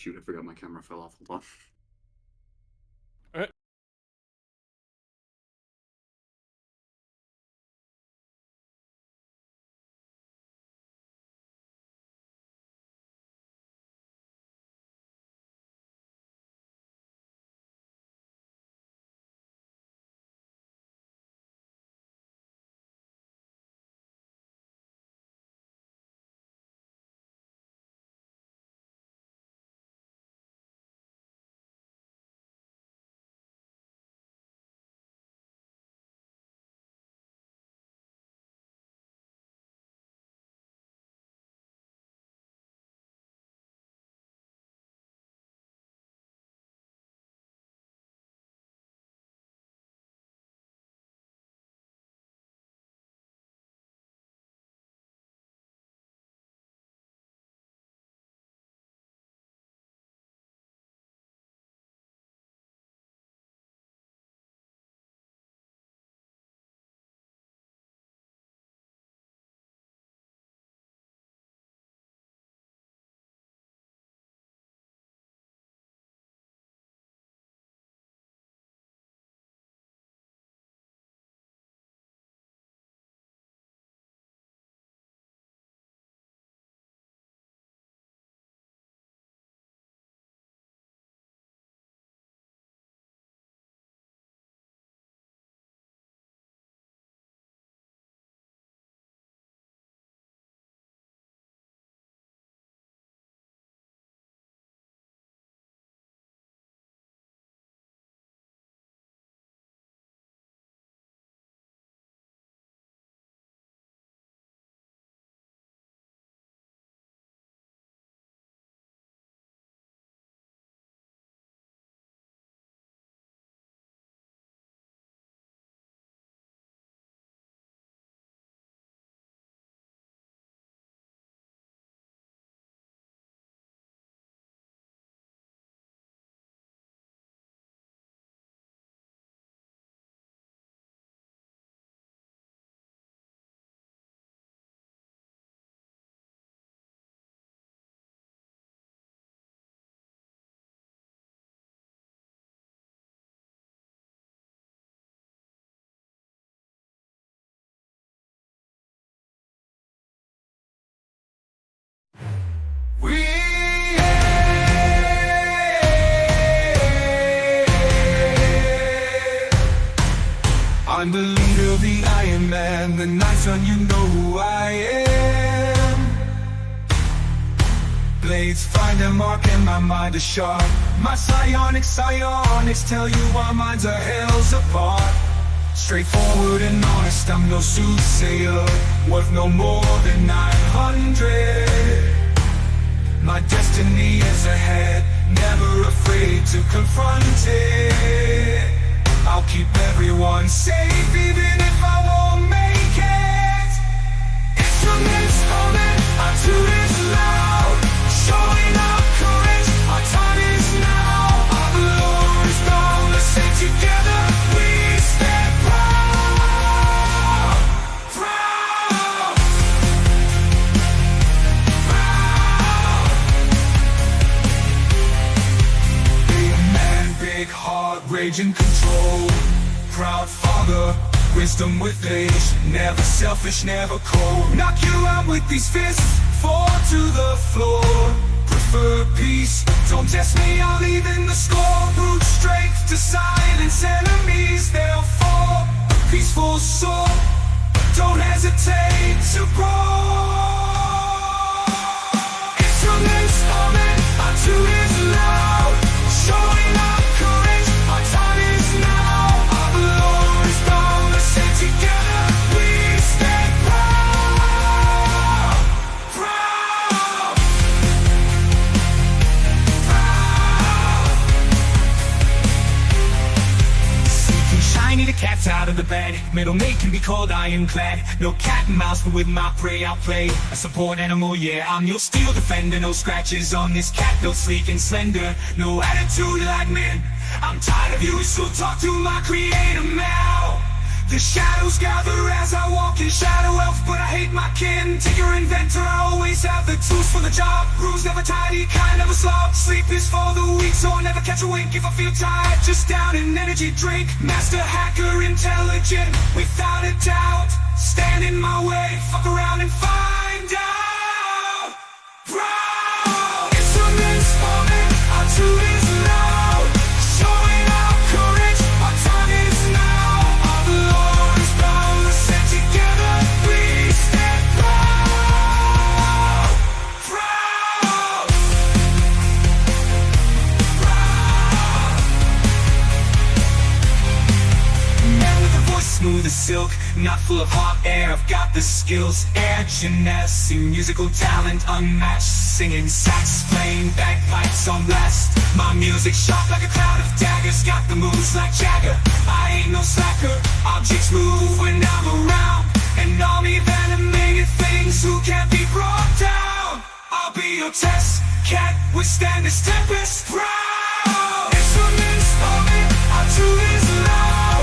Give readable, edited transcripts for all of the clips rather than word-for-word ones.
shoot, I forgot my camera fell off. Hold on. Alright. I'm the leader of the Iron Man, the Night Sun, you know who I am. Blades find their mark and my mind is sharp. My psionics tell you our minds are hells apart. Straightforward and honest, I'm no soothsayer, worth no more than 900. My destiny is ahead, never afraid to confront it. I'll keep everyone safe even if I won't make it. Instruments humming, our tune is loud, showing our courage, our time is now. Our Lord is boundless and together we stand proud. Proud. Proud. Big man, big heart, rage and control. Proud father, wisdom with age, never selfish, never cold. Knock you out with these fists, fall to the floor. Prefer peace, don't test me, I'll even the score. Brute strength to silence enemies, they'll fall. A peaceful soul, don't hesitate to brawl. Instruments humming, our tune is loud, showing our courage, our time is now. Together we stand proud, proud, proud. Seeking shiny, the cat's out of the bed. Middle mate can be called ironclad. No cat and mouse, but with my prey I'll play a support animal, yeah. I'm your steel defender, no scratches on this cat, built sleek and slender. No attitude like men, I'm tired of you, so talk to my creator now. The shadows gather as I walk in shadow elf, but I hate my kin, tinker inventor, I always have the tools for the job. Rules never tidy, kind never slob. Sleep is for the weak, so I never catch a wink. If I feel tired, just down an energy drink. Master hacker, intelligent, without a doubt. Stand in my way, fuck around and find out. Proud, instruments falling, our tune is loud. Showing our courage, our time is now. All the Lord is boundless, and together we stand proud. Proud. Proud. Man with a voice smooth as silk, not full of hot air. I've got the skills, air gymnast, musical talent unmatched. Singing sax, playing bagpipes on blast. My music sharp like a cloud of daggers. Got the moves like Jagger, I ain't no slacker. Objects move when I'm around. An army of animated things who can't be brought down. I'll be your test, can't withstand this tempest. Proud, instruments falling, our tune is loud.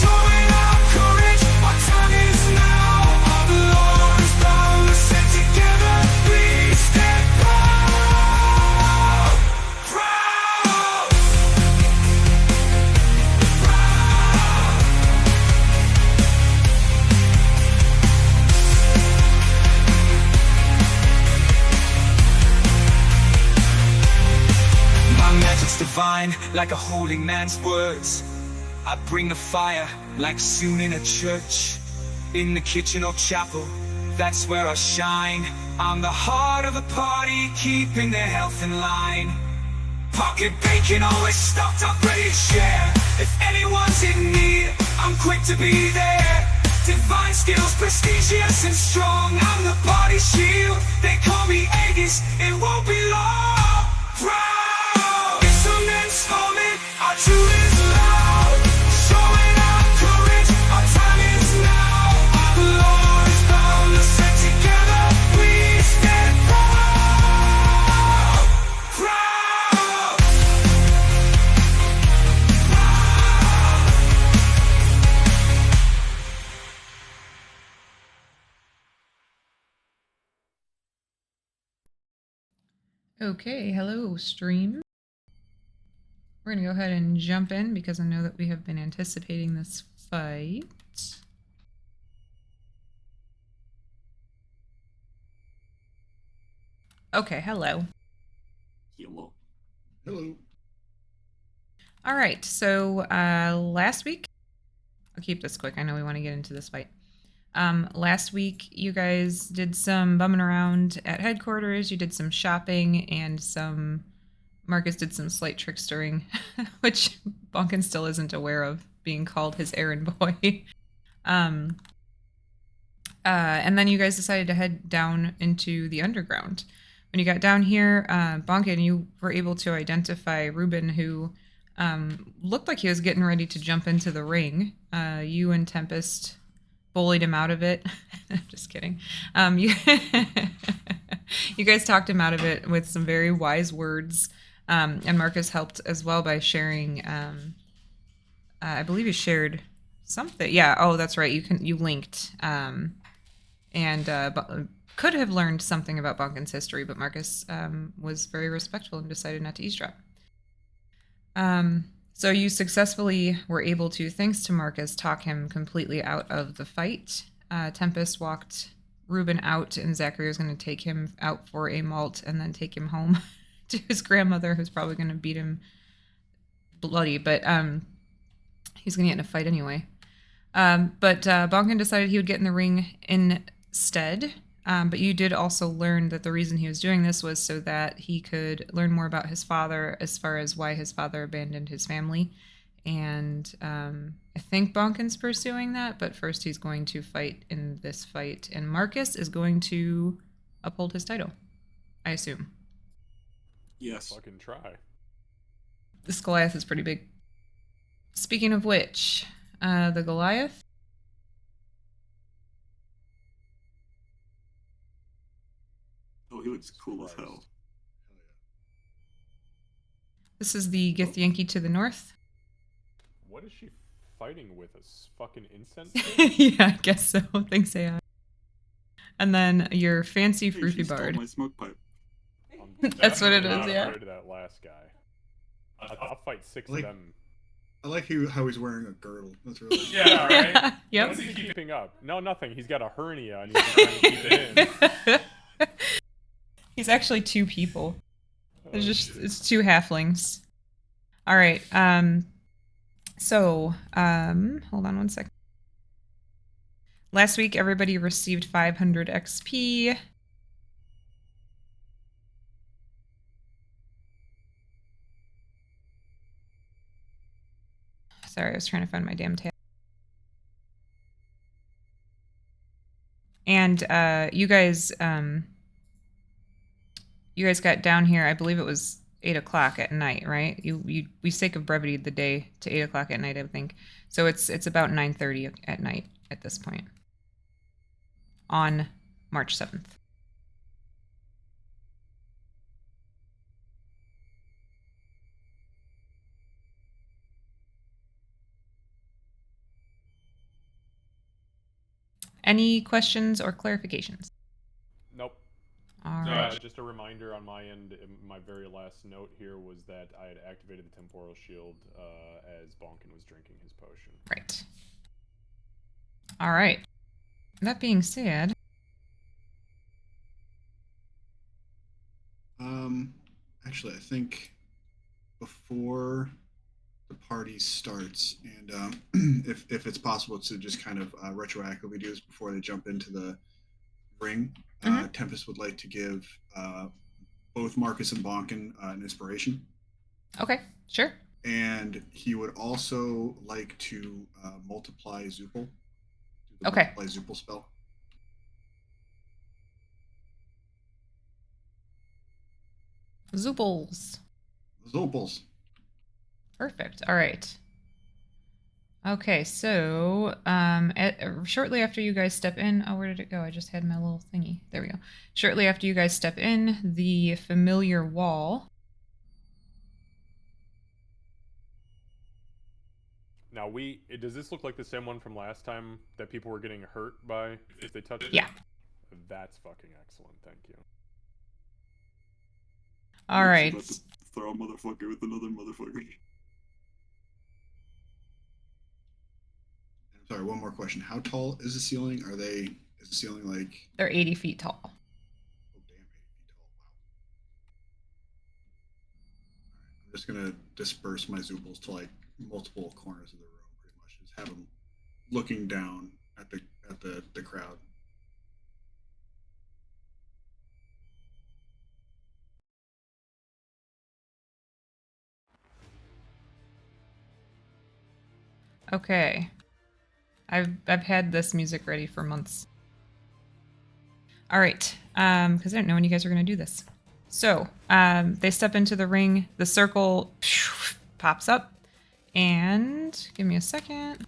Showing our courage, our time is now. All the Lord is boundless, and together we stand proud. Proud. Proud. My magic's divine, like a holy man's words. I bring the fire, like soon in a church. In the kitchen or chapel, that's where I shine. I'm the heart of the party, keeping their health in line. Pocket bacon, always stocked up, ready to share. If anyone's in need, I'm quick to be there. Divine skills, prestigious and strong. I'm the party shield, they call me Aegis, it won't be long. Proud, instruments falling, our tune is loud. Showing our courage, our time is now. Our Lord is boundless, and together we stand proud. Proud. Okay, hello stream. We're gonna go ahead and jump in because I know that we have been anticipating this fight. Okay, hello. Hello. Hello. All right, so last week, I'll keep this quick. I know we want to get into this fight. Last week, you guys did some bumming around at headquarters. You did some shopping and Marcus did some slight trickstering, which Bonkin still isn't aware of, being called his errand boy. And then you guys decided to head down into the underground. When you got down here, Bonkin, you were able to identify Ruben, who looked like he was getting ready to jump into the ring. You and Tempest bullied him out of it. I'm just kidding. You guys talked him out of it with some very wise words. And Marcus helped as well by sharing. I believe you shared something. Yeah. Oh, that's right. You linked. Could have learned something about Bonkin's history, but Marcus was very respectful and decided not to eavesdrop. So you successfully were able to, thanks to Marcus, talk him completely out of the fight. Tempest walked Ruben out, and Zachary was going to take him out for a malt and then take him home to his grandmother, who's probably going to beat him bloody, but he's going to get in a fight anyway. But Bonkin decided he would get in the ring instead. But you did also learn that the reason he was doing this was so that he could learn more about his father, as far as why his father abandoned his family. And I think Bonkin's pursuing that, but first he's going to fight in this fight. And Marcus is going to uphold his title, I assume. Yes. Fucking try. This Goliath is pretty big. Speaking of which, the Goliath. Oh, he looks cool as hell. This is the Githyanki to the north. What is she fighting with? A fucking incense? Yeah, I guess so. Thanks, AI. And then your fancy Hey, Fruity she stole Bard. my smoke pipe. That's what it Definitely is, not yeah. afraid of that last guy. I'll fight 6 Like- of them. I like how he's wearing a girdle. That's really Yeah, right? Yep. What's he keeping up? No, nothing. He's got a hernia and he's trying to keep it in. He's actually 2 people. Oh, shit. It's 2 halflings. All right. So, hold on one second. Last week, everybody received 500 XP. Sorry, I was trying to find my damn tab. And you guys got down here. I believe it was 8 o'clock at night, right? We sake of brevity the day to 8 o'clock at night, I think. So it's about 9:30 at night at this point on March 7th. Any questions or clarifications? Nope. All right. Just a reminder on my end, my very last note here was that I had activated the temporal shield as Bonkin was drinking his potion. Right. All right. That being said, actually, I think before the party starts, and if it's possible to just kind of retroactively do this before they jump into the ring, Tempest would like to give both Marcus and Bonkin an inspiration. okay, sure. And he would also like to multiply Zupal. Do the Okay. Multiply Zupal spell. Zooples. Zupals. Perfect. All right. Okay, so shortly after you guys step in, oh, where did it go? I just had my little thingy. There we go. Shortly after you guys step in, the familiar wall. Now, does this look like the same one from last time that people were getting hurt by if they touched it? Yeah. That's fucking excellent. Thank you. All I'm right. about to throw a motherfucker with another motherfucker. I'm sorry, one more question. How tall is the ceiling? Is the ceiling like... They're 80 feet tall. Oh, damn, 80 feet tall. Wow. All right, I'm just going to disperse my Zoopals to like multiple corners of the room, pretty much. Just have them looking down at the crowd. Okay. I've had this music ready for months. All right, because I didn't know when you guys were going to do this. So they step into the ring. The circle pops up. And give me a second.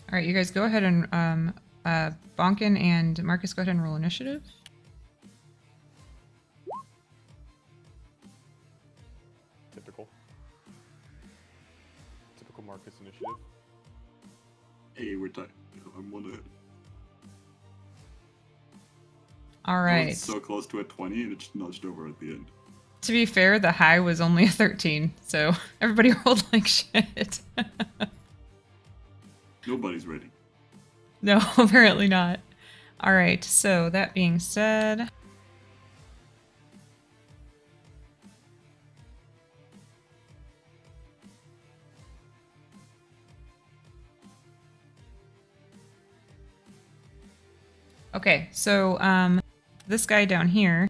All right, you guys go ahead and Bonkin and Marcus, go ahead and roll initiative. Typical Marcus initiative. Hey, we're tied. I'm 1 ahead. All I right. was so close to a 20 and it just nudged over at the end. To be fair, the high was only a 13, so everybody rolled like shit. Nobody's ready. No, apparently not. All right, so that being said... Okay, so this guy down here,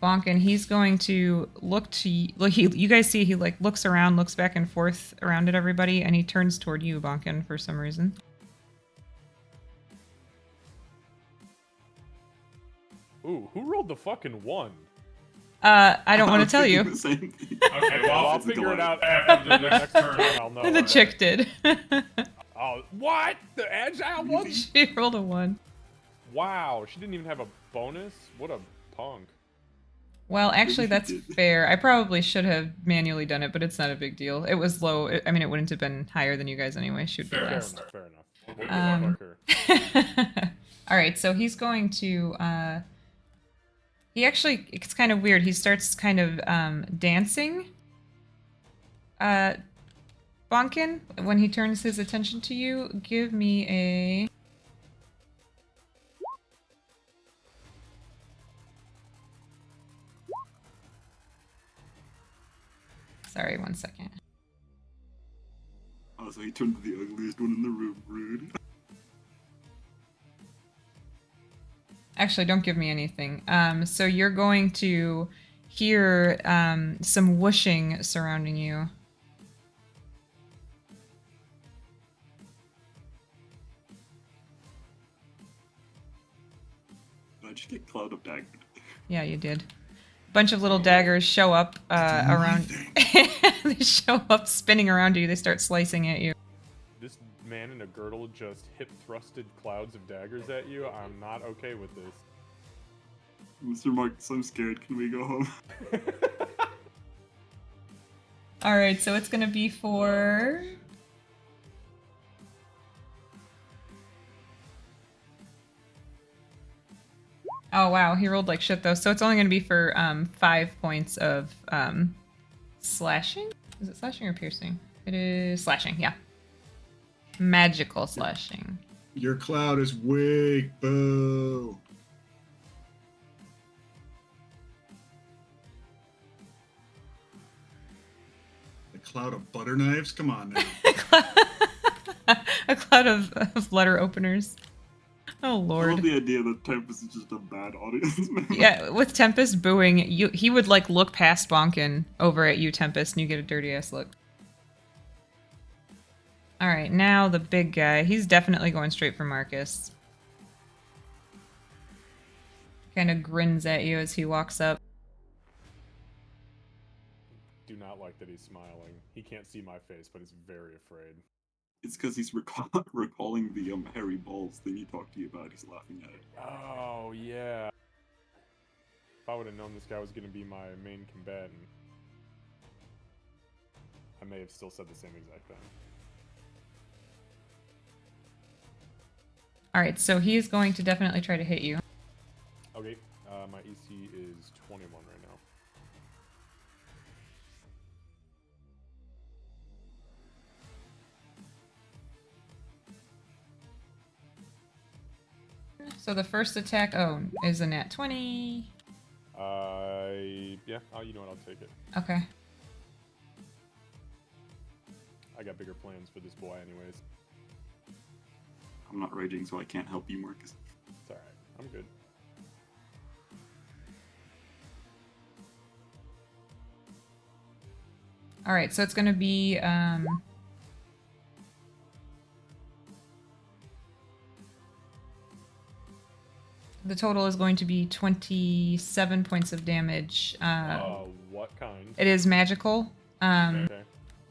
Bonkin, he's going to look to you guys see he like looks around, looks back and forth around at everybody, and he turns toward you, Bonkin, for some reason. Ooh, who rolled the fucking 1? I don't want to tell you. The same thing. Okay, well, I'll It's a figure it delight. out after the next turn. I'll know. The chick did. Oh, what? The agile one? She rolled a 1. Wow, she didn't even have a bonus? What a punk. Well, actually, she that's did. fair. I probably should have manually done it, but it's not a big deal. It was low. I mean, it wouldn't have been higher than you guys anyway. She would be Fair last. Fair enough. We'll give her. All right, so he's going to. He actually, it's kind of weird. He starts kind of dancing. Bonkin, when he turns his attention to you, give me a. Sorry, 1 second. Oh, so he turned to the ugliest one in the room. Rude. Actually, don't give me anything. So you're going to hear some whooshing surrounding you. Did I just get cloud of dagger? Yeah, you did. A bunch of little daggers show up around. They show up spinning around you. They start slicing at you. This man in a girdle just hip-thrusted clouds of daggers at you. I'm not okay with this. Mr. Marcus, I'm scared. Can we go home? All right, so it's gonna be for. Oh wow, he rolled like shit though. So it's only gonna be for 5 points of slashing. Is it slashing or piercing? It is slashing. Yeah. Magical slashing. Your cloud is weak. Boo. The cloud of butter knives. Come on now. A cloud of letter openers. Oh I love lord. the idea that Tempest is just a bad audience member. Yeah, with Tempest booing, he would like look past Bonkin over at you, Tempest, and you get a dirty ass look. All right, now the big guy. He's definitely going straight for Marcus. Kind of grins at you as he walks up. Do not like that he's smiling. He can't see my face, but he's very afraid. It's because he's recalling the hairy balls thing he talked to you about. He's laughing at it. Oh, yeah. If I would have known this guy was going to be my main combatant, I may have still said the same exact thing. All right, so he is going to definitely try to hit you. Okay, my EC is 21 right now. So the first attack, is a nat 20. Yeah, you know what, I'll take it. Okay. I got bigger plans for this boy anyways. I'm not raging, so I can't help you, Marcus. It's alright, I'm good. All right, so it's going to be the total is going to be 27 points of damage. What kind? It is magical. Okay.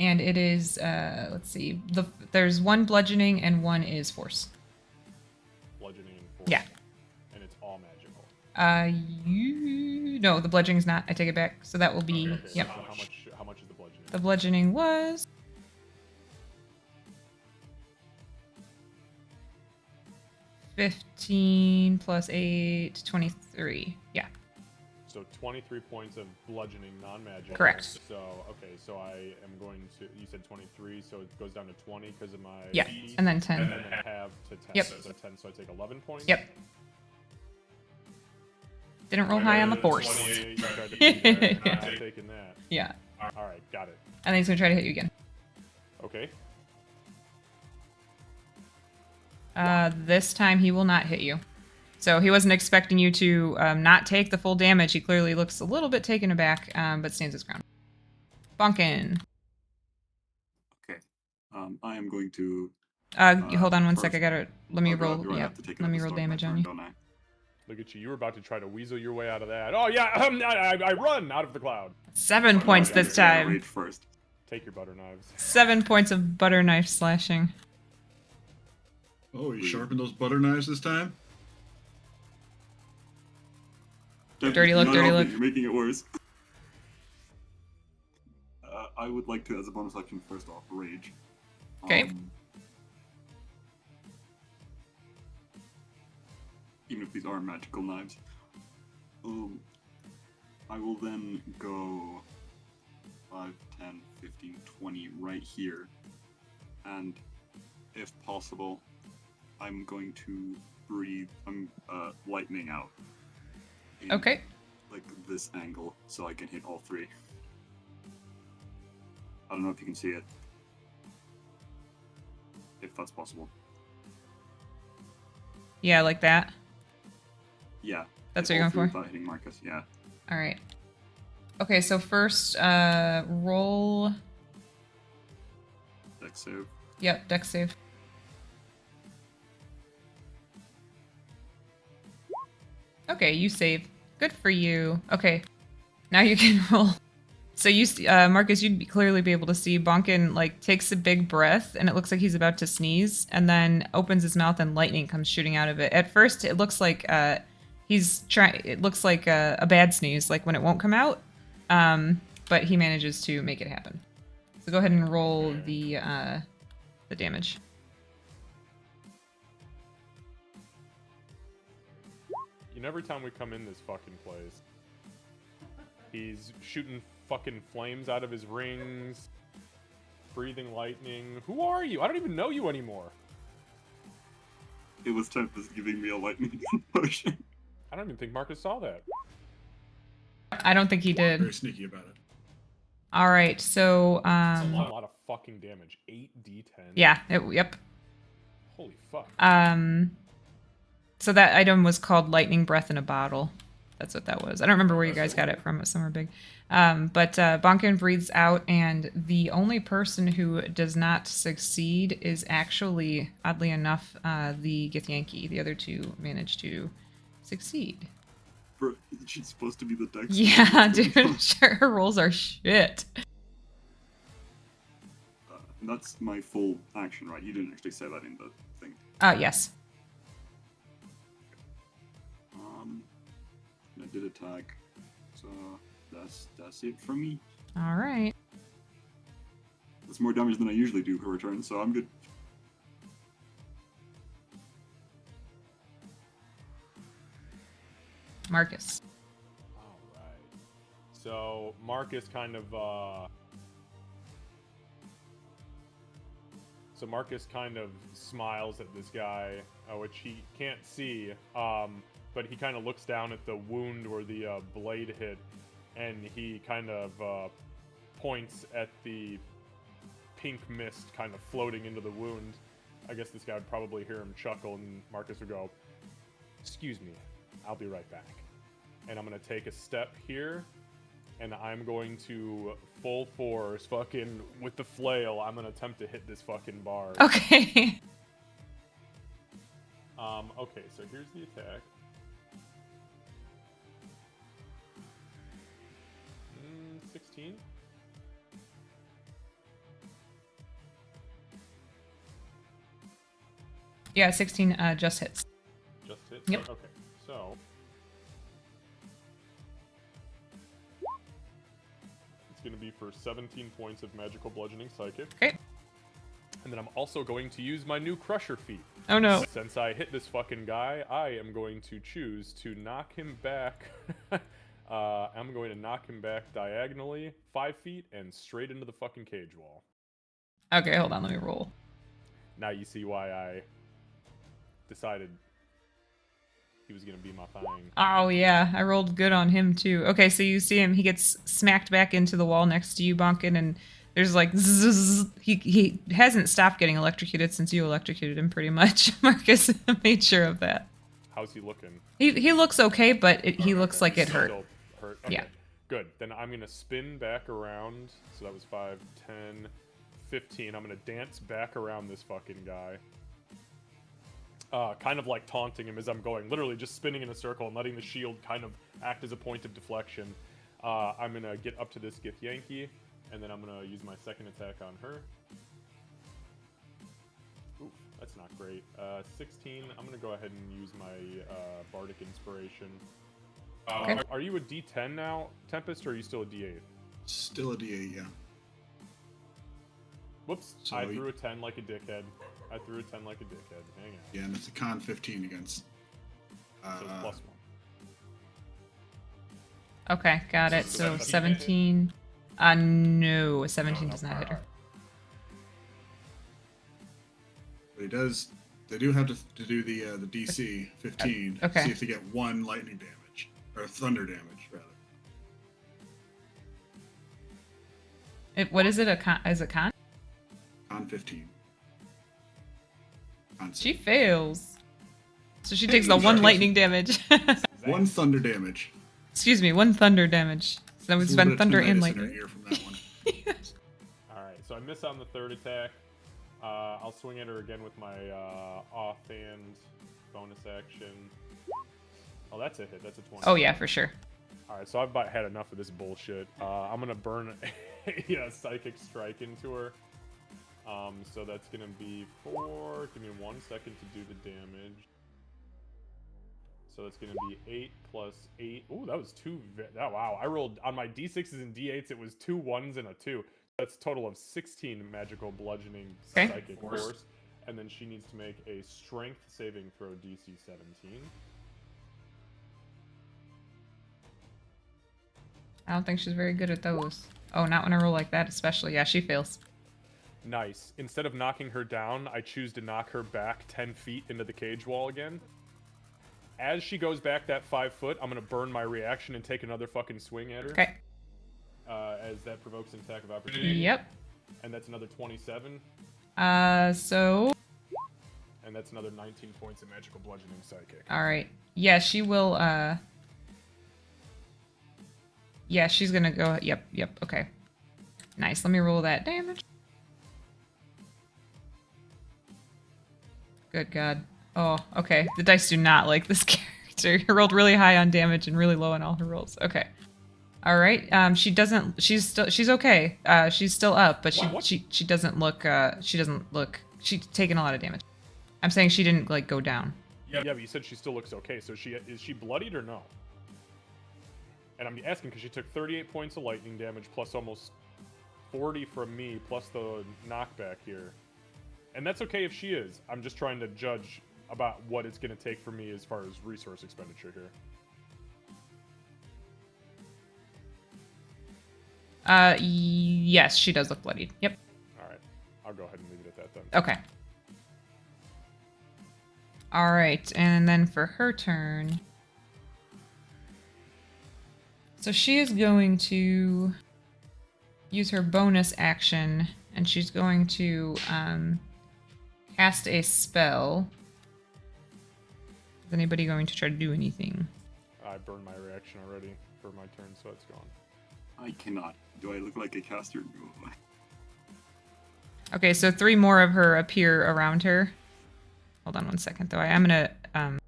And it is let's see. There's 1 bludgeoning and 1 is force. Bludgeoning and force. Yeah. And it's all magical. No, the bludgeoning's not. I take it back. So that will be Okay, yep. So how much is the bludgeoning? The bludgeoning was 15 plus 8, 23. Yeah. So 23 points of bludgeoning, non-magic. Correct. So, okay, so I am going to, you said 23, so it goes down to 20 because of my Yeah, feet, and then 10. and then half to 10. Yep. So 10, so I take 11 points? Yep. Didn't roll high on the force. 28, you tried to beat that. Yeah. I'm taking that. Yeah. Alright, got it. And then he's going to try to hit you again. Okay. This time he will not hit you. So he wasn't expecting you to not take the full damage. He clearly looks a little bit taken aback, but stands his ground. Bonkin. Okay. I am going to. Hold on one sec. first- I gotta let me Oh, roll. do I Yeah, have to take it let at me the roll start of my damage on turn, you. don't I? Look at you. You were about to try to weasel your way out of that. Oh, yeah. I run out of the cloud. 7 points this time. Rage first. Take your butter knives. 7 points of butter knife slashing. Oh, you sharpened those butter knives this time? Dirty look, Not dirty helping, look. You're making it worse. I would like to, as a bonus action, first off, rage. Okay. Even if these are magical knives. I will then go 5, 10, 15, 20 right here. And if possible, I'm going to breathe, lightning out. In, Okay. like this angle, so I can hit all three. I don't know if you can see it. If that's possible. Yeah, like that. Yeah. That's hit what you're all going three for? without hitting Marcus, yeah. All right. Okay, so first, roll. Dex save. Yep, dex save. Okay, you save. Good for you. Okay, now you can roll. So you, Marcus, you'd clearly be able to see Bonkin like takes a big breath, and it looks like he's about to sneeze, and then opens his mouth, and lightning comes shooting out of it. At first, it looks like he's trying. It looks like a bad sneeze, like when it won't come out. But he manages to make it happen. So go ahead and roll the damage. You know, every time we come in this fucking place, he's shooting fucking flames out of his rings, breathing lightning. Who are you? I don't even know you anymore. It was Tempest giving me a lightning potion. I don't even think Marcus saw that. I don't think he did. Very sneaky about it. All right, so That's a lot of fucking damage. 8d10. yeah, yep. Holy fuck. So that item was called Lightning Breath in a Bottle. That's what that was. I don't remember where you guys got it from. It was somewhere big. But Bonkin breathes out, and the only person who does not succeed is actually, oddly enough, the Githyanki. The other two manage to succeed. Bro, she's supposed to be the Dex. Yeah, dude. Sure, her rolls are shit. And that's my full action, right? You didn't actually say that in the thing. Yes. I did attack, so that's it from me. All right. That's more damage than I usually do per return, so I'm good. Marcus. Alright. So, Marcus kind of, smiles at this guy, which he can't see, but he kind of looks down at the wound where the blade hit, and he kind of points at the pink mist kind of floating into the wound. I guess this guy would probably hear him chuckle, and Marcus would go, "Excuse me, I'll be right back." And I'm going to take a step here, and I'm going to full force, fucking, with the flail, I'm going to attempt to hit this fucking bar. Okay. Okay, so here's the attack. 16? Yeah, 16 just hits. Just hit? Yep. Okay, so... it's going to be for 17 points of magical bludgeoning psychic. Okay. And then I'm also going to use my new Crusher feat. Oh no. Since I hit this fucking guy, I am going to choose to knock him back. I'm going to knock him back diagonally 5 feet and straight into the fucking cage wall. Okay, hold on, let me roll. Now you see why I decided he was going to be my thing. Oh yeah, I rolled good on him too. Okay, so you see him, he gets smacked back into the wall next to you, Bonkin, and there's like zzz, he hasn't stopped getting electrocuted since you electrocuted him pretty much. Marcus made sure of that. How's he looking? He looks okay, but he looks like it hurt. Still hurt? Okay. Yeah. Good. Then I'm going to spin back around. So that was 5, 10, 15. I'm going to dance back around this fucking guy. kind of like taunting him as I'm going, literally just spinning in a circle and letting the shield kind of act as a point of deflection. I'm gonna get up to this Githyanki, and then I'm gonna use my second attack on her. Ooh, that's not great. 16. I'm gonna go ahead and use my Bardic Inspiration. Okay. Are you a D10 now, Tempest, or are you still a D8? Still a D8, yeah. Whoops, So I threw a 10 like a dickhead. Hang on. Yeah, and it's a con 15 against. So it's +1. Okay, got it. So 17. No, 17 does not hit her. But it does. They do have to do the DC 15. Okay. See if they get 1 lightning damage or thunder damage rather. What is it? A con? Is it con? Con 15. Con She 6. fails. So she takes the 1 lightning damage. 1 thunder damage. Excuse me, 1 thunder damage. So that would There's a little spend bit of thunder and tinnitus in her lightning. ear from that one. Alright, so I miss on the third attack. I'll swing at her again with my offhand bonus action. Oh, that's a hit. That's a 20. Oh yeah, for sure. Alright, so I've about had enough of this bullshit. I'm gonna burn a Psychic Strike into her. So that's gonna be 4. Give me 1 second to do the damage. So that's gonna be 8 plus 8. Ooh, that was 2. Oh, wow. I rolled on my D6s and D8s. It was 2 1s and a 2. That's a total of 16 magical bludgeoning psychic force. And then she needs to make a strength saving throw DC 17. I don't think she's very good at those. Oh, not when I roll like that, especially. Yeah, she fails. Nice. Instead of knocking her down, I choose to knock her back 10 feet into the cage wall again. As she goes back that 5 foot, I'm going to burn my reaction and take another fucking swing at her. Okay. As that provokes an attack of opportunity. Yep. And that's another 27. So. And that's another 19 points of magical bludgeoning psychic. All right. Yeah, she will. Yeah, she's gonna go. Yep. Okay. Nice. Let me roll that damage. Good God. Oh, okay. The dice do not like this character. He rolled really high on damage and really low on all her rolls. Okay. All right. She doesn't. She's okay. She's still up, but she doesn't look. She's taken a lot of damage. I'm saying she didn't like go down. Yeah, but you said she still looks okay. So is she bloodied or no? And I'm asking because she took 38 points of lightning damage plus almost 40 from me plus the knockback here. And that's okay if she is. I'm just trying to judge about what it's going to take for me as far as resource expenditure here. Yes, she does look bloodied. Yep. All right. I'll go ahead and leave it at that then. Okay. All right, and then for her turn. So she is going to use her bonus action, and she's going to cast a spell. Is anybody going to try to do anything? I burned my reaction already for my turn, so it's gone. I cannot. Do I look like a caster? No. Okay, so 3 more of her appear around her. Hold on 1 second, though. I am going to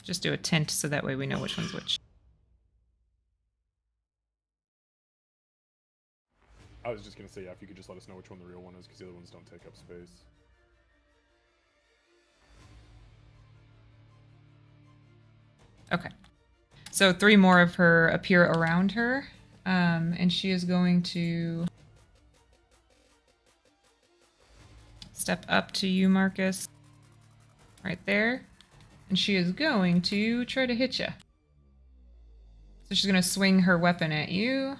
just do a tint so that way we know which one's which. I was just going to say, yeah, if you could just let us know which one the real one is, because the other ones don't take up space. Okay. So 3 more of her appear around her, and she is going to step up to you, Marcus, right there, and she is going to try to hit you. So she's going to swing her weapon at you.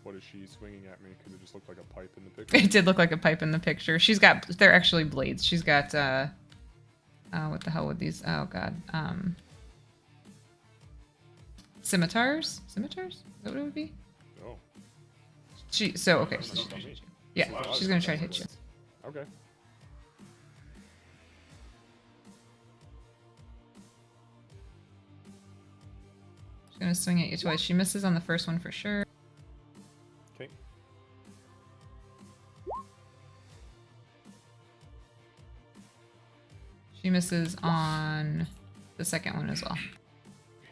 What is she swinging at me? Because it just looked like a pipe in the picture. It did look like a pipe in the picture. She's got, they're actually blades. She's got, what the hell would these, oh god, scimitars? Scimitars? Is that what it would be? Oh. Okay. So yeah, she's gonna try to hit you. Okay. She's gonna swing at you twice. She misses on the first one for sure. Okay. She misses on the second one as well.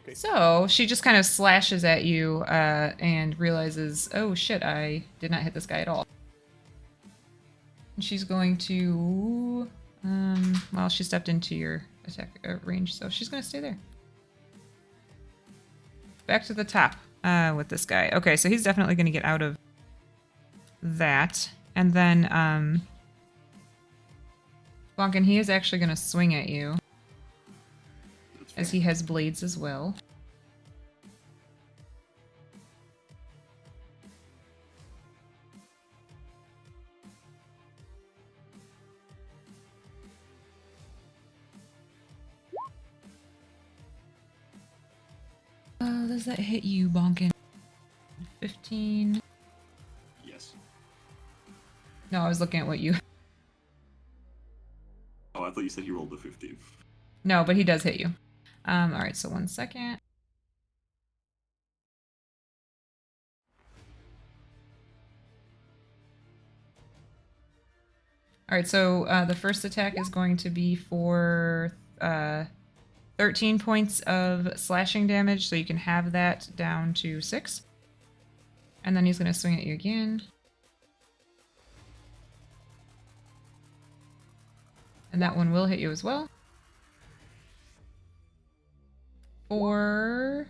Okay. So she just kind of slashes at you and realizes, oh shit, I did not hit this guy at all. And she's going to, well, she stepped into your attack range, so she's going to stay there. Back to the top with this guy. Okay, so he's definitely going to get out of that. And then, Bonkin, he is actually going to swing at you. As he has blades as well. Does that hit you, Bonkin? 15. Yes. No, I was looking at what you... Oh, I thought you said he rolled a 15. No, but he does hit you. Alright, so 1 second. Alright, so the first attack is going to be for 13 points of slashing damage, so you can have that down to 6. And then he's going to swing at you again. And that one will hit you as well. For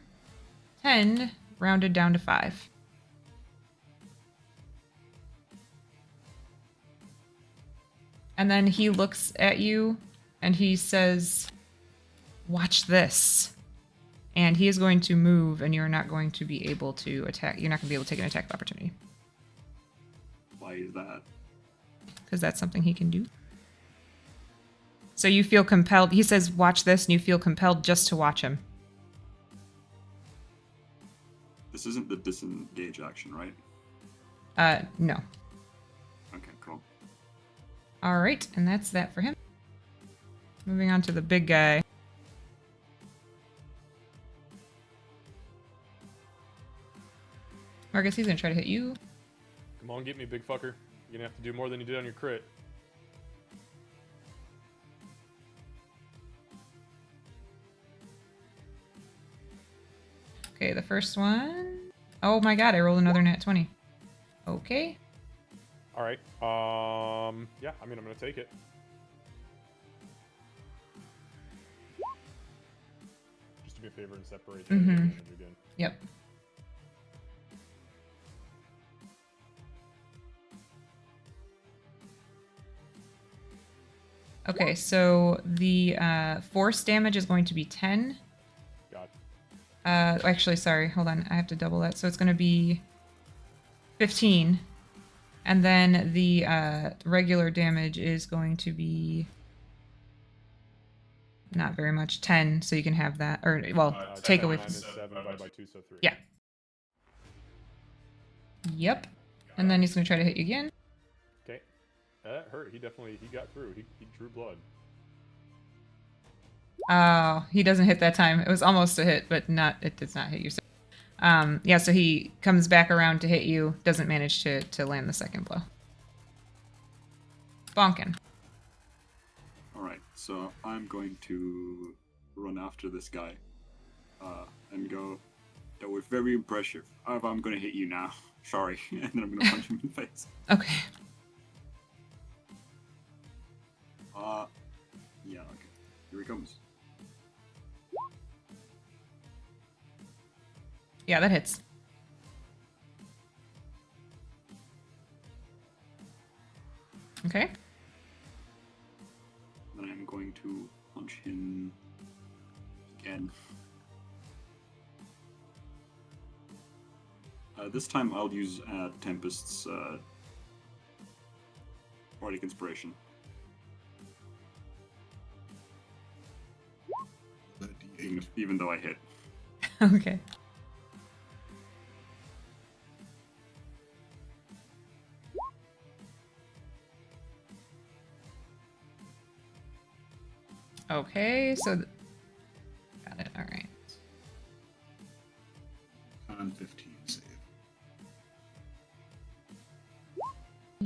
10, rounded down to 5. And then he looks at you and he says, "Watch this." And he is going to move, and you're not going to be able to attack. You're not going to be able to take an attack of opportunity. Why is that? Because that's something he can do. So you feel compelled. He says, "Watch this," and you feel compelled just to watch him. This isn't the disengage action, right? No. Okay, cool. All right, and that's that for him. Moving on to the big guy. Marcus, he's gonna try to hit you. Come on, get me, big fucker. You're gonna have to do more than you did on your crit. Okay, the first one. Oh my god, I rolled another nat 20. Okay. All right. Yeah. I mean, I'm gonna take it. Just do me a favor and separate the damage again. Yep. Okay, so the force damage is going to be 10. God. Actually, sorry, hold on. I have to double that. So it's going to be 15. And then the regular damage is going to be not very much, 10. So you can have that, or well, take away. Minus 7 divided by 2, so 3. Yeah. Yep. And then he's going to try to hit you again. Okay. That hurt. He got through. He drew blood. Oh, he doesn't hit that time. It was almost a hit, but not. It does not hit you. So, yeah, so he comes back around to hit you. Doesn't manage to land the second blow. Bonkin. All right, so I'm going to run after this guy and go, "That was very impressive. I'm going to hit you now. Sorry." And then I'm going to punch him in the face. Okay. Yeah, okay. Here he comes. Yeah, that hits. Okay. Then I'm going to punch him again. This time I'll use Tempest's Bardic Inspiration. Even though I hit. Okay. Okay, so got it. All right. On 15 save.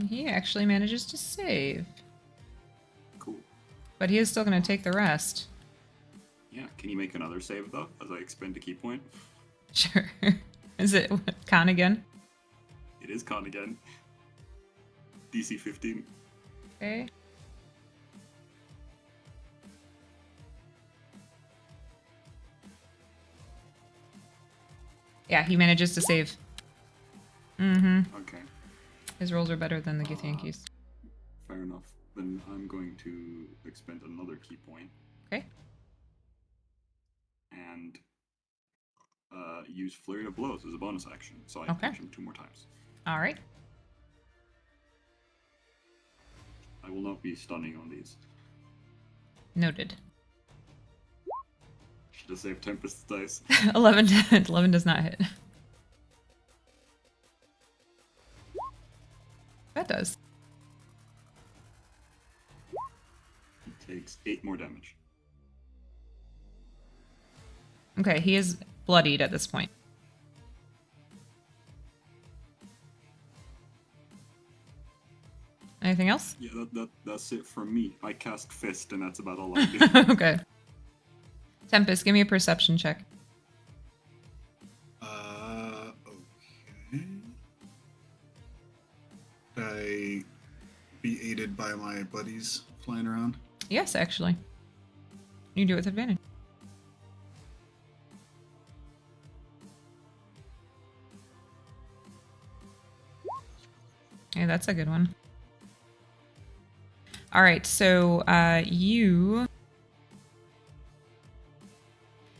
He actually manages to save. Cool. But he is still going to take the rest. Yeah, can you make another save though, as I expend a key point? Sure. Is it what, con again? It is con again. DC 15. Okay. Yeah, he manages to save. Mm-hmm. Okay, His rolls are better than the Githyanki's. fair enough. Then I'm going to expend another key point Okay. and use Flurry of Blows as a bonus action. So I Okay. punch him 2 more times. All right. I will not be stunning on these. Noted. Should have saved Tempest dice. 11, 11 does not hit. That does. He takes 8 more damage. Okay, he is bloodied at this point. Anything else? Yeah, that's it from me. I cast Fist, and that's about all I do. Okay. Tempest, give me a perception check. Okay. Could I be aided by my buddies flying around? Yes, actually. You do it with advantage. Yeah, that's a good one. All right, so you,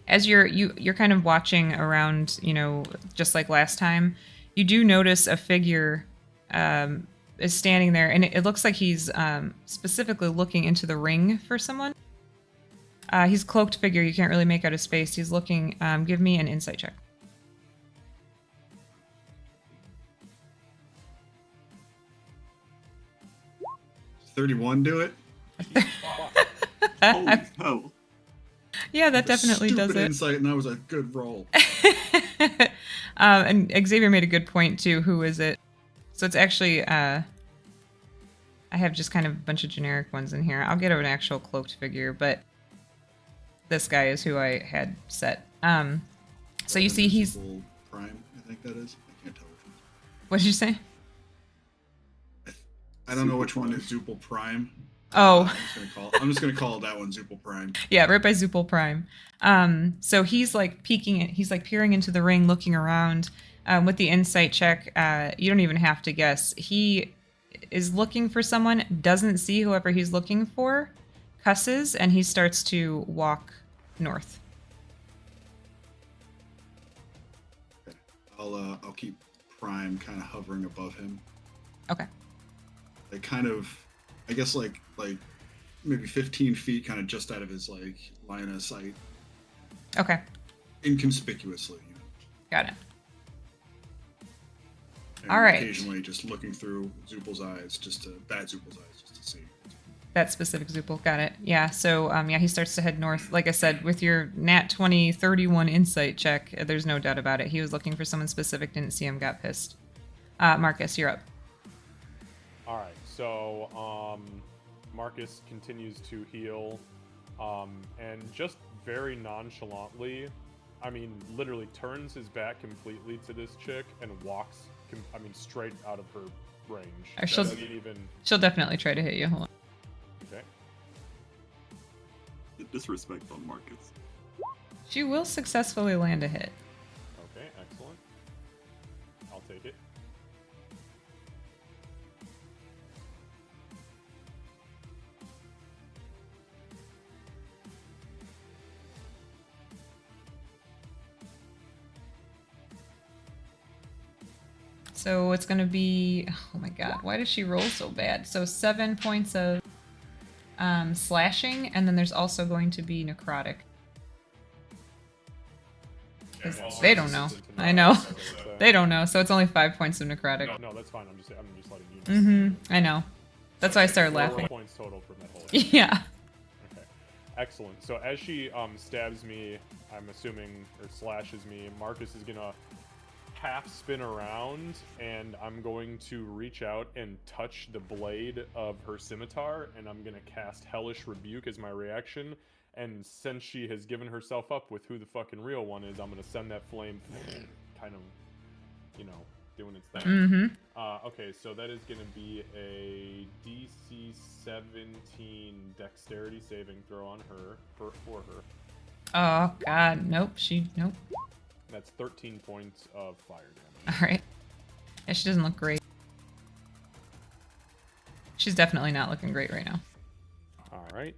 as you're kind of watching around, you know, just like last time, you do notice a figure is standing there, and it looks like he's specifically looking into the ring for someone. He's a cloaked figure. You can't really make out his face. He's looking. Give me an insight check. 31 do it? Holy hell. Yeah, that definitely does Stupid it. insight, and that was a good roll. And Xavier made a good point too. Who is it? So it's actually I have just kind of a bunch of generic ones in here. I'll get an actual cloaked figure, but this guy is who I had set. So you see he's. Invincible Prime, I think that is. I can't tell which one. What did you say? I don't know which one is Zupal Prime. Oh. I'm just gonna call that one Zupal Prime. Yeah, right by Zupal Prime. So he's like peeking it. He's like peering into the ring, looking around. With the insight check, you don't even have to guess. He is looking for someone, doesn't see whoever he's looking for, cusses, and he starts to walk north. Okay. I'll keep Prime kind of hovering above him. Okay. Like kind of, I guess like maybe 15 feet, kind of just out of his like line of sight, Okay. inconspicuously. You know. Got it. And All right. Occasionally, just looking through Zupal's eyes, just to see. That specific Zupal. Got it. Yeah. So yeah, he starts to head north. Like I said, with your nat 20 31 insight check, there's no doubt about it. He was looking for someone specific, didn't see him, got pissed. Marcus, you're up. All right, so Marcus continues to heal, and just very nonchalantly, I mean, literally turns his back completely to this chick and walks, straight out of her range. She'll- Doesn't even. She'll definitely try to hit you. Hold on. Okay. The disrespect on Marcus. She will successfully land a hit. Okay, excellent. I'll take it. So it's going to be, oh my god, why does she roll so bad? So 7 points of slashing, and then there's also going to be necrotic. 'Cause they don't know. I know. They don't know, so it's only 5 points of necrotic. No, that's fine. I'm just letting you know. I know. That's why I started 4 laughing. points total from that whole. Yeah. Okay, excellent. So as she stabs me, I'm assuming, or slashes me, Marcus is gonna half spin around, and I'm going to reach out and touch the blade of her scimitar, and I'm going to cast Hellish Rebuke as my reaction. And since she has given herself up with who the fucking real one is, I'm going to send that flame kind of, you know, doing its thing. Mm-hmm. Okay, so that is going to be a DC 17 dexterity saving throw on her, for her. Oh, God. Nope. Nope. That's 13 points of fire damage. All right. Yeah, she doesn't look great. She's definitely not looking great right now. All right.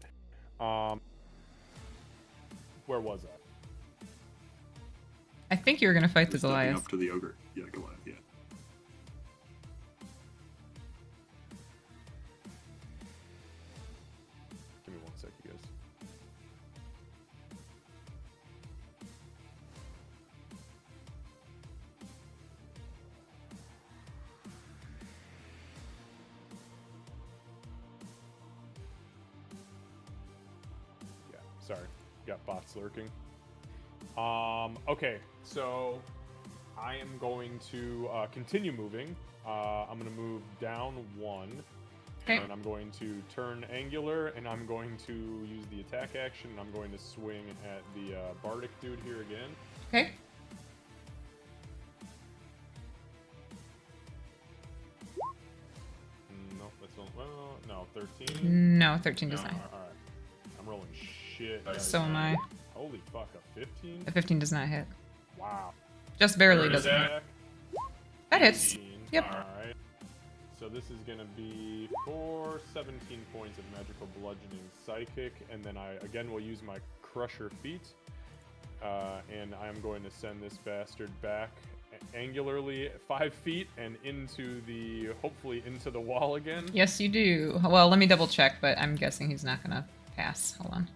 Where was I? I think you were going to fight the Stepping Goliath. up to the ogre. Yeah, Goliath, yeah. Give me 1 sec, you guys. Yeah, sorry. Got bots lurking. Okay, so I am going to continue moving. I'm going to move down 1. Okay. And I'm going to turn angular, and I'm going to use the attack action, and I'm going to swing at the Bardic dude here again. Okay. No, that's not, well, no, 13. No, 13 does No, not. all right. I'm rolling shit. guys. So am I. Holy fuck, a 15? A 15 does not hit. Wow. Just barely Third doesn't hit. attack, That hits. 18. Yep. Alright. So this is gonna be for 17 points of magical bludgeoning psychic, and then I again will use my crusher feat. And I'm going to send this bastard back angularly 5 feet and hopefully into the wall again. Yes, you do. Well, let me double check, but I'm guessing he's not going to pass. Hold on.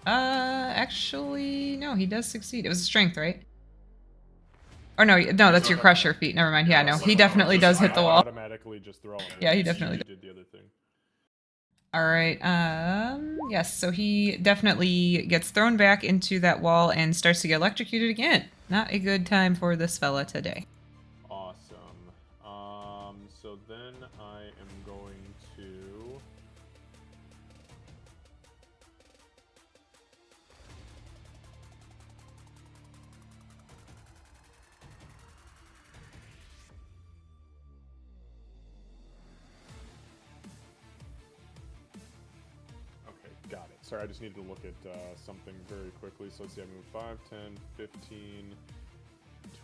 Actually, no, he does succeed. It was a strength, right? Or no, that's your crusher feat. Never mind. Yeah, no, he definitely does hit the wall. Automatically just throw him. Yeah, he definitely did the other thing. All right. Yes, so he definitely gets thrown back into that wall and starts to get electrocuted again. Not a good time for this fella today. Awesome. So then I am going to Okay, got it. Sorry, I just needed to look at something very quickly. So let's see, I moved 5, 10, 15,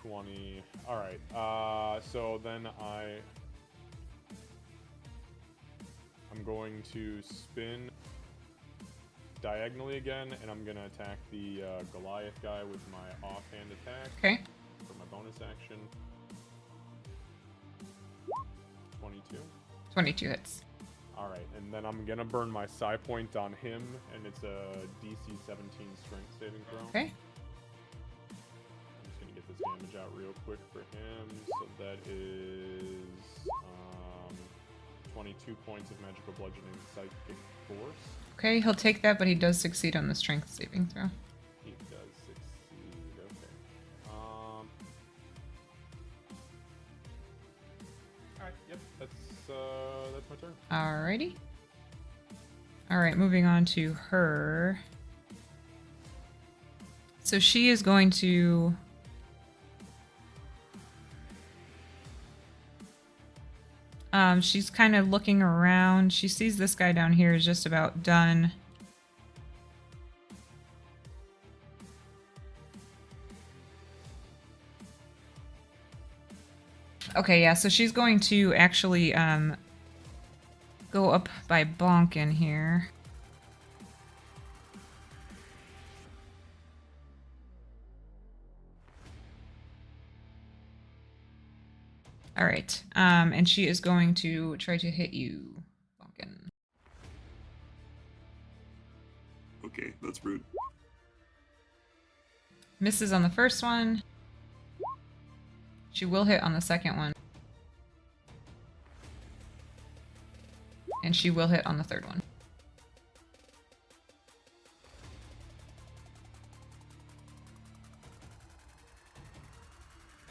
20. All right, so then I'm going to spin diagonally again, and I'm going to attack the Goliath guy with my offhand attack. Okay. For my bonus action. 22. 22 hits. Alright, and then I'm gonna burn my psi point on him, and it's a DC 17 strength saving throw. Okay. I'm just gonna get this damage out real quick for him. So that is 22 points of magical bludgeoning psychic force. Okay, he'll take that, but he does succeed on the strength saving throw. He does succeed. Okay. Alright, yep, that's my turn. Alrighty. Alright, moving on to her. So she is going to... she's kind of looking around. She sees this guy down here is just about done. Okay, yeah, so she's going to actually go up by Bonkin here. All right, and she is going to try to hit you, Bonkin. Okay, that's rude. Misses on the first one. She will hit on the second one. And she will hit on the third one.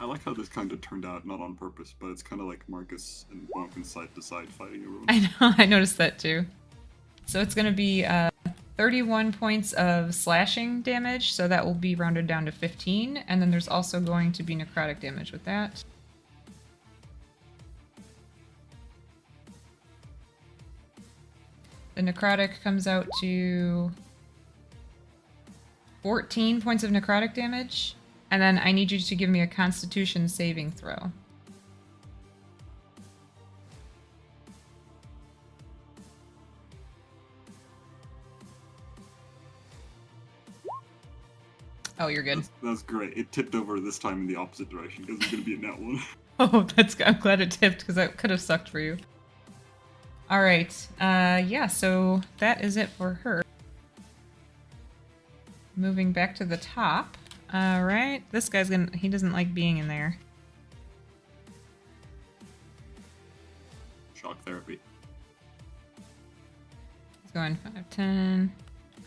I like how this kind of turned out not on purpose, but it's kind of like Marcus and Bonkin side to side fighting everyone. I know, I noticed that too. So it's going to be 31 points of slashing damage, so that will be rounded down to 15, and then there's also going to be necrotic damage with that. The necrotic comes out to 14 points of necrotic damage, and then I need you to give me a Constitution saving throw. Oh, you're good. That's great. It tipped over this time in the opposite direction because it's going to be a net one. Oh, I'm glad it tipped because that could have sucked for you. All right. Yeah, so that is it for her. Moving back to the top. All right. This guy's he doesn't like being in there. Shock therapy. He's going 5, 10.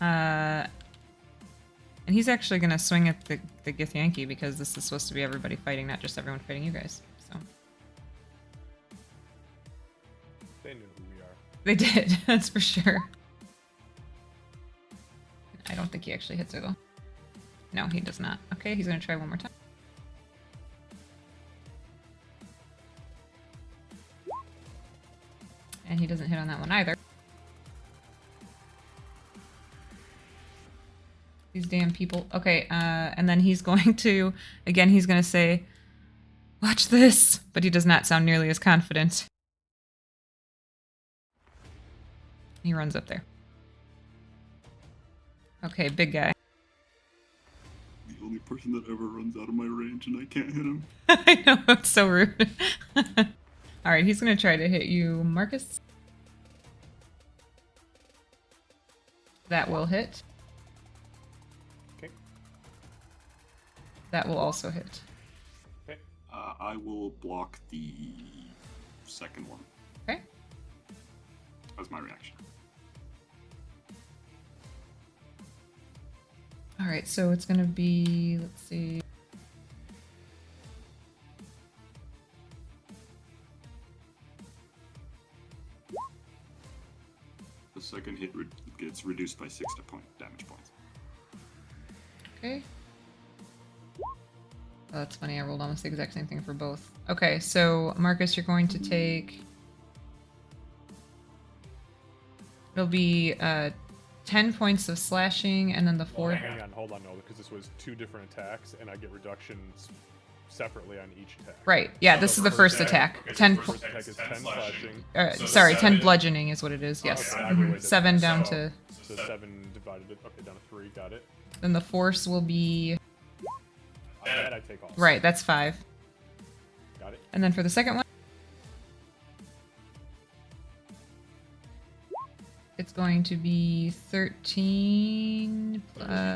And he's actually going to swing at the Githyanki because this is supposed to be everybody fighting, not just everyone fighting you guys. So They knew who we are. they did, that's for sure. I don't think he actually hits her though. No, he does not. Okay, he's going to try one more time. And he doesn't hit on that one either. These damn people. Okay, and then he's going to, again, he's going to say, "Watch this," but he does not sound nearly as confident. He runs up there. Okay, big guy. The only person that ever runs out of my range and I can't hit him. I know, it's so rude. Alright, he's going to try to hit you, Marcus. That will hit. Okay. That will also hit. Okay. I will block the second one. Okay. That's my reaction. Alright, so it's going to be, let's see. The second hit gets reduced by 6 damage points. Okay. Oh, that's funny. I rolled almost the exact same thing for both. Okay, so Marcus, you're going to take... It'll be 10 points of slashing, and then the fourth... Hold on, no, because this was 2 different attacks, and I get reductions separately on each attack. Right, yeah, this is the first attack. Okay, 10 first attack is 10 slashing. sorry, 10 bludgeoning is what it is, yes. Okay, I realized it. 7 down to... So 7 divided it. Okay, down to 3. Got it. Then the force will be... That I take off. Right, that's 5. Got it. And then for the second one... It's going to be 13...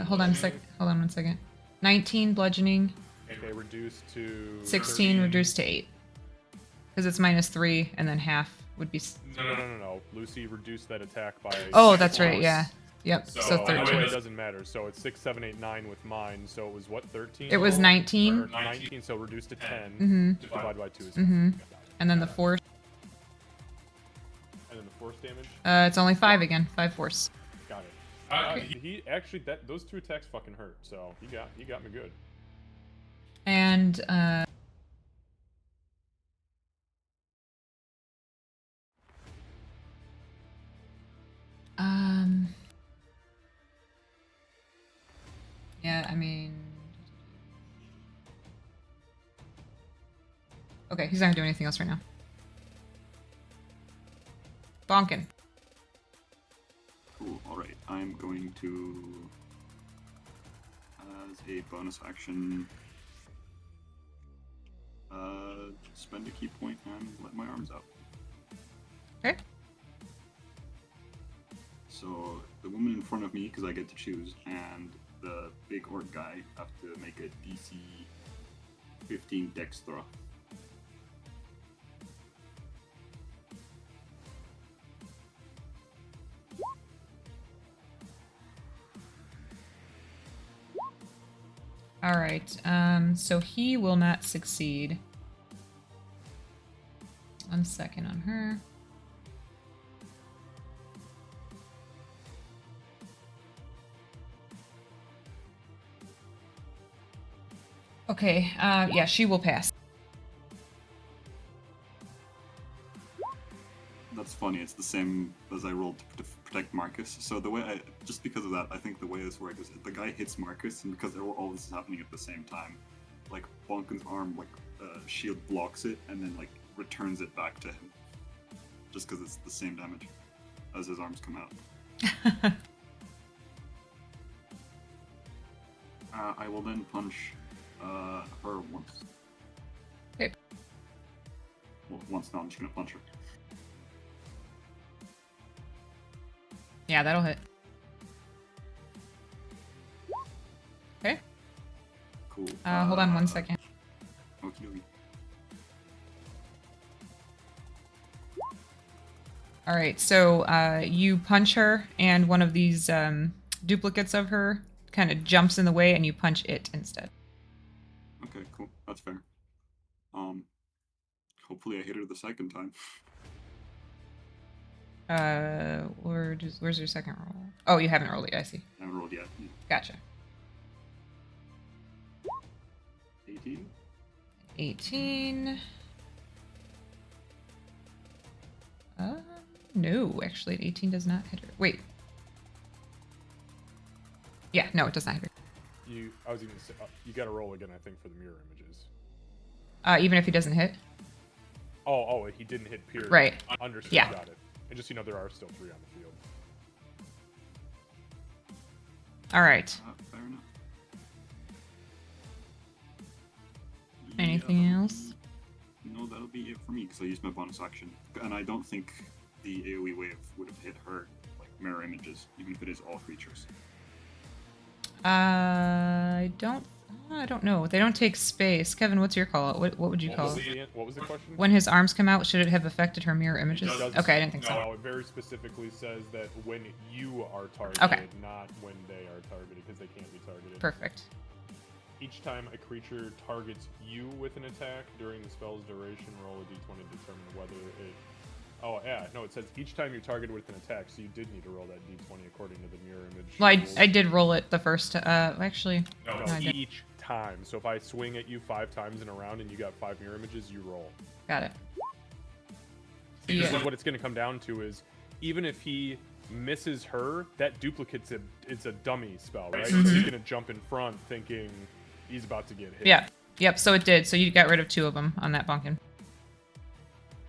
hold on one second. 19 bludgeoning. Okay, reduced to... 16 reduced to 8. Because it's minus 3, and then half would be... No. Lucy reduced that attack by... Oh, that's right, yeah. Yep, so So 13. it doesn't matter. So it's 6, 7, 8, 9 with mine. So it was what, 13? It was 19. Or 19, so reduced to 10. Mm-hmm. Divided by 2 is Mm-hmm. 5. And then the force... And then the force damage? it's only 5 again. 5 force. Got it. Okay. He actually, those 2 attacks fucking hurt. So he got me good. And, yeah, I mean... Okay, he's not gonna do anything else right now. Bonkin. Cool, alright. I'm going to, as a bonus action, spend a key point and let my arms out. Okay. So the woman in front of me, because I get to choose, and the big orc guy have to make a DC 15 dex throw. All right. So he will not succeed. 1 second on her. Okay. Yeah, she will pass. That's funny. It's the same as I rolled to protect Marcus. So the way just because of that, I think the way this works is the guy hits Marcus, and because all this is happening at the same time, like Bonkin's arm, like shield blocks it, and then like returns it back to him, just because it's the same damage as his arms come out. I will then punch her once. Okay. Well, once now, I'm just gonna punch her. Yeah, that'll hit. Okay. Cool. Hold on 1 second. Okie dokie. All right, so you punch her, and one of these duplicates of her kind of jumps in the way, and you punch it instead. Okay, cool. That's fair. Hopefully I hit her the second time. Where's your second roll? Oh, you haven't rolled it. I see. I haven't rolled yet. Gotcha. 18? 18. No, actually, 18 does not hit her. Wait. Yeah, no, it does not hit her. I was even say, you got to roll again, I think, for the mirror images. Even if he doesn't hit? Oh, he didn't hit period. Right. Understood. Yeah. Got it. And just there are still 3 on the field. All right. Fair enough. Anything Yeah, else? No, that'll be it for me because I used my bonus action, and I don't think the AoE wave would have hit her like mirror images, even if it is all creatures. I don't know. They don't take space. Kevin, what's your call? What would you call it? What was the question? When his arms come out, should it have affected her mirror images? Does- Okay, I didn't think so. No, it very specifically says that when you are targeted, Okay. not when they are targeted, because they can't be targeted. Perfect. Each time a creature targets you with an attack during the spell's duration, roll a d20 to determine whether it... Oh, yeah, no, it says each time you're targeted with an attack, so you did need to roll that d20 according to the mirror image. Well, rules. I did roll it the first. Actually, No, no, I didn't. each time. So if I swing at you 5 times in a round and you got 5 mirror images, you roll. Got it. Because Yeah. what it's going to come down to is, even if he misses her, that duplicate's it's a dummy spell, right? Mhm. So he's going to jump in front thinking he's about to get hit. Yeah. Yep. So it did. So you got rid of 2 of them on that bunkin.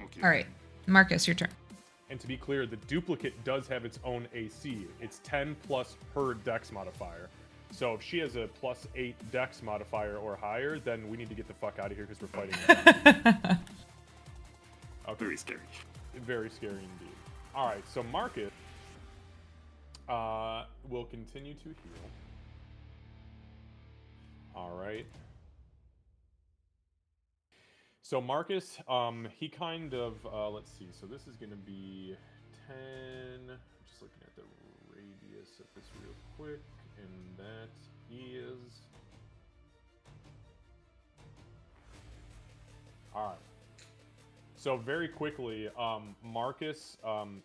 Okay. All right, Marcus, your turn. And to be clear, the duplicate does have its own AC. It's 10 plus her dex modifier. So if she has a +8 dex modifier or higher, then we need to get the fuck out of here because we're fighting. Okay. Very scary. Very scary indeed. All right, so Marcus will continue to heal. All right. So Marcus, he kind of, let's see. So this is going to be 10. I'm just looking at the radius of this real quick, and that is. All right. So very quickly, Marcus,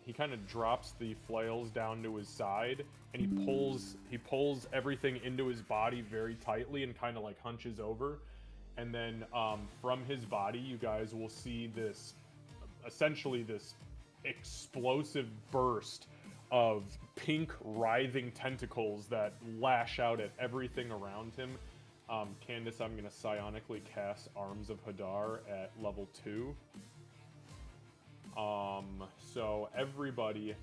he kind of drops the flails down to his side, and he pulls everything into his body very tightly, and kind of like hunches over, and then from his body, you guys will see this, essentially this explosive burst of pink writhing tentacles that lash out at everything around him. Candace, I'm gonna psionically cast Arms of Hadar at level 2. So everybody,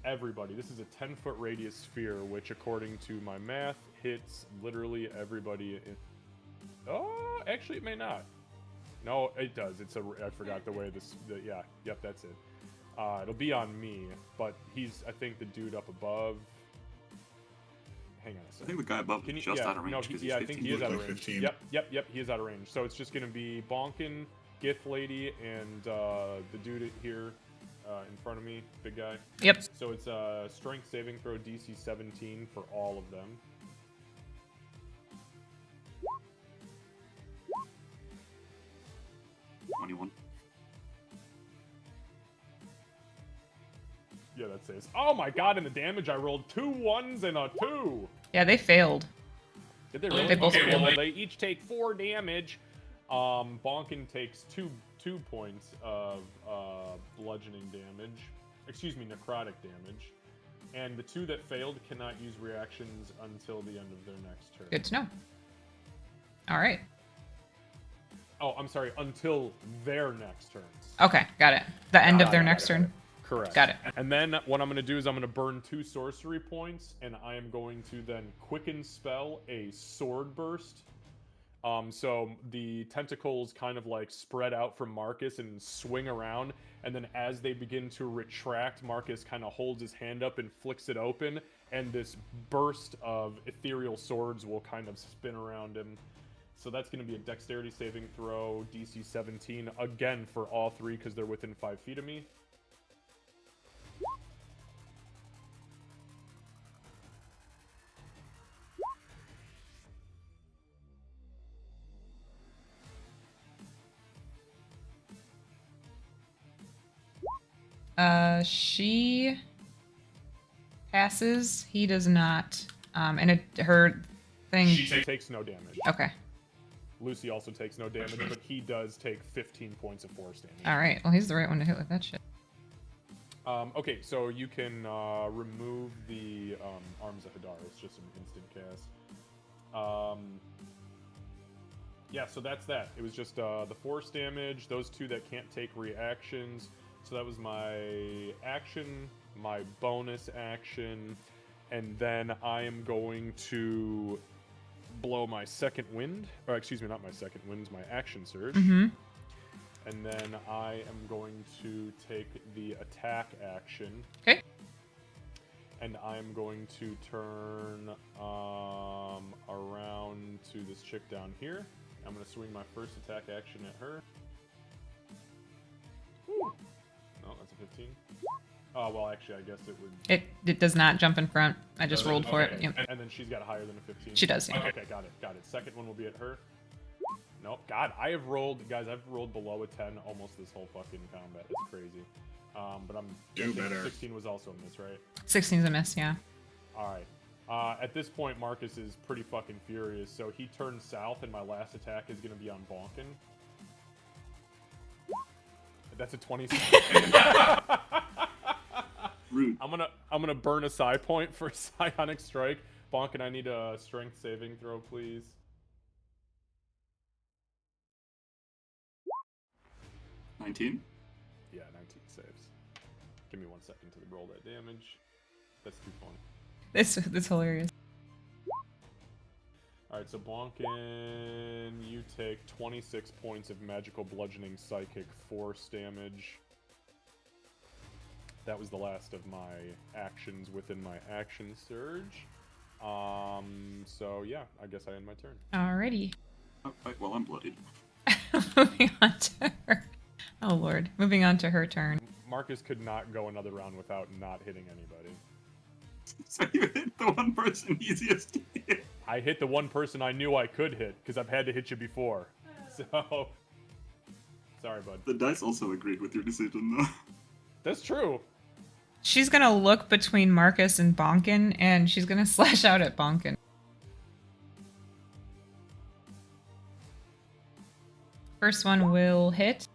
this is a 10-foot radius sphere, which according to my math, hits literally everybody in... Oh, actually it may not. No, it does. I forgot the way this, yep, that's it. It'll be on me, but he's, I think, the dude up above. Hang on a I second. think the guy above is just out of range. No, 'cause he's I think 15. he is out of Like range. 15. Yep, he is out of range. So it's just going to be Bonkin, Gith Lady, and the dude here in front of me, big guy. Yep. So it's strength saving throw DC 17 for all of them. saves. Oh my god, and the damage I rolled 2 1s and a 2. Yeah, they failed. Did they really? They both okay, failed. well, they each take 4 damage. Bonkin takes two points of bludgeoning damage. Excuse me, necrotic damage. And the 2 that failed cannot use reactions until the end of their next turn. Good to know. All right. Oh, I'm sorry, until their next turns. Okay, got it. The end of their Got it, next got it. turn. Correct. Got it. And then what I'm going to do is I'm going to burn 2 sorcery points, and I am going to then quicken spell a sword burst. So the tentacles kind of like spread out from Marcus and swing around, and then as they begin to retract, Marcus kind of holds his hand up and flicks it open, and this burst of ethereal swords will kind of spin around him. So that's going to be a dexterity saving throw, DC 17, again for all 3 because they're within 5 feet of me. She passes. He does not. And her thing. She takes no damage. Okay. Lucy also takes no damage, but he does take 15 points of force damage. All right. Well, he's the right one to hit with that shit. Okay, so you can remove the Arms of Hadar. It's just an instant cast. Yeah, so that's that. It was just the force damage, those 2 that can't take reactions. So that was my action, my bonus action, and then I am going to blow my second wind. Or excuse me, not my second wind, my action surge. Mm-hmm. And then I am going to take the attack action. Okay. And I'm going to turn around to this chick down here. I'm going to swing my first attack action at her. Woo. No, that's a 15. Oh, well, actually, I guess it would... It does not jump in front. I just rolled for Okay. it. Yep. And then she's got higher than a 15. She does, yeah. Okay, got it. Second one will be at her. Nope. God, I've rolled below a 10 almost this whole fucking combat. It's crazy. But I'm Do guessing better. 16 was also a miss, right? 16's a miss, yeah. All right. At this point, Marcus is pretty fucking furious, so he turns south, and my last attack is going to be on Bonkin. That's a 26. Rude. I'm gonna burn a psi point for psionic strike. Bonkin, I need a strength saving throw, please. 19. Yeah, 19 saves. Give me 1 second to roll that damage. That's too fun. This hilarious. Alright, so Bonkin, you take 26 points of magical bludgeoning psychic force damage. That was the last of my actions within my action surge. So yeah, I guess I end my turn. Alrighty. Oh, right, well, I'm bloodied. Moving on to her. Oh lord. Moving on to her turn. Marcus could not go another round without not hitting anybody. So you hit the one person easiest to hit. I hit the one person I knew I could hit, because I've had to hit you before. So... Sorry, bud. The dice also agreed with your decision, though. That's true. She's gonna look between Marcus and Bonkin, and she's gonna slash out at Bonkin. First one will hit.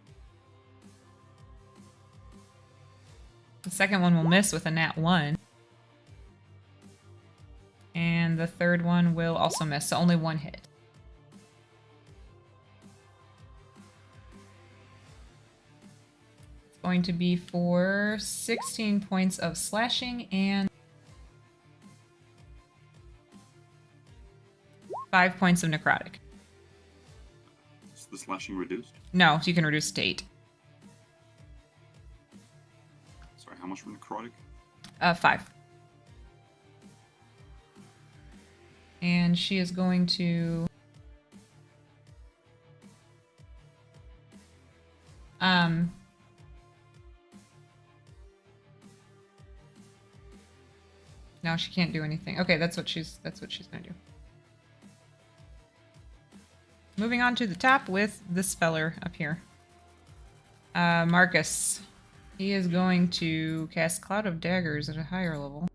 The second one will miss with a nat 1. And the third one will also miss, so only 1 hit. It's going to be for 16 points of slashing and 5 points of necrotic. Is the slashing reduced? No, you can reduce to 8. Sorry, how much for necrotic? 5. And she is going to... No, she can't do anything. Okay, that's what she's gonna do. Moving on to the top with this feller up here. Marcus. He is going to cast Cloud of Daggers at a higher level.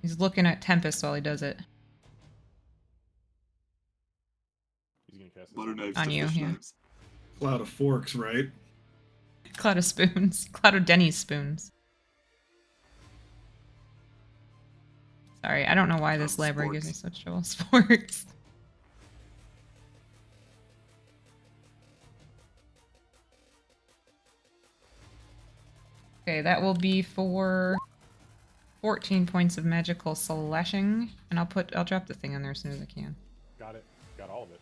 He's looking at Tempest while he does it. He's gonna cast this Butter knives On to you, fish yeah. knives. Cloud of forks, right? Cloud of spoons. Cloud of Denny's spoons. Sorry, I don't know why this library gives me such trouble. Sports. Okay, that will be for 14 points of magical slashing, and I'll drop the thing on there as soon as I can. Got it. Got all of it.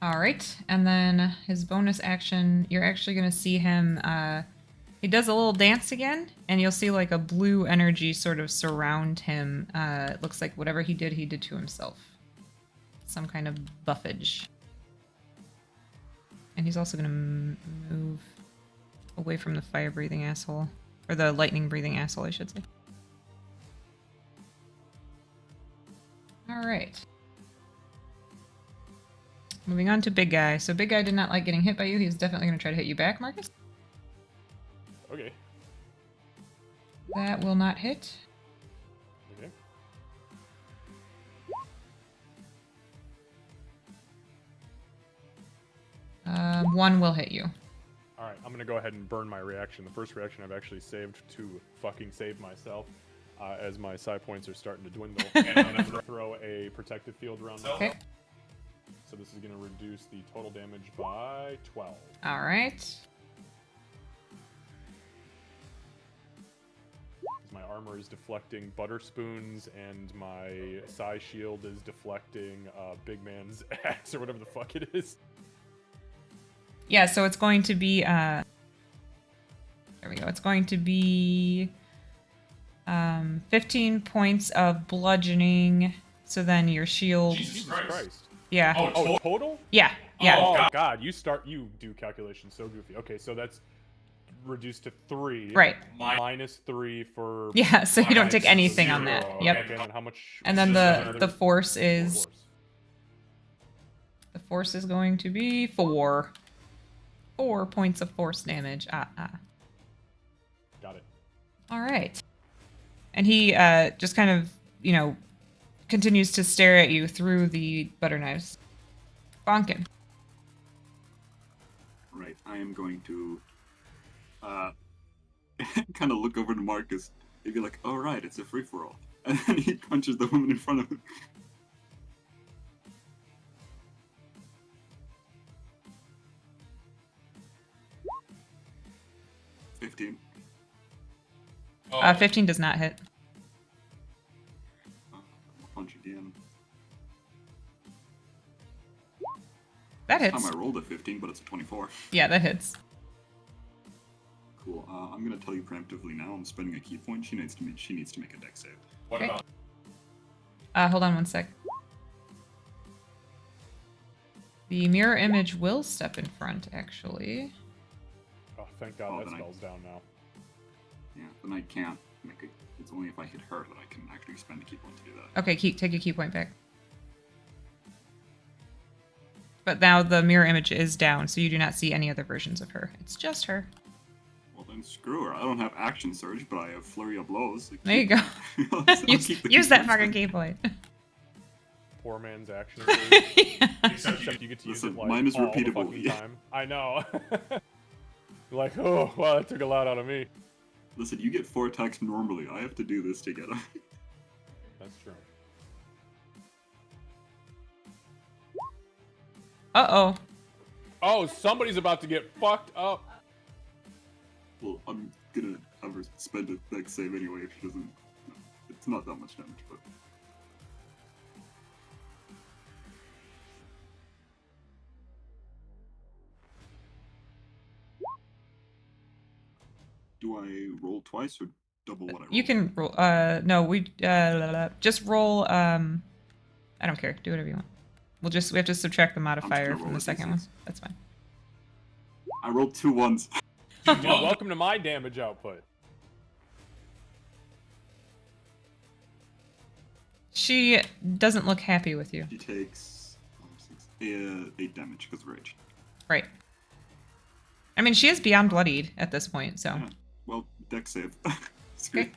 All right, and then his bonus action, you're actually gonna see him. He does a little dance again, and you'll see like a blue energy sort of surround him. It looks like whatever he did to himself. Some kind of buffage. And he's also gonna move away from the fire-breathing asshole, or the lightning-breathing asshole, I should say. All right. Moving on to Big Guy. So Big Guy did not like getting hit by you. He's definitely going to try to hit you back, Marcus. Okay. That will not hit. Okay. One will hit you. All right, I'm gonna go ahead and burn my reaction. The first reaction I've actually saved to fucking save myself, as my psi points are starting to dwindle. And I'm gonna throw a protective field around myself. Okay. So this is gonna reduce the total damage by 12. All right. My armor is deflecting butter spoons, and my psi shield is deflecting big man's axe or whatever the fuck it is. Yeah, so it's going to be, there we go. It's going to be 15 points of bludgeoning. So then your shield. Jesus Christ. Yeah. Oh, total? Yeah. Yeah. Oh, God. You do calculations so goofy. Okay, so that's reduced to 3. Right. Minus 3 for... Yeah, so you don't take anything on that. 0. Yep. Okay, and then how much... And then the force is... Force. The force is going to be 4. 4 points of force damage. Got it. All right. And he just kind of, continues to stare at you through the butter knives. Bonkin. Right, I am going to kind of look over to Marcus and be like, "All right, it's a free for all," and then he punches the woman in front of him. $15. 15 does not hit. I'll punch again. That This hits. time I rolled a 15, but it's a 24. Yeah, that hits. Cool. I'm gonna tell you preemptively now. I'm spending a key point. She needs to make a dex save. What Okay. about... Hold on one sec. The mirror image will step in front, actually. Oh, thank God Oh, that then spell's down now. Yeah, then I can't make it. It's only if I hit her that I can actually spend a key point to do that. Okay, take a key point back. But now the mirror image is down, so you do not see any other versions of her. It's just her. Well, then screw her. I don't have action surge, but I have flurry of blows. Like, There you go. I'll use keep the use key that points fucking then. key point. Poor man's action. Yeah. Except you get to use Listen, it like mine is all the repeatable, fucking yeah. time. I know. You're like, oh, wow, that took a lot out of me. Listen, you get 4 attacks normally. I have to do this to get them. That's true. Uh-oh. Oh, somebody's about to get fucked up. Well, I'm gonna have her spend a dex save anyway if she doesn't. It's not that much damage, but. Do I roll twice or double what I roll? You can roll. No, just roll. I don't care. Do whatever you want. We have to subtract the modifier gonna from roll the a second D6. one. That's fine. I rolled 2 1s. Dude, welcome to my damage output. She doesn't look happy with you. She takes 5, 6, 8 damage because of rage. Right. I mean, she is beyond bloodied at this point, so. Yeah. Well, deck save. It's good.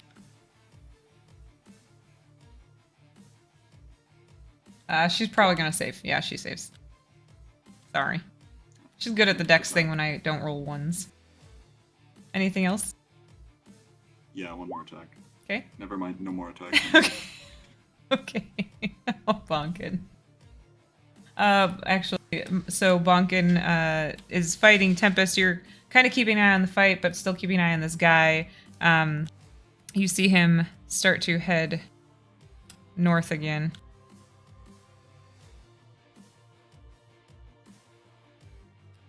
She's probably gonna save. Yeah, she saves. Sorry. She's good at the dex thing when I don't roll ones. Anything else? Yeah, one more attack. Okay. Never mind, no more attack. Okay. Okay. Oh, Bonkin. Actually, so Bonkin is fighting Tempest. You're kind of keeping an eye on the fight, but still keeping an eye on this guy. You see him start to head north again.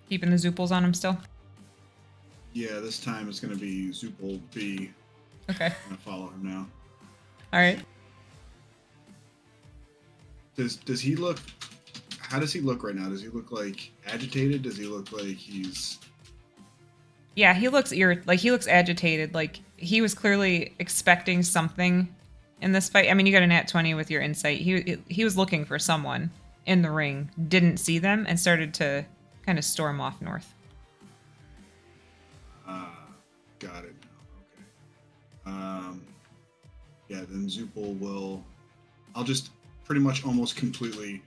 Keeping the Zooples on him still? Yeah, this time it's going to be Zoopal B. Okay. I'm going to follow him now. All right. Does he look... How does he look right now? Does he look like agitated? Does he look like he's... Yeah, he looks he looks agitated. Like he was clearly expecting something in this fight. I mean, you got a nat 20 with your insight. He was looking for someone in the ring, didn't see them, and started to kind of storm off north. Got it. Okay. Yeah, then Zoopal will... I'll just pretty much almost completely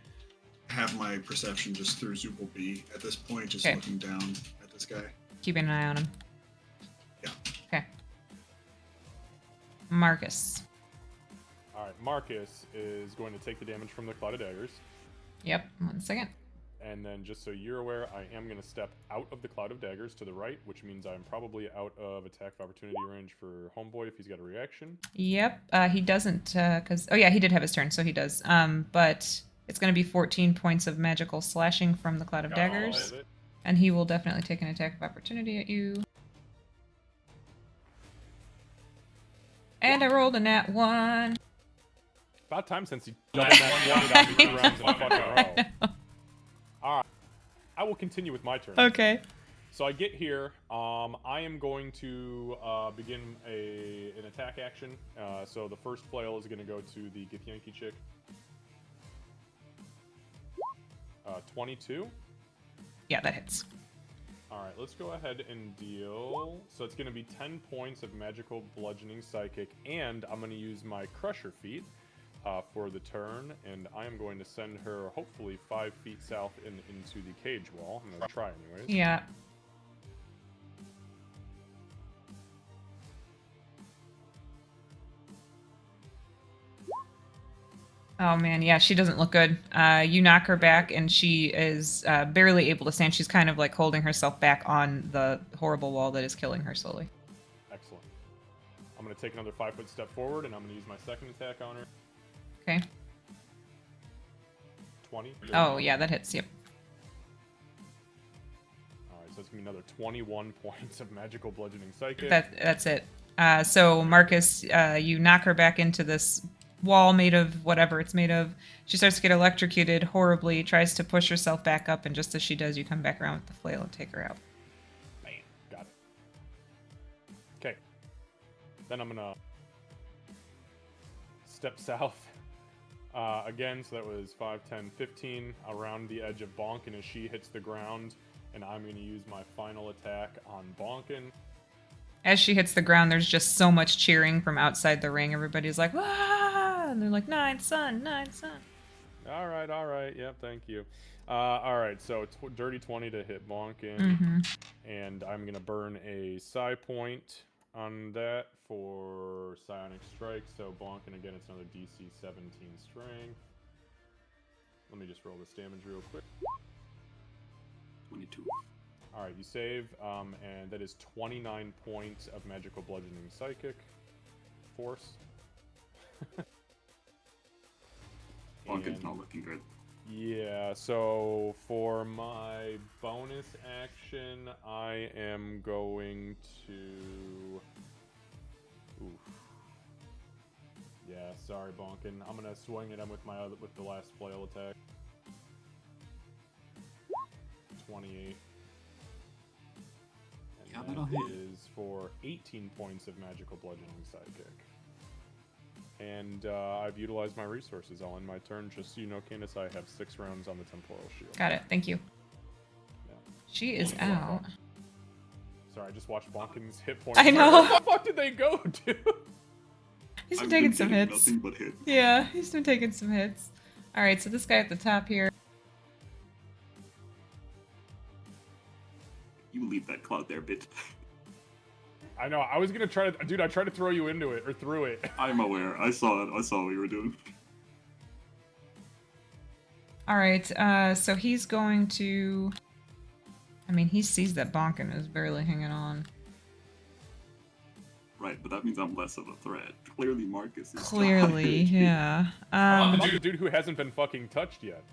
have my perception just through Zoopal B at this point, just Okay. looking down at this guy. Keeping an eye on him. Yeah. Okay. Marcus. All right, Marcus is going to take the damage from the Cloud of Daggers. Yep. 1 second. And then, just so you're aware, I am going to step out of the Cloud of Daggers to the right, which means I'm probably out of attack of opportunity range for Homeboy if he's got a reaction. Yep. He doesn't, because... Oh, yeah, he did have his turn, so he does. But it's going to be 14 points of magical slashing from the Cloud of Got all Daggers. of it. And he will definitely take an attack of opportunity at you. And I rolled a nat 1. About time since he doubled that 1 on me 2 rounds in a fucking row. Alright. I will continue with my turn. Okay. So I get here. I am going to begin an attack action. So the first flail is going to go to the Githyanki chick. 22. Yeah, that hits. Alright, let's go ahead and deal. So it's going to be 10 points of magical bludgeoning psychic, and I'm going to use my Crusher feat for the turn, and I am going to send her hopefully 5 feet south into the cage wall. I'm going to try anyways. Yeah. Oh man, yeah, she doesn't look good. You knock her back, and she is barely able to stand. She's kind of like holding herself back on the horrible wall that is killing her slowly. Excellent. I'm going to take another 5-foot step forward, and I'm going to use my second attack on her. Okay. 20. Oh yeah, that hits. Yep. Alright, so it's going to be another 21 points of magical bludgeoning psychic. That's it. So Marcus, you knock her back into this wall made of whatever it's made of. She starts to get electrocuted horribly, tries to push herself back up, and just as she does, you come back around with the flail and take her out. Bam. Got it. Okay. Then I'm going to step south again. So that was 5, 10, 15 around the edge of Bonkin as she hits the ground. And I'm going to use my final attack on Bonkin. As she hits the ground, there's just so much cheering from outside the ring. Everybody's like, "Wah!" And they're like, "Nine, son, nine, son." All right. Yep, thank you. All right, so dirty 20 to hit Bonkin. Mm-hmm. And I'm going to burn a psi point on that for Psionic Strike. So Bonkin, again, it's another DC 17 strength. Let me just roll this damage real quick. 22. All right, you save, and that is 29 points of magical bludgeoning psychic force. Bonkin's not looking good. Yeah, so for my bonus action, I am going to... Oof. Yeah, sorry, Bonkin. I'm gonna swing at him with the last flail attack. 28. Yeah, And that'll that hit. is for 18 points of magical bludgeoning psychic. And I've utilized my resources. I'll end my turn. Just so you know, Candace, I have 6 rounds on the temporal shield. Got it. Thank you. Yeah. She is out. Sorry, I just watched Bonkin's hit points. I know. Where the fuck did they go, dude? He's been I've taking been some getting hits. Nothing but hits. Yeah, he's been taking some hits. All right, so this guy at the top here. You leave that cloud there, bit. I know. I was gonna try to, dude. I tried to throw you into it or through it. I'm aware. I saw it. I saw what you were doing. All right, so he's going to. I mean, he sees that Bonkin is barely hanging on. Right, but that means I'm less of a threat. Clearly, Marcus is. Clearly, yeah. I'm the dude who hasn't been fucking touched yet.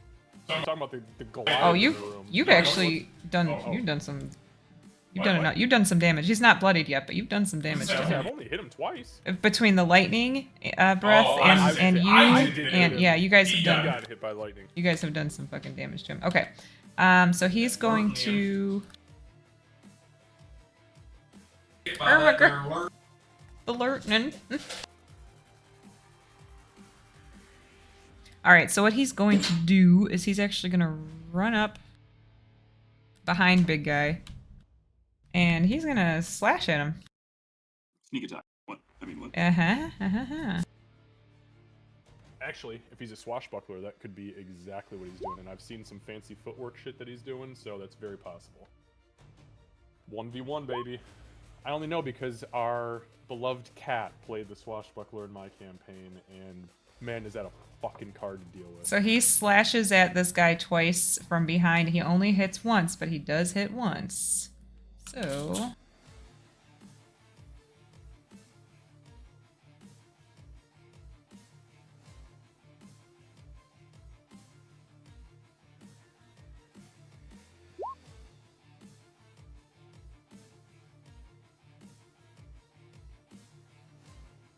So I'm talking about the Goliath Oh, in the room. you've actually done. You've done some. You've done some damage. He's not bloodied yet, but you've done some damage to Yeah, him. I've only hit him twice. Between the lightning breath I and did you hit him. and yeah, you guys have He done. got hit by lightning. You guys have done some fucking damage to him. Okay. So he's going to. Alertnin. All right. So what he's going to do is he's actually going to run up behind big guy, and he's going to slash at him. Sneak attack. What? I mean, what? Actually, if he's a swashbuckler, that could be exactly what he's doing. And I've seen some fancy footwork shit that he's doing, so that's very possible. 1v1, baby. I only know because our beloved cat played the swashbuckler in my campaign, and man, is that a fucking card to deal with. So he slashes at this guy twice from behind. He only hits once, but he does hit once. So...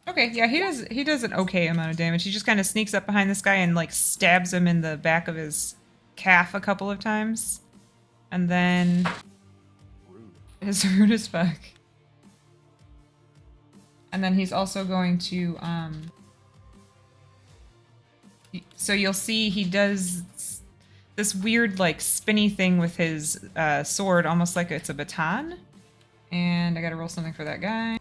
Okay, yeah, he does an okay amount of damage. He just kind of sneaks up behind this guy and like stabs him in the back of his calf a couple of times. And then Rude. is rude as fuck. And then he's also going to so you'll see he does this weird like spinny thing with his sword, almost like it's a baton. And I gotta roll something for that guy.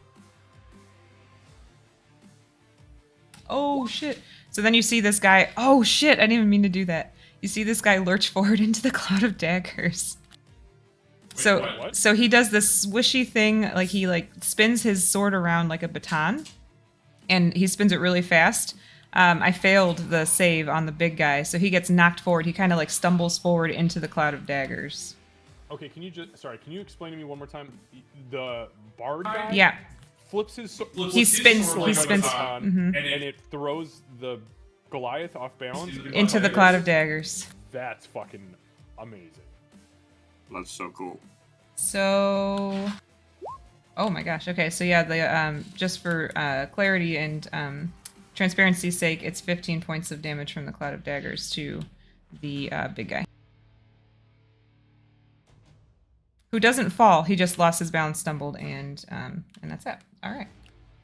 Oh shit. So then you see this guy. Oh shit, I didn't even mean to do that. You see this guy lurch forward into the cloud of daggers. So he does this swishy thing, like he like spins his sword around like a baton, and he spins it really fast. I failed the save on the big guy, so he gets knocked forward. He kind of like stumbles forward into the cloud of daggers. Okay, can you explain to me one more time? The bard guy? Yeah. Flips his sword. He spins. He spins And it throws the Goliath off balance into the cloud of daggers. That's fucking amazing. That's so cool. So, oh my gosh. Okay, so yeah, the just for clarity and transparency's sake, it's 15 points of damage from the cloud of daggers to the big guy, who doesn't fall. He just lost his balance, stumbled, and that's it. All right.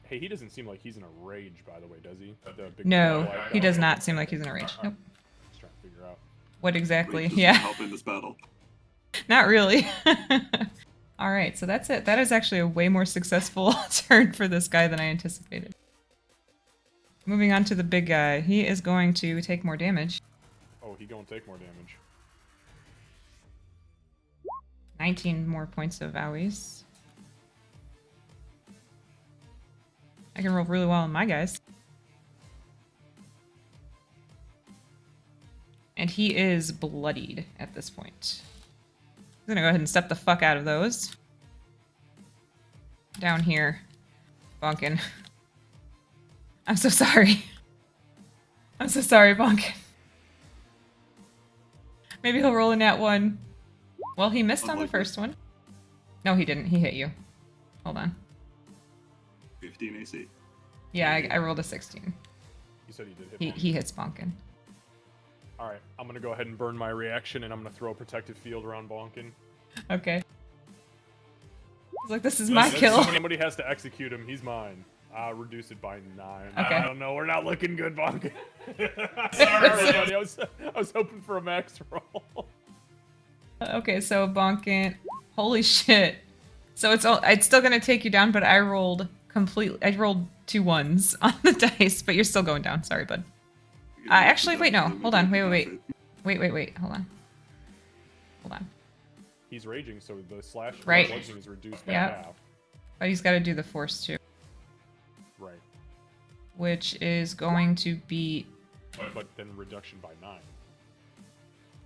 Hey, he doesn't seem like he's in a rage, by the way, does he? The big No, Goliath he guy? does not seem like he's in a rage. Nope. Just trying to figure out. What exactly? Rage doesn't Yeah. help in this battle. Not really. All right, so that's it. That is actually a way more successful turn for this guy than I anticipated. Moving on to the big guy. He is going to take more damage. Oh, he gonna take more damage. 19 more points of owies. I can roll really well on my guys. And he is bloodied at this point. I'm gonna go ahead and step the fuck out of those. Down here. Bonkin. I'm so sorry. I'm so sorry, Bonkin. Maybe he'll roll a nat 1. Well, he missed on the Unlikely. first one. No, he didn't. He hit you. Hold on. 15 AC. Yeah, I rolled a 16. You said he did hit. He hits Bonkin. All right, I'm gonna go ahead and burn my reaction, and I'm gonna throw a protective field around Bonkin. Okay. He's like, this is my kill. Somebody has to execute him. He's mine. Reduce it by 9. Okay. I don't know. We're not looking good, Bonk. Sorry. Buddy, I was hoping for a max roll. Okay, so Bonkin. Holy shit. So it's still gonna take you down, but I rolled 2 1s on the dice, but you're still going down. Sorry, bud. Actually, wait, no. Hold on. Wait. Hold on. He's raging, so the slash Right. bludgeoning is reduced by Yep. half. But he's got to do the force too, Right. which is going to be. But then reduction by 9.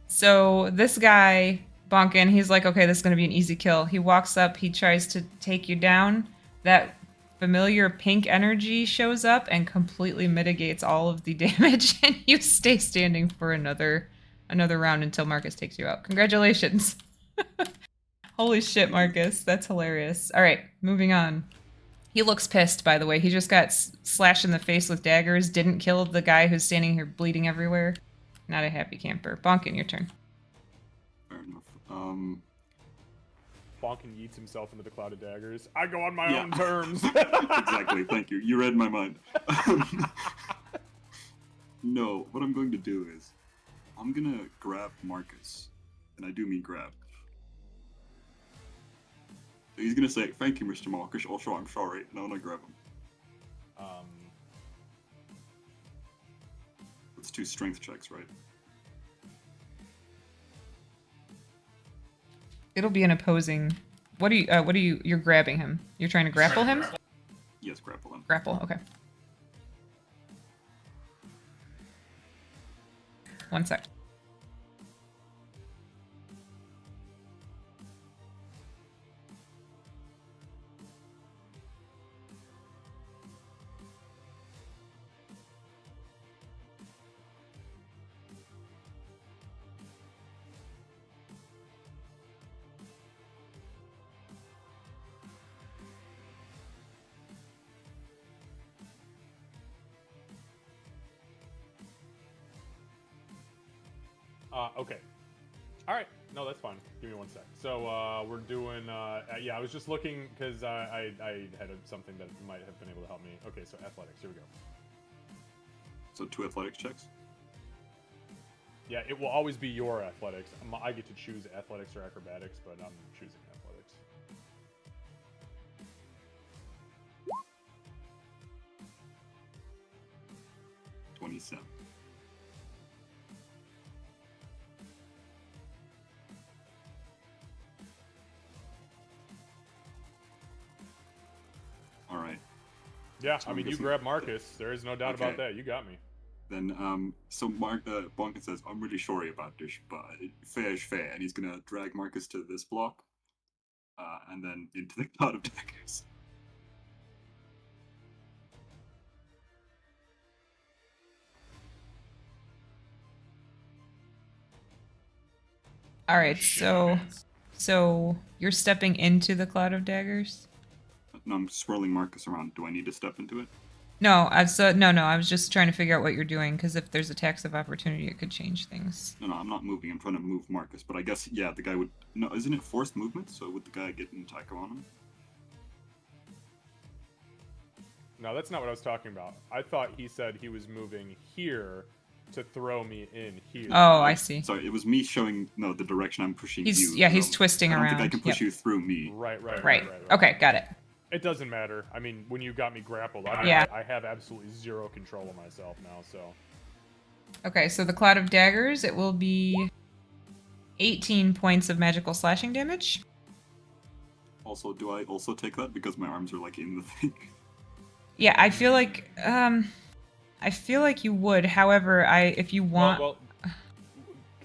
So this guy, Bonkin, he's like, okay, this is going to be an easy kill. He walks up, he tries to take you down. That familiar pink energy shows up and completely mitigates all of the damage, and you stay standing for another round until Marcus takes you out. Congratulations. Holy shit, Marcus. That's hilarious. All right, moving on. He looks pissed, by the way. He just got slashed in the face with daggers, didn't kill the guy who's standing here bleeding everywhere. Not a happy camper. Bonkin, your turn. Fair enough. Bonkin yeets himself into the cloud of daggers. I go on my Yeah. own terms. Exactly. Thank you. You read my mind. No, what I'm going to do is, I'm gonna grab Marcus, and I do mean grab. So he's gonna say, "Thank you, Mr. Marcus. Also, I'm sorry," and I'm gonna grab him. Let's do strength checks, right? It'll be an opposing. What are you? You're grabbing him. You're trying to grapple him. Yes, grapple him. Grapple. Okay. 1 sec. Okay. All right. No, that's fine. Give me 1 sec. So we're doing. Yeah, I was just looking because I had something that might have been able to help me. Okay, so athletics. Here we go. So 2 athletics checks. Yeah, it will always be your athletics. I get to choose athletics or acrobatics, but I'm choosing athletics. $27. All right. Yeah, So I I'm mean, you guessing- grab Marcus. There is no doubt about Okay. that. You got me. Then, so Bonkin says, "I'm really sorry about this, but fair is fair," and he's gonna drag Marcus to this block, and then into the cloud of daggers. All right. So you're stepping into the cloud of daggers. No, I'm swirling Marcus around. Do I need to step into it? No, no. I was just trying to figure out what you're doing because if there's attacks of opportunity, it could change things. No, I'm not moving. I'm trying to move Marcus, but I guess yeah, the guy would. No, isn't it forced movement? So would the guy get an attack on him? No, that's not what I was talking about. I thought he said he was moving here to throw me in here. Oh, I see. Sorry, it was me showing the direction I'm pushing you. He's twisting I don't around. think I can push Yep. you through me. Right. Okay, got it. It doesn't matter. I mean, when you got me grappled, Yeah. I have absolutely zero control of myself now, so. Okay, so the cloud of daggers, it will be 18 points of magical slashing damage. Also, do I also take that because my arms are like in the thing? Yeah, I feel like you would. However, if you want, Well,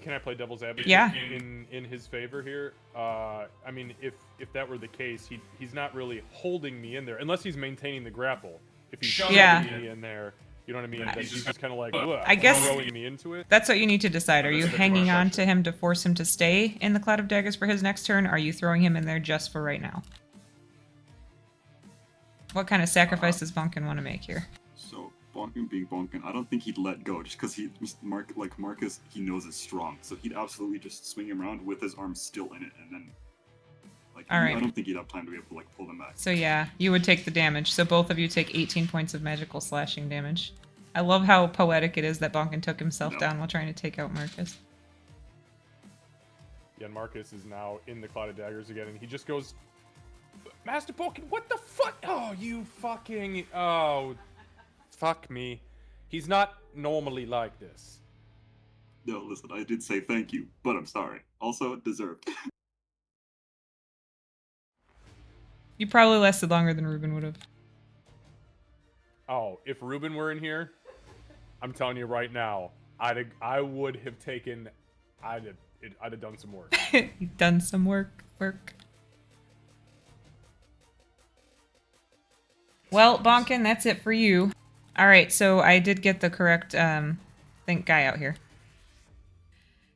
can I play devil's advocate? Yeah. In his favor here, I mean, if that were the case, he's not really holding me in there unless he's maintaining the grapple. If he's shoving Yeah. me in there, you know what I mean? Then he's just kind of like, "Ugh," I guess- throwing me into it. that's what you need to decide. Are you That's a good hanging on to question. him to force him to stay in the cloud of daggers for his next turn? Or are you throwing him in there just for right now? What kind of sacrifice does Bonkin want to make here? So Bonkin being Bonkin, I don't think he'd let go just because Marcus, he knows is strong, so he'd absolutely just swing him around with his arm still in it, and then Like, All right. I don't think you'd have time to be able to like pull them back. So yeah, you would take the damage. So both of you take 18 points of magical slashing damage. I love how poetic it is that Bonkin took himself No. down while trying to take out Marcus. Yeah, and Marcus is now in the Cloud of Daggers again, and he just goes, Master Bonkin, what the fuck? Oh, you fucking... Oh, fuck me. He's not normally like this. No, listen, I did say thank you, but I'm sorry. Also, deserved. You probably lasted longer than Ruben would have. Oh, if Ruben were in here, I'm telling you right now, I would have taken... I'd have done some work. You've done some work. Well, Bonkin, that's it for you. All right, so I did get the correct guy out here.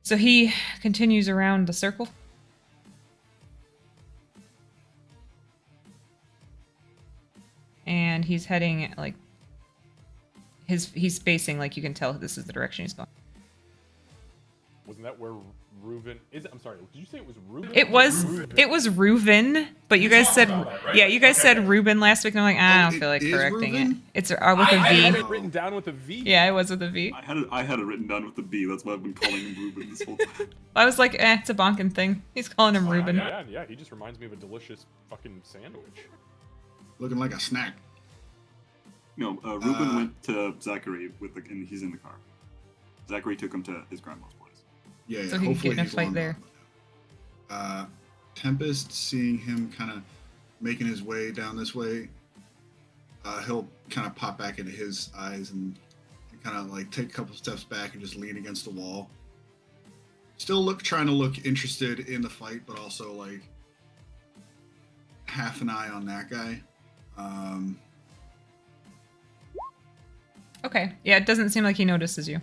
So he continues around the circle. And he's heading like he's facing, like you can tell this is the direction he's going. Wasn't that where Reuben is? I'm sorry. Did you say it was Reuben? It was Reuven, but you guys said you guys said Reuben last week, and I'm like, I don't feel like correcting it. It's with a I had V. it written down with a V. Yeah, it was with a V. I had it written down with the B. That's why I've been calling him Ruben this whole time. I was like, it's a Bonkin thing. He's calling him Reuben. Yeah. He just reminds me of a delicious fucking sandwich. Looking like a snack. No, Ruben went to Zachary and he's in the car. Zachary took him to his grandma's place. Yeah, So he can hopefully get in a he's fight long there. gone. Tempest, seeing him kind of making his way down this way, he'll kind of pop back into his eyes and kind of like take a couple steps back and just lean against the wall. Still trying to look interested in the fight, but also like half an eye on that guy. Okay. Yeah, it doesn't seem like he notices you.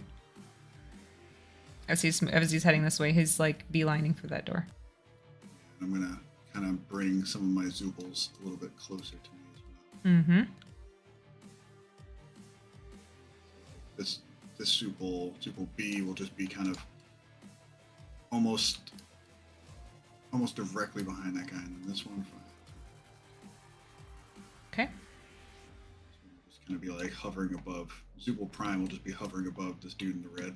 As he's heading this way, he's like beelining for that door. I'm gonna kind of bring some of my Zooples a little bit closer to me as well. Mm-hmm. This Zoople B will just be kind of almost directly behind that guy, and then this one. Okay. Just kind of be like hovering above. Zoople Prime will just be hovering above this dude in the red.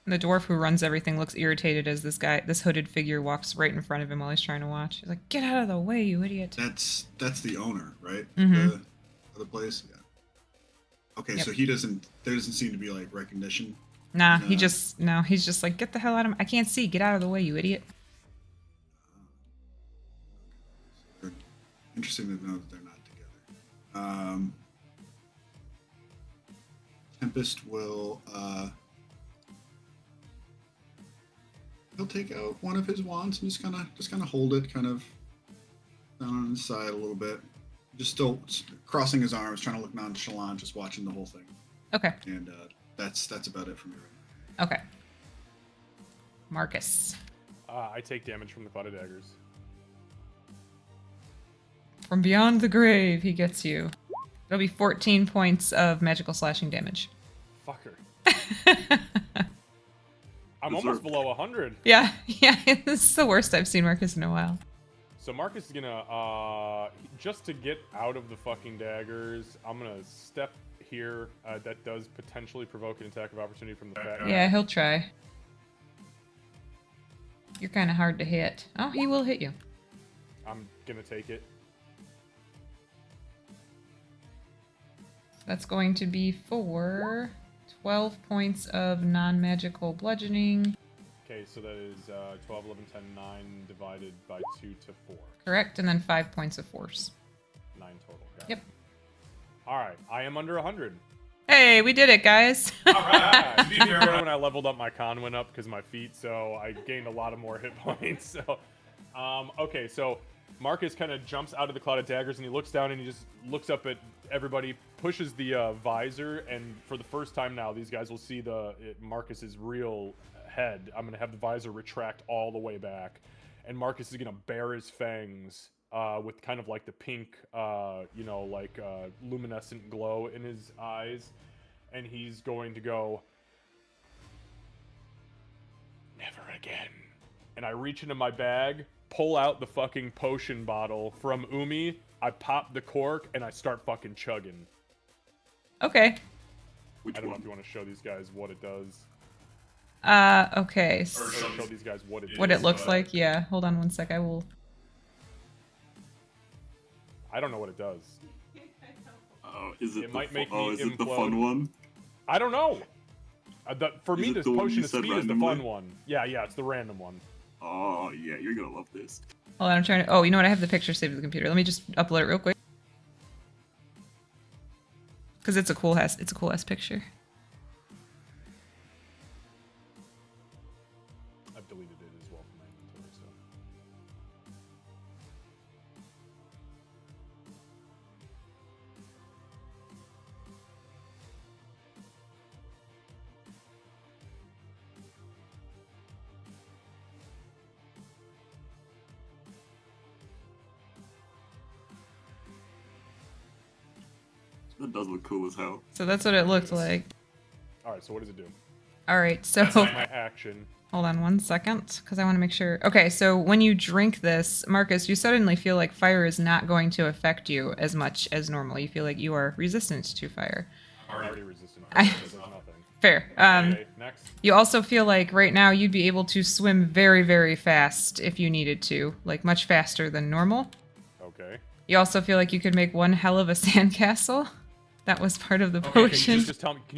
The dwarf who runs everything looks irritated as this hooded figure walks right in front of him while he's trying to watch. He's like, "Get out of the way, you idiot!" That's the owner, right? Mhm. The other place. Yeah. Okay, Yep. so there doesn't seem to be like recognition. Nah, No. he's just like, "Get the hell out of me! I can't see. Get out of the way, you idiot!" Interesting to know that they're not together. Tempest will he'll take out one of his wands and just kind of hold it kind of down on his side a little bit. Just still crossing his arms, trying to look nonchalant, just watching the whole thing. Okay. And that's about it for me right now. Okay. Marcus. I take damage from the Cloud of Daggers. From beyond the grave, he gets you. It'll be 14 points of magical slashing damage. Fucker. I'm almost Deserved. below 100. Yeah, this is the worst I've seen Marcus in a while. So Marcus is gonna, just to get out of the fucking daggers, I'm gonna step here. That does potentially provoke an attack of opportunity from the fat guy. Yeah, he'll try. You're kind of hard to hit. Oh, he will hit you. I'm gonna take it. That's going to be for 12 points of non-magical bludgeoning. Okay, so that is 12, 11, 10, 9 divided by 2 to 4. Correct, and then 5 points of force. 9 total. Got Yep. it. All right, I am under 100. Hey, we did it, guys. Ah, to be fair, when I leveled up, my con went up because of my feet, so I gained a lot of more hit points. So, okay, so Marcus kind of jumps out of the cloud of daggers and he looks down and he just looks up at everybody, pushes the visor, and for the first time now, these guys will see Marcus's real head. I'm gonna have the visor retract all the way back, and Marcus is gonna bare his fangs with kind of like the pink, like luminescent glow in his eyes, and he's going to go, "Never again." And I reach into my bag, pull out the fucking potion bottle from Umi, I pop the cork, and I start fucking chugging. Okay. Which I don't know one? if you want to show these guys what it does. Okay. Or show these guys what it What is, it looks but like, yeah. Hold on one sec, I will... I don't know what it does. Oh, is it? It might make oh, me is it the implode. fun one? I don't know. For Is me, it this the one potion you of said speed is the randomly? fun one. Yeah, it's the random one. Oh yeah, you're gonna love this. Hold on, I'm trying to... Oh, you know what? I have the picture saved to the computer. Let me just upload it real quick. Because it's a cool ass picture. I've deleted it as well from my inventory, so. That does look cool as hell. So that's what it looked like. All right, so what does it do? All right, so... My action. Hold on one second, because I want to make sure. Okay, so when you drink this, Marcus, you suddenly feel like fire is not going to affect you as much as normal. You feel like you are resistant to fire. Already resistant. I- So it does nothing. Fair. Okay, next. You also feel like right now you'd be able to swim very, very fast if you needed to, like much faster than normal. Okay. You also feel like you could make one hell of a sandcastle. That was part of the Can potion. you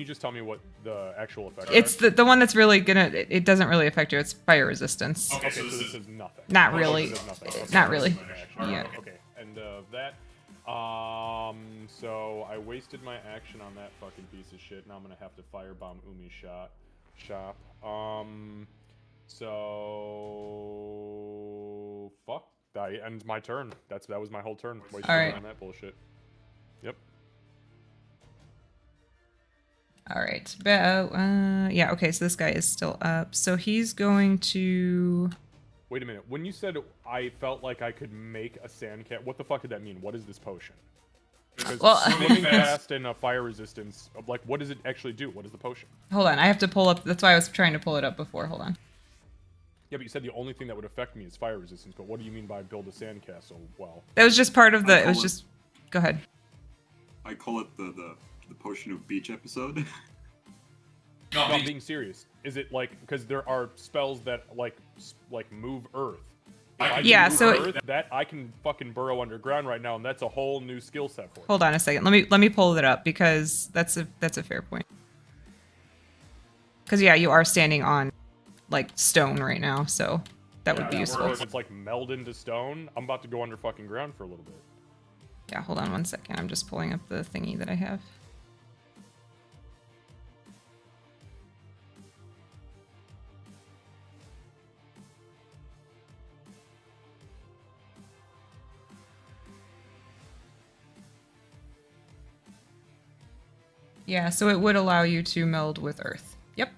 just tell me what the actual effect It's is? the one that's really gonna. It doesn't really affect you. It's fire resistance. Okay, so this is nothing. Not Oh, really. this is nothing. Okay, Not so really. this is my action. Yeah. Okay, and that. So I wasted my action on that fucking piece of shit. Now I'm gonna have to firebomb Umi's shop. So fuck. That ends my turn. That was my whole turn. Wasted Alright. on that bullshit. Yep. All right. Yeah. Okay. So this guy is still up. So he's going to. Wait a minute. When you said I felt like I could make a sand cat, what the fuck did that mean? What is this potion? Because Well- swimming fast and fire resistance, like, what does it actually do? What is the potion? Hold on. I have to pull up. That's why I was trying to pull it up before. Hold on. Yeah, but you said the only thing that would affect me is fire resistance. But what do you mean by build a sandcastle? Well, That was just part of the. I It was call it- just. Go ahead. I call it the potion of beach episode. No, I'm being serious. Is it like because there are spells that like move Earth? If I can Yeah, move so Earth, that I can fucking burrow underground right now, and that's a whole new skill set for me. Hold on a second. Let me pull it up because that's a fair point. Because yeah, you are standing on like stone right now, so that would be Or useful. if it's like meld into stone, I'm about to go under fucking ground for a little bit. Yeah. Hold on one second. I'm just pulling up the thingy that I have. Yeah, so it would allow you to meld with earth. Yep.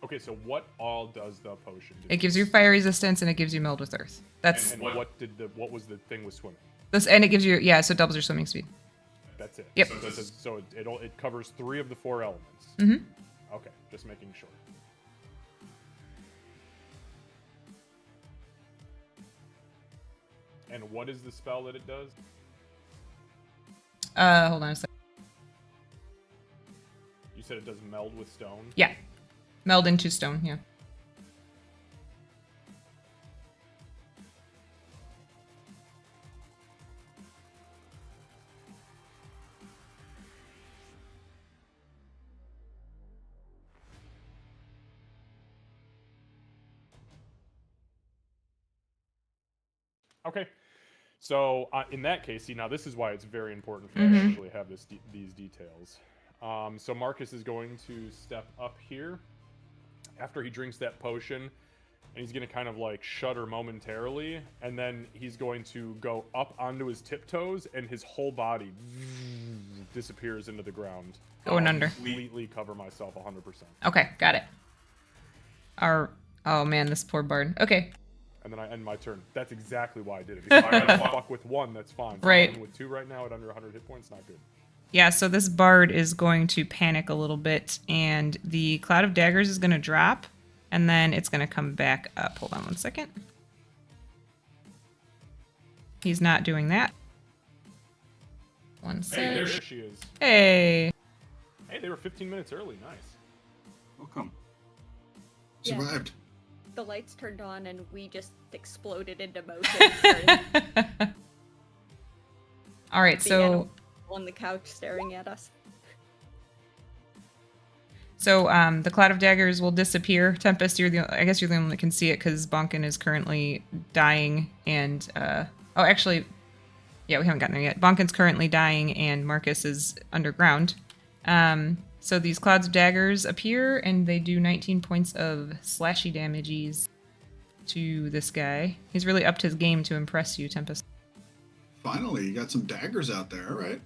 Okay, so what all does the potion do? It gives you fire resistance and it gives you meld with earth. That's And what was the thing with swimming? this, and it gives you, yeah, so it doubles your swimming speed. That's it. Yep. So it covers 3 of the 4 elements. Mhm. Okay, just making sure. And what is the spell that it does? Hold on a second. You said it does meld with stone. Yeah. Meld into stone, yeah. Okay. So in that case, see, now this is why it's very important for me to actually have these details. So Marcus is going to step up here after he drinks that potion, and he's going to kind of like shudder momentarily, and then he's going to go up onto his tiptoes, and his whole body disappears into the ground. Going under. Completely cover myself 100%. Okay, got it. Oh man, this poor bard. Okay. and then I end my turn. That's exactly why I did it. Because if I fuck with 1, that's fine. Right. With 2 right now at under 100 hit points, not good. Yeah, so this bard is going to panic a little bit, and the Cloud of Daggers is going to drop, and then it's going to come back up. Hold on one second. He's not doing that. One Hey, sec. there she is. Hey. Hey, they were 15 minutes early. Nice. Welcome. Yeah. Survived. The lights turned on and we just exploded into motion. All right, The so animal on the couch staring at us. the Cloud of Daggers will disappear. Tempest, I guess you're the only one that can see it because Bonkin is currently dying, and oh, actually, yeah, we haven't gotten there yet. Bonkin's currently dying, and Marcus is underground. So these Clouds of Daggers appear, and they do 19 points of slashy damages to this guy. He's really upped his game to impress you, Tempest. Finally, you got some daggers out there. All right.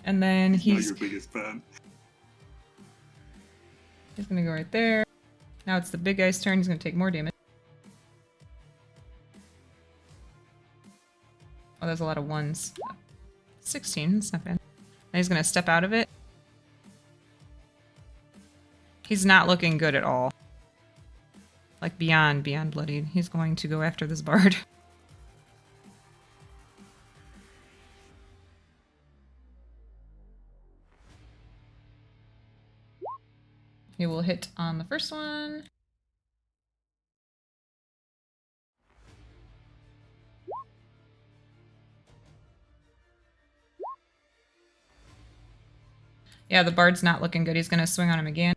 And then Not he's your biggest fan. gonna go right there. Now it's the big guy's turn. He's gonna take more damage. Oh, there's a lot of 1s. 16, that's not bad. Now he's gonna step out of it. He's not looking good at all. Like beyond bloodied. He's going to go after this bard. He will hit on the first one. Yeah, the bard's not looking good. He's going to swing on him again.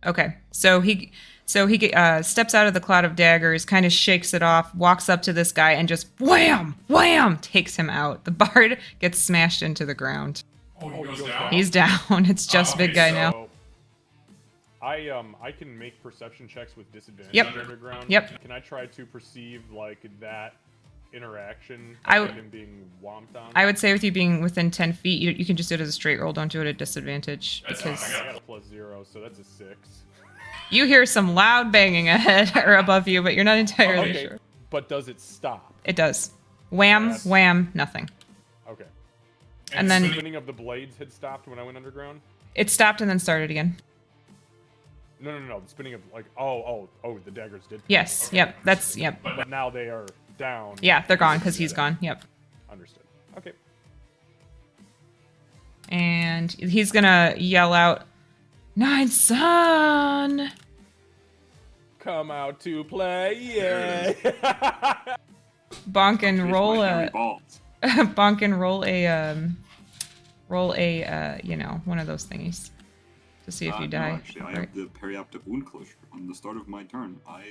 Okay, so he steps out of the Cloud of Daggers, kind of shakes it off, walks up to this guy, and just wham, wham, takes him out. The bard gets smashed into the ground. Oh, he goes down? He's down. It's just okay, big guy now. So, I can make perception checks with disadvantage Yep. underground. Yep. Can I try to perceive like that interaction I of w- him being whomped on? I would say with you being within 10 feet, you can just do it as a straight roll. Don't do it at disadvantage. That's fine, Because I got a +0, so that's a 6. you hear some loud banging ahead or above you, but you're not entirely Okay, sure. but does it stop? It does. Wham, Yes. wham, nothing. Okay. And then- the spinning of the blades had stopped when I went underground? It stopped and then started again. No. The spinning of like oh, the daggers did. Yes, Okay. yep, that's, yep. But now they are down. Yeah, they're gone because he's gone, yep. Understood. Okay. And he's gonna yell out, "Nine Son!" Come out to play, yeah. Bonk and Here's roll my hairy a balls. bonk and roll a one of those thingies to see if you No, die. actually, I Right. have the periaptic wound closure. On the start of my turn, I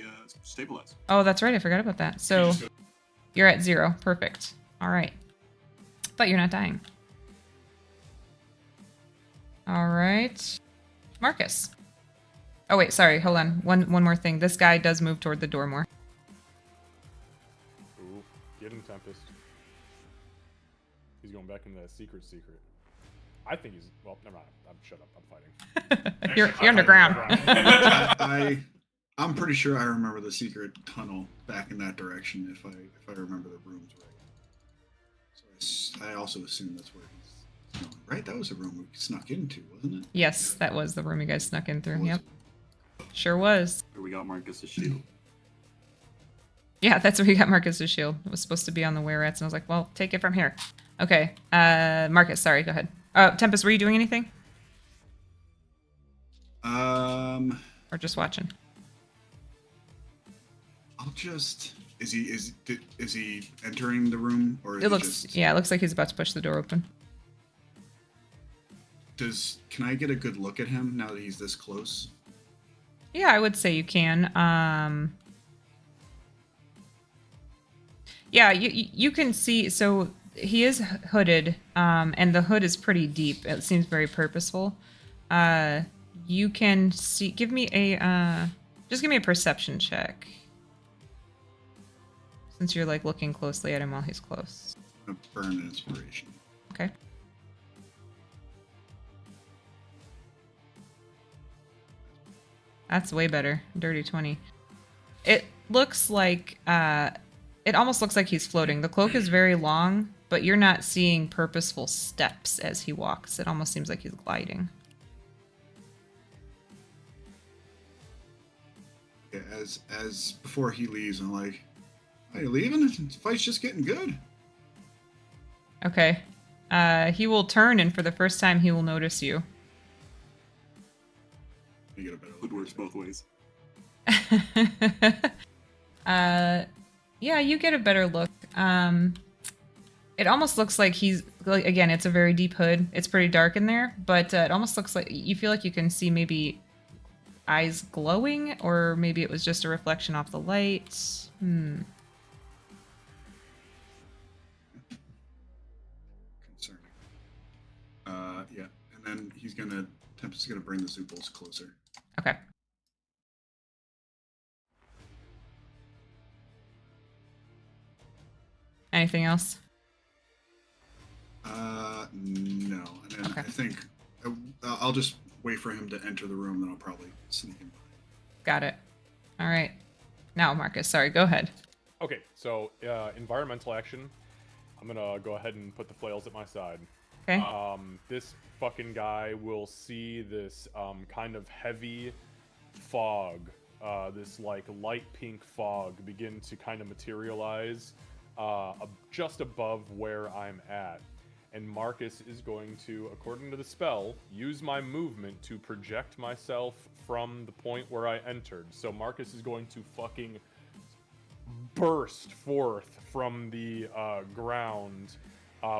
stabilize. Oh, that's right. I forgot about that. So you're at 0. Perfect. All right. But you're not dying. All right. Marcus. Oh, wait. Sorry. Hold on. One more thing. This guy does move toward the door more. Ooh, get him, Tempest. He's going back into that secret. I think he's well. Never mind. I'm shut up. I'm fighting. You're underground. I'm pretty sure I remember the secret tunnel back in that direction if I remember the rooms right. So I also assume that's where he's going. Right? That was a room we snuck into, wasn't it? Yes, that was the room you guys snuck in through. Was Yep. it? Sure was. Here we got Marcus's shield. Yeah, that's where you got Marcus's shield. It was supposed to be on the were-rats, and I was like, well, take it from here. Okay. Marcus, sorry, go ahead. Tempest, were you doing anything? Or just watching? I'll just. Is he entering the room or? It looks like he's about to push the door open. Can I get a good look at him now that he's this close? Yeah, I would say you can. Yeah, you can see. So he is hooded, and the hood is pretty deep. It seems very purposeful. You can see. Give me a Just give me a perception check. Since you're like looking closely at him while he's close. I'm gonna burn an inspiration. Okay. That's way better. Dirty 20. It looks like it almost looks like he's floating. The cloak is very long, but you're not seeing purposeful steps as he walks. It almost seems like he's gliding. Yeah, as before he leaves, I'm like, "Are you leaving? The fight's just getting good." Okay. He will turn, and for the first time, he will notice you. You get a better It look. works both ways. Yeah, you get a better look. It almost looks like he's like, again, it's a very deep hood. It's pretty dark in there, but it almost looks like you feel like you can see maybe eyes glowing, or maybe it was just a reflection off the light. Concerning. Yeah, and then Tempest is gonna bring the Zooples closer. Okay. Anything else? No, and then Okay. I think I'll just wait for him to enter the room, then I'll probably sneak him. Got it. All right. Now, Marcus, sorry, go ahead. Okay, so environmental action. I'm gonna go ahead and put the flails at my side. Okay. This fucking guy will see this kind of heavy fog, this like light pink fog begin to kind of materialize just above where I'm at. And Marcus is going to, according to the spell, use my movement to project myself from the point where I entered. So Marcus is going to fucking burst forth from the ground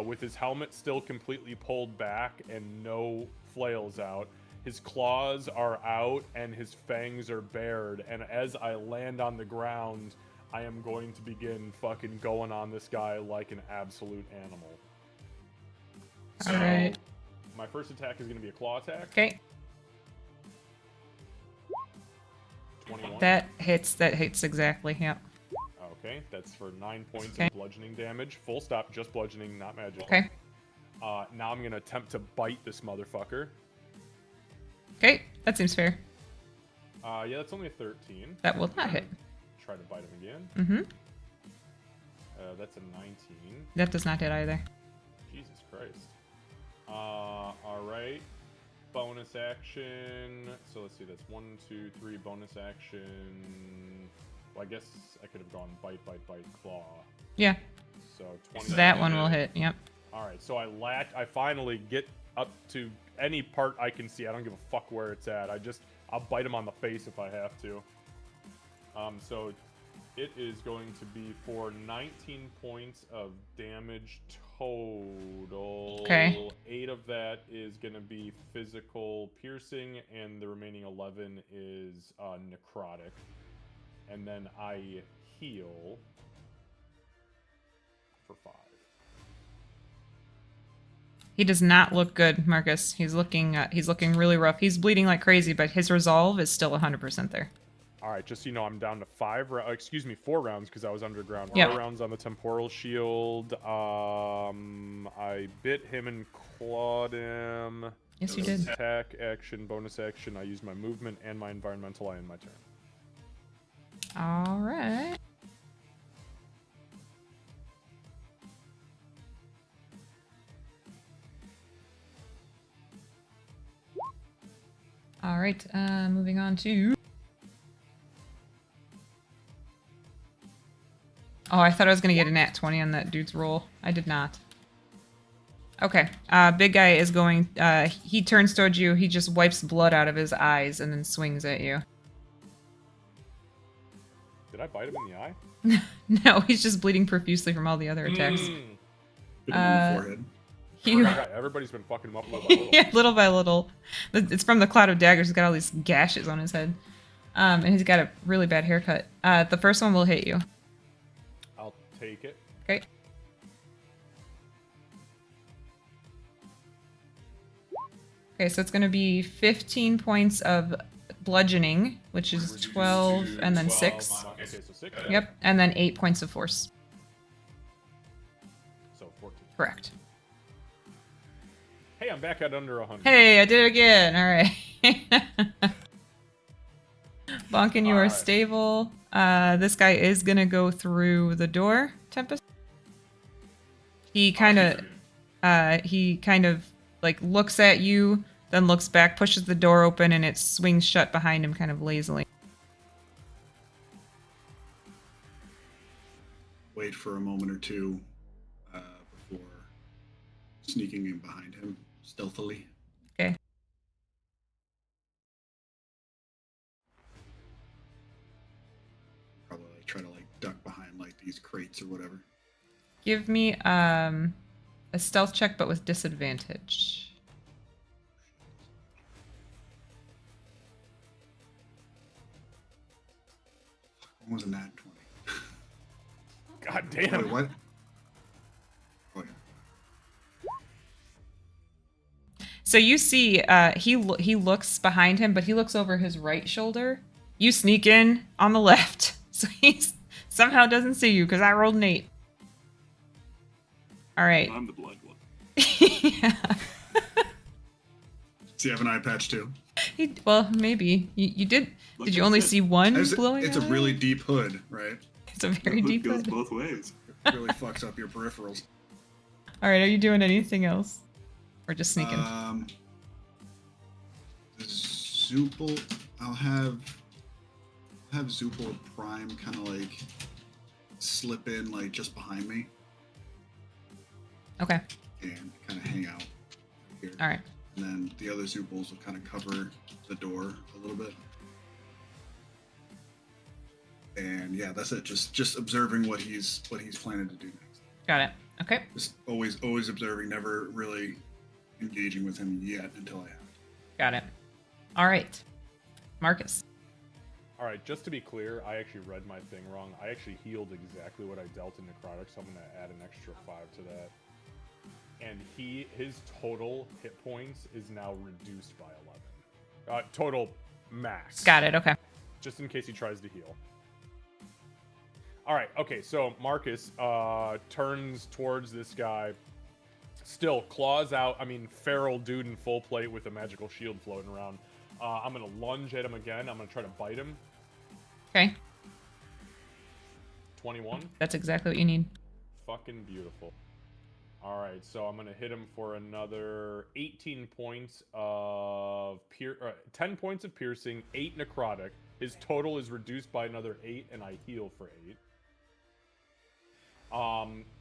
with his helmet still completely pulled back and no flails out. His claws are out and his fangs are bared. And as I land on the ground, I am going to begin fucking going on this guy like an absolute animal. So, Alright. my first attack is going to be a claw attack. Okay. 21. That hits exactly. Yep. Okay, that's for 9 points Okay. of bludgeoning damage. Full stop, just bludgeoning, not magic. Okay. Now I'm going to attempt to bite this motherfucker. Okay. That seems fair. Yeah, that's only a 13. That will not hit. Try to bite him again. Mm-hmm. That's a 19. That does not hit either. Jesus Christ. Alright. Bonus action. So let's see, that's 1, 2, 3 bonus action. Well, I guess I could have gone bite, claw. Yeah. So 20. That one will hit. Yep. Alright, so I finally get up to any part I can see. I don't give a fuck where it's at. I'll bite him on the face if I have to. So it is going to be for 19 points of damage total. Okay. 8 of that is going to be physical piercing, and the remaining 11 is necrotic. And then I heal for 5. He does not look good, Marcus. He's looking really rough. He's bleeding like crazy, but his resolve is still 100% there. All right, just so you know, I'm down to 4 rounds because I was underground. Yeah. 4 rounds on the temporal shield. I bit him and clawed him. Yes, you That was did. Attack, action, bonus action. I used my movement and my environmental. I end my turn. All right. All right. Moving on to. Oh, I thought I was gonna get a nat 20 on that dude's roll. I did not. Okay. Big guy is going. He turns towards you. He just wipes blood out of his eyes and then swings at you. Did I bite him in the eye? No, he's just bleeding profusely from all the other attacks. Mm. Hit him on the forehead. You, Right, everybody's been fucking him up little by little. yeah, little by little. It's from the cloud of daggers. He's got all these gashes on his head, and he's got a really bad haircut. The first one will hit you. I'll take it. Okay. Okay, so it's going to be 15 points of bludgeoning, which is Reduced 12 to and then 12, 6. Okay, so 6. Yep, and then 8 points of force. So 14. Correct. Hey, I'm back at under 100. Hey, I did it again. All right. Bonkin, you are Alright. stable. This guy is gonna go through the door, Tempest. He kind of like looks at you, then looks back, pushes the door open, and it swings shut behind him, kind of lazily. Wait for a moment or two before sneaking in behind him stealthily. Okay. Probably like try to like duck behind like these crates or whatever. Give me a stealth check, but with disadvantage. When was a nat 20? God damn. Wait, what? Oh yeah. So you see, he looks behind him, but he looks over his right shoulder. You sneak in on the left, so he somehow doesn't see you because I rolled an 8. All right. I'm the blind one. Yeah. Does he have an eye patch too? Well, maybe you did. Like Did you I only said, see one It's glowing? a eye? really deep hood, right? It's a The very hood deep goes hood. both ways. Really fucks up your peripherals. All right, are you doing anything else, or just sneaking? Zoopal, I'll have Zoopal Prime kind of like slip in like just behind me Okay. and kind of hang out here. All right. And then the other Zoopals will kind of cover the door a little bit. And yeah, that's it. Just observing what he's planning to do next. Got it. Okay. Just always observing, never really engaging with him yet until I have. Got it. All right. Marcus. All right, just to be clear, I actually read my thing wrong. I actually healed exactly what I dealt in necrotic, so I'm going to add an extra 5 to that. And his total hit points is now reduced by 11. Total max. Got it. Okay. Just in case he tries to heal. All right, okay, so Marcus turns towards this guy. Still, claws out. I mean, feral dude in full plate with a magical shield floating around. I'm going to lunge at him again. I'm going to try to bite him. Okay. 21. That's exactly what you need. Fucking beautiful. All right, so I'm going to hit him for another 18 points of 10 points of piercing, 8 necrotic. His total is reduced by another 8, and I heal for 8.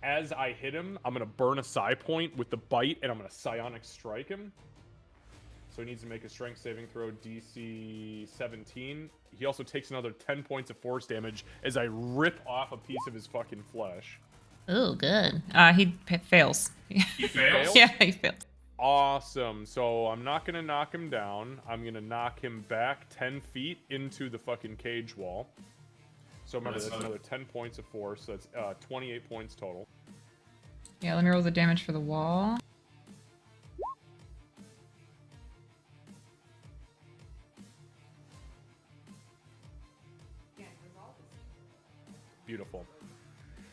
As I hit him, I'm going to burn a psi point with the bite, and I'm going to psionic strike him. So he needs to make a strength saving throw, DC 17. He also takes another 10 points of force damage as I rip off a piece of his fucking flesh. Oh, good. He fails. He fails? Yeah, he fails. Awesome. So I'm not going to knock him down. I'm going to knock him back 10 feet into the fucking cage wall. So remember, that's another 10 points of force. So that's 28 points total. Yeah, let me roll the damage for the wall. Beautiful.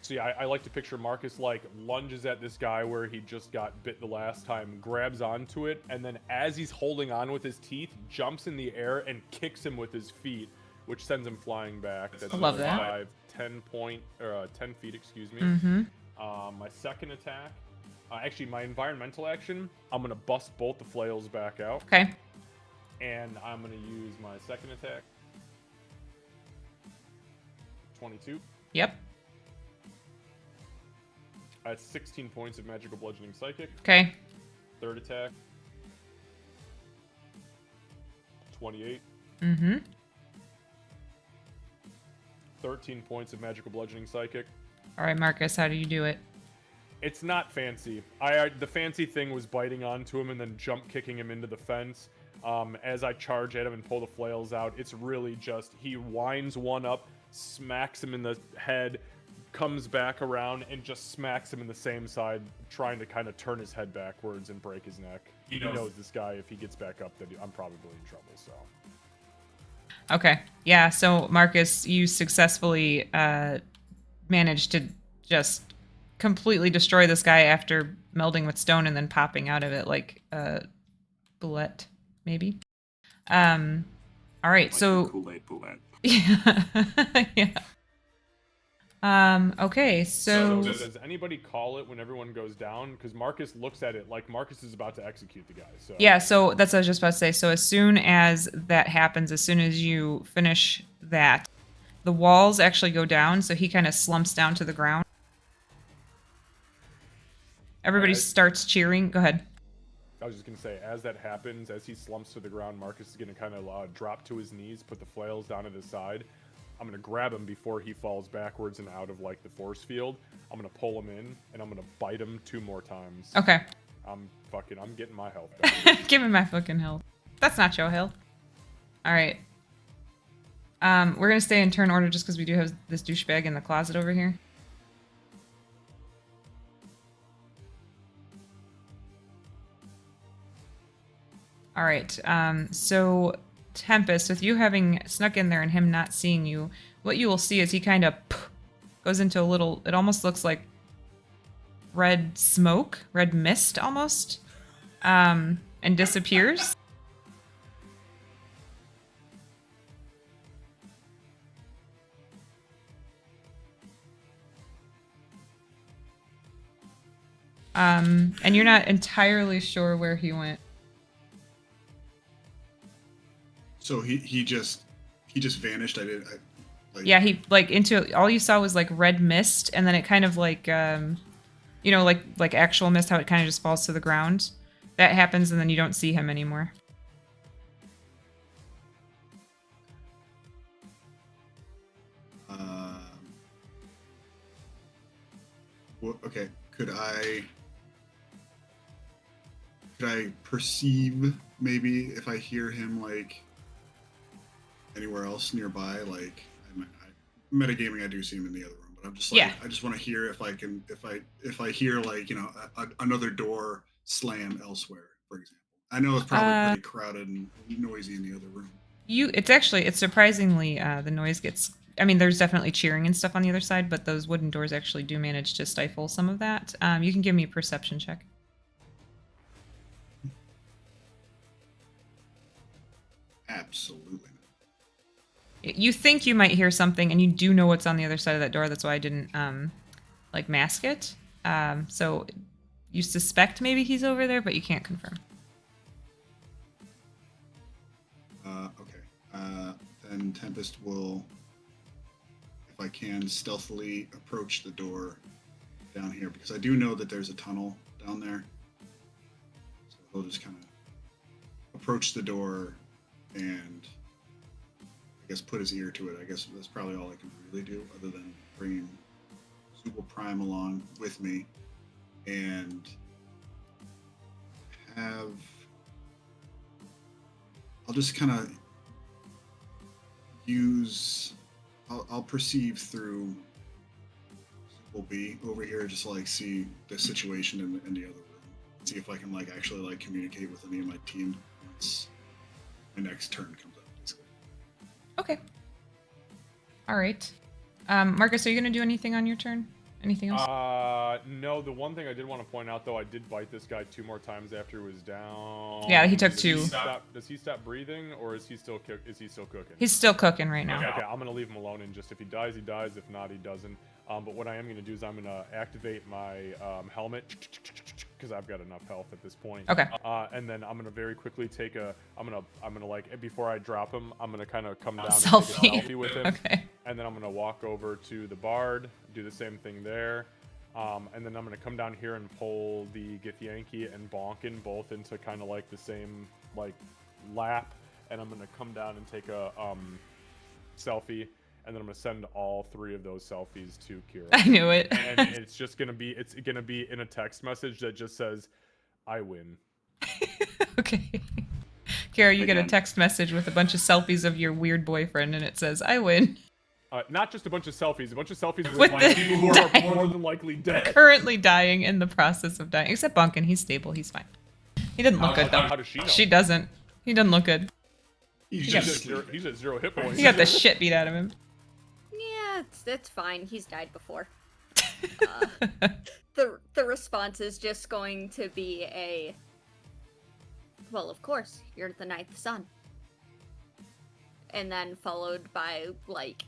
See, I like to picture Marcus like lunges at this guy where he just got bit the last time, grabs onto it, and then as he's holding on with his teeth, jumps in the air and kicks him with his feet, which sends him flying back. That's I love another that. 10 feet, excuse me. Mm-hmm. My second attack, actually my environmental action, I'm gonna bust both the flails back out, Okay. and I'm gonna use my second attack. 22. Yep. That's 16 points of magical bludgeoning psychic. Okay. Third attack. 28. Mm-hmm. 13 points of magical bludgeoning psychic. All right, Marcus, how do you do it? It's not fancy. The fancy thing was biting onto him and then jump kicking him into the fence. As I charge at him and pull the flails out, it's really just he winds one up, smacks him in the head, comes back around and just smacks him in the same side, trying to kind of turn his head backwards and break his neck. He knows this guy, if he gets back up, then I'm probably in trouble, so. Okay. Yeah, so Marcus, you successfully managed to just completely destroy this guy after melding with stone and then popping out of it like a bullet, maybe. All right, Like so the Kool-Aid bullet. yeah. Yeah. Okay, So so Does anybody call it when everyone goes down? Because Marcus looks at it like Marcus is about to execute the guy. So yeah, so that's what I was just about to say. So as soon as that happens, as soon as you finish that, the walls actually go down, so he kind of slumps down to the ground. Everybody Alright. starts cheering. Go ahead. I was just gonna say, as that happens, as he slumps to the ground, Marcus is gonna kind of drop to his knees, put the flails down at his side. I'm gonna grab him before he falls backwards and out of like the force field. I'm gonna pull him in, and I'm gonna bite him 2 more times. Okay. I'm getting my health back. Give me my fucking health. That's not your health. All right. We're gonna stay in turn order just because we do have this douchebag in the closet over here. All right. So Tempest, with you having snuck in there and him not seeing you, what you will see is he kind of goes into a little. It almost looks like red smoke, red mist, almost, and disappears. And you're not entirely sure where he went. So he just vanished. Yeah, he like into all you saw was like red mist, and then it kind of like like actual mist, how it kind of just falls to the ground. That happens, and then you don't see him anymore. Okay. Could I perceive maybe if I hear him like anywhere else nearby? Like metagaming, I do see him in the other room, but I'm just like Yeah. I just want to hear if I can if I hear like another door slam elsewhere, for example. I know it's probably pretty crowded and noisy in the other room. It's surprisingly the noise gets. I mean, there's definitely cheering and stuff on the other side, but those wooden doors actually do manage to stifle some of that. You can give me a perception check. Absolutely not. You think you might hear something, and you do know what's on the other side of that door. That's why I didn't like mask it. So you suspect maybe he's over there, but you can't confirm. Okay. Then Tempest will, if I can, stealthily approach the door down here, because I do know that there's a tunnel down there. So he'll just kind of approach the door and I guess put his ear to it. I guess that's probably all I can really do, other than bringing Super Prime along with me and have. I'll just kind of use. I'll perceive through Super B over here, just like see the situation in the other room. See if I can like actually like communicate with any of my team once my next turn comes up. Basically. Okay. All right. Marcus, are you going to do anything on your turn? Anything else? No. The one thing I did want to point out, though, I did bite this guy 2 more times after he was down. Yeah, he took Does 2. Does he stop breathing, or is he still cooking? He's still cooking right now. Okay, I'm gonna leave him alone, and just if he dies, he dies. If not, he doesn't. But what I am gonna do is I'm gonna activate my helmet because I've got enough health at this point. Okay. And then I'm gonna very quickly take a. I'm gonna like before I drop him, I'm gonna kind of come down Selfie. and take a selfie with him. Okay. And then I'm gonna walk over to the bard, do the same thing there. And then I'm gonna come down here and pull the Githyanki and Bonkin both into kind of like the same like lap, and I'm gonna come down and take a selfie, and then I'm gonna send all 3 of those selfies to Kira. I knew it. And it's gonna be in a text message that just says, "I win." Okay. Kara, you get a Again. text message with a bunch of selfies of your weird boyfriend, and it says, "I win." Not just a bunch of selfies with With like, the people who are more than likely dead. Currently dying, in the process of dying. Except Bunkin, he's stable, he's fine. He didn't look good though. How does she know? She doesn't. He doesn't look good. He's He's just at 0 hit points. He got the shit beat out of him. Yeah, it's fine. He's died before. The response is just going to be a, well, of course, you're the ninth son. And then followed by, like,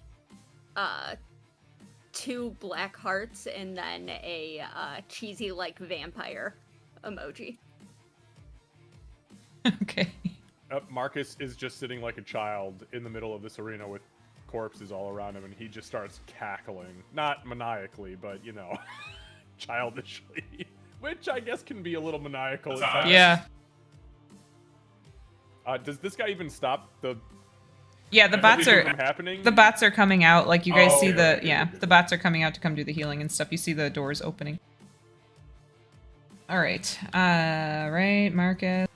2 black hearts and then a cheesy, like, vampire emoji. Okay. Marcus is just sitting like a child in the middle of this arena with corpses all around him, and he just starts cackling. Not maniacally, but, you know, childishly. Which I guess can be a little maniacal at times. Yeah. Does this guy even stop the... Yeah, the bots everything are from happening? the bots are coming out. Like you guys Oh, see okay, the okay, the bots are coming out to come do the healing and stuff. You see the doors opening. All right. Right, Marcus.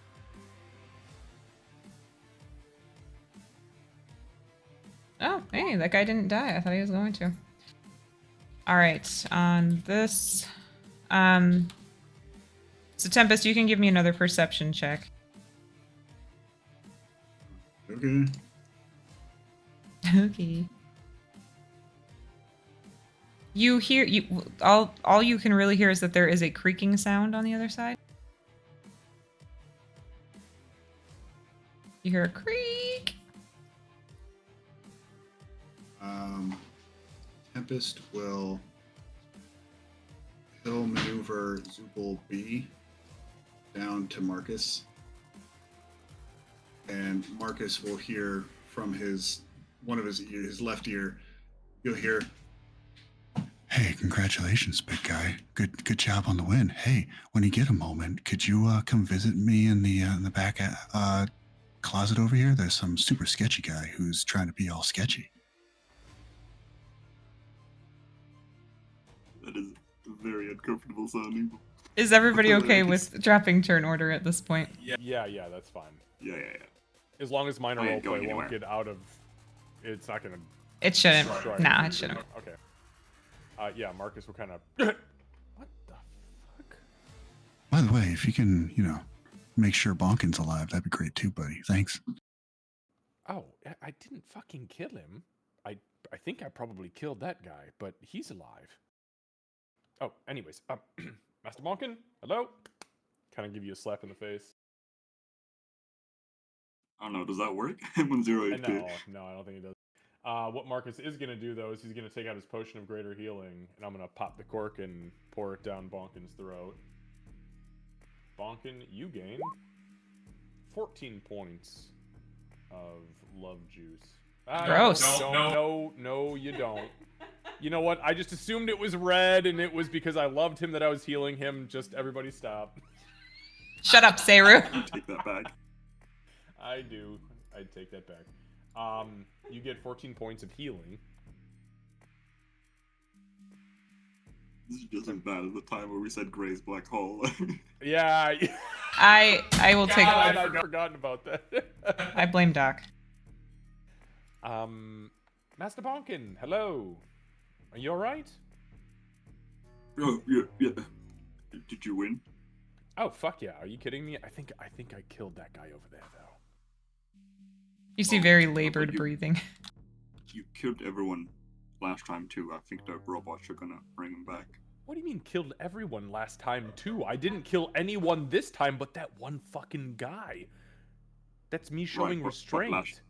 Oh, hey, that guy didn't die. I thought he was going to. All right, on this. So Tempest, you can give me another perception check. okay. Okay. You hear all you can really hear is that there is a creaking sound on the other side. You hear a creak. Tempest will he'll maneuver Zupal B down to Marcus, and Marcus will hear from one of his ears, his left ear. You'll hear, "Hey, congratulations, big guy. Good job on the win. Hey, when you get a moment, could you come visit me in the back closet over here? There's some super sketchy guy who's trying to be all sketchy." That is very uncomfortable sounding. Is everybody okay with dropping turn order at this point? Yeah, that's fine. Yeah. As long as minor I ain't roleplay going won't anywhere. get out of... It's not gonna... It shouldn't. destroy Nah, anything. it shouldn't. Okay. Yeah, Marcus will kind of... What the fuck? By the way, if you can, make sure Bonkin's alive, that'd be great too, buddy. Thanks. Oh, I didn't fucking kill him. I think I probably killed that guy, but he's alive. Oh, anyways, Master Bonkin, hello? Kind of give you a slap in the face. I don't know, does that work? I'm on 0 HP. No, I don't think it does. What Marcus is going to do, though, is he's going to take out his potion of greater healing, and I'm going to pop the cork and pour it down Bonkin's throat. Bonkin, you gain 14 points of love juice. Gross. No, you don't. You know what? I just assumed it was red, and it was because I loved him that I was healing him. Just everybody stop. Shut up, Seru. Take that back. I do. I'd take that back. You get 14 points of healing. This is just as bad as the time where we said Gray's black hole. Yeah. I will take. God, I'd forgotten about that. I blame Doc. Master Bonkin, hello. Are you alright? Oh, yeah. Did you win? Oh, fuck yeah. Are you kidding me? I think I killed that guy over there, though. You see very labored breathing. You killed everyone last time, too. I think the robots are gonna bring him back. What do you mean killed everyone last time, too? I didn't kill anyone this time but that one fucking guy. That's me showing restraint.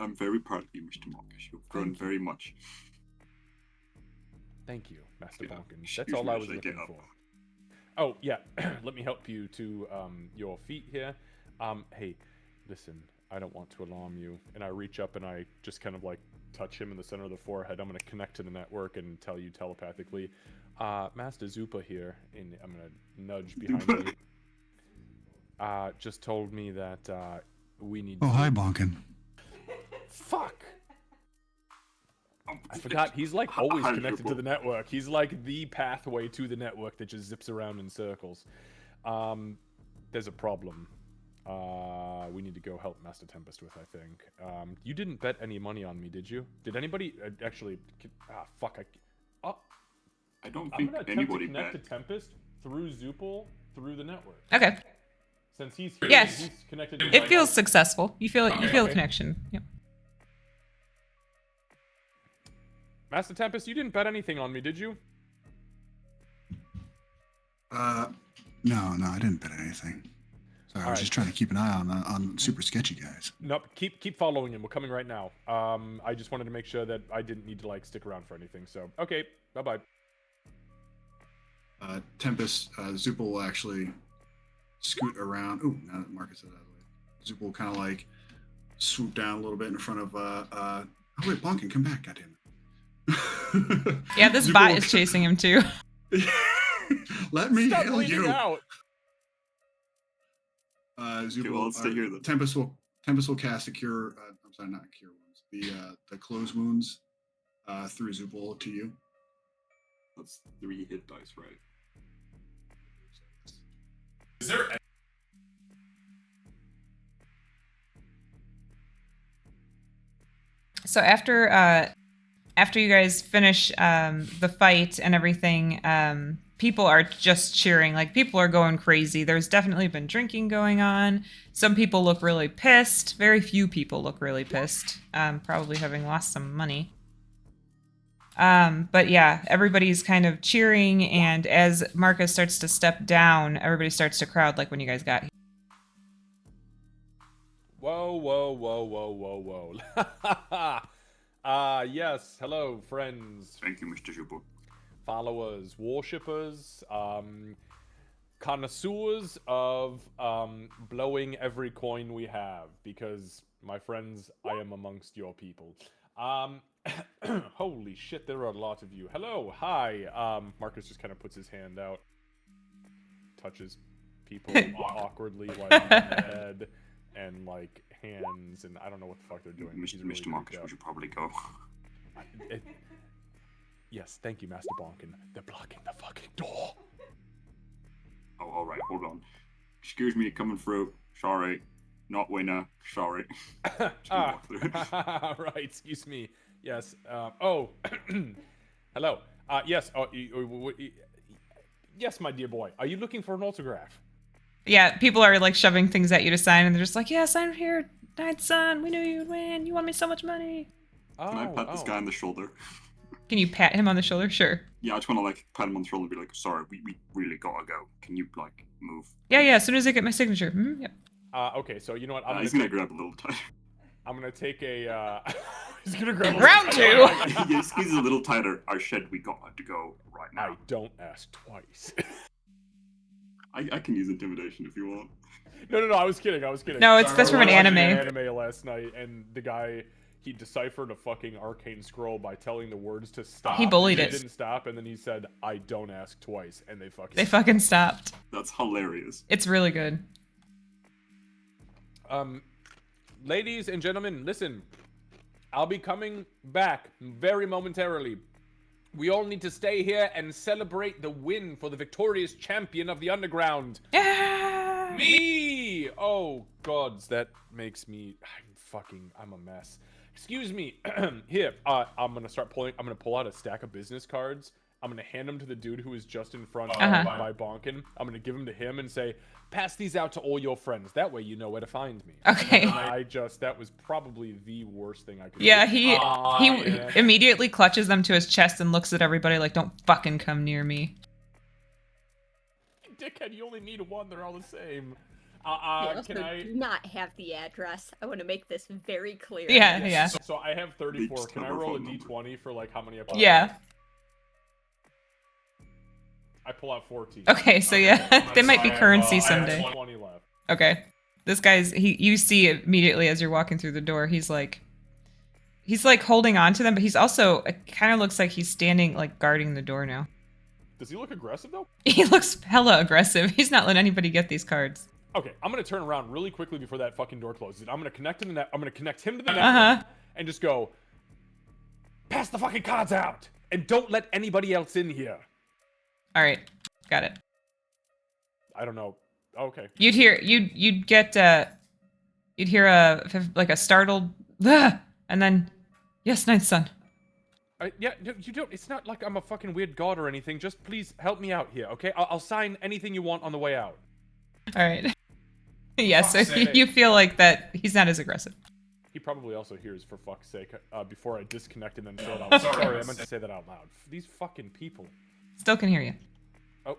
I'm very proud of you, Mr. Marcus. You've grown very much. Thank you, Master Yeah, Bonkin. excuse That's all me I as was I looking get up. for. Oh, yeah. Let me help you to your feet here. Hey, listen, I don't want to alarm you. And I reach up and I just kind of like touch him in the center of the forehead. I'm going to connect to the network and tell you telepathically. Master Zupa here, and I'm going to nudge behind me. Just told me that we need Oh, to... hi, Bonkin. Fuck! I forgot, he's like always connected to the network. He's like the pathway to the network that just zips around in circles. There's a problem. We need to go help Master Tempest with, I think. You didn't bet any money on me, did you? Did anybody actually... fuck, I don't I'm think gonna attempt anybody to connect bet. to Tempest through Zupal, through the network. Okay. Since he's here, Yes. he's connected to It my- feels successful. You feel Okay. a connection. Yep. Master Tempest, you didn't bet anything on me, did you? No, I didn't bet anything. Sorry, I was Alright. just trying to keep an eye on super sketchy guys. Nope. Keep following him. We're coming right now. I just wanted to make sure that I didn't need to like stick around for anything. So okay, bye bye. Tempest, Zupa will actually scoot around. Ooh, now that Marcus is out of the way. Zupa will kind of like swoop down a little bit in front of. Oh wait, Bonkin, come back, goddammit. Yeah, this Zupa bot will- is chasing him too. Let me Stop heal bleeding you. out. Zupa well, let's stay here then. Tempest will cast a cure. I'm sorry, not cure wounds. The close wounds through Zupal to you. That's 3 hit dice, right? Is there So after you guys finish the fight and everything, people are just cheering. Like, people are going crazy. There's definitely been drinking going on. Some people look really pissed. Very few people look really pissed. Probably having lost some money. But yeah, everybody's kind of cheering, and as Marcus starts to step down, everybody starts to crowd like when you guys got here. Whoa, whoa, whoa, whoa, whoa, whoa. Yes. Hello, friends, Thank you, Mr. Zupo. followers, worshippers, connoisseurs of blowing every coin we have, because, my friends, I am amongst your people. Holy shit, there are a lot of you. Hello, hi. Marcus just kind of puts his hand out, touches people awkwardly while he's on the head, and like hands, and I don't know what the fuck they're doing. Mr. He's really Mr. Marcus, creeped we should probably go. out. Yes, thank you, Master Bonkin. They're blocking the fucking door. Oh, alright, hold on. Excuse me, coming through. Sorry. Not winner. Sorry. Just gonna walk through. Right, excuse me. Yes. Oh, hello. Yes. Oh, yes, my dear boy. Are you looking for an autograph? Yeah, people are like shoving things at you to sign, and they're just like, "Yeah, sign here, Night Sun. We knew you'd win. You won me so much money." Oh, Can I pat this guy on the shoulder? Can you pat him on the shoulder? Sure. Yeah, I just want to like pat him on the shoulder and be like, sorry, we really gotta go. Can you like move? Yeah. As soon as I get my signature. Yep. Okay, so you know what? He's gonna grab a little tighter. I'm gonna take a. He's gonna grab a Round two. He squeezes a little tighter. I said we got to go right I now. don't ask twice. I can use intimidation if you want. No, I was kidding. No, that's from an I was watching anime. Anime last night, and the guy, he deciphered a fucking arcane scroll by telling the words to stop. He bullied and it. They didn't stop, and then he said, "I don't ask twice," and they fucking. They fucking stopped. That's hilarious. It's really good. Ladies and gentlemen, listen. I'll be coming back very momentarily. We all need to stay here and celebrate the win for the victorious champion of the underground. Yeah. Me! Oh, gods, that makes me... I'm a mess. Excuse me. Here, I'm gonna pull out a stack of business cards. I'm gonna hand them to the dude who is just in front of my Bonkin. I'm gonna give them to him and say, pass these out to all your friends. That way you know where to find me. Okay. And that was probably the worst thing I could Yeah, do. he yeah. immediately clutches them to his chest and looks at everybody like, "Don't fucking come near me." Dickhead, you only need one. They're all the same. I also Can I... do not have the address. I want to make this very clear. Yeah. So I have 34. just Can I have our roll a phone number. d20 for like how many I pull? Yeah. I pull out 14. Okay, so yeah, they might be currency I have someday. 20 left. Okay. This guy's you see immediately as you're walking through the door, he's like holding on to them, but he's also, it kind of looks like he's standing like guarding the door now. Does he look aggressive though? He looks hella aggressive. He's not letting anybody get these cards. Okay, I'm gonna turn around really quickly before that fucking door closes. I'm gonna connect to the net. I'm gonna connect him to the network and just go, pass the fucking cards out, and don't let anybody else in here. All right. Got it. I don't know. Okay. You'd hear a startled "Ah!" and then, "Yes, Ninth Son." Yeah, no, you don't. It's not like I'm a fucking weird god or anything. Just please help me out here, okay? I'll sign anything you want on the way out. All right. Yeah, so Fuck's sake. you feel like that he's not as aggressive. He probably also hears, for fuck's sake, before I disconnect and then throw it out. Sorry. Sorry, I meant to say that out loud. These fucking people. Still can hear you. Oh.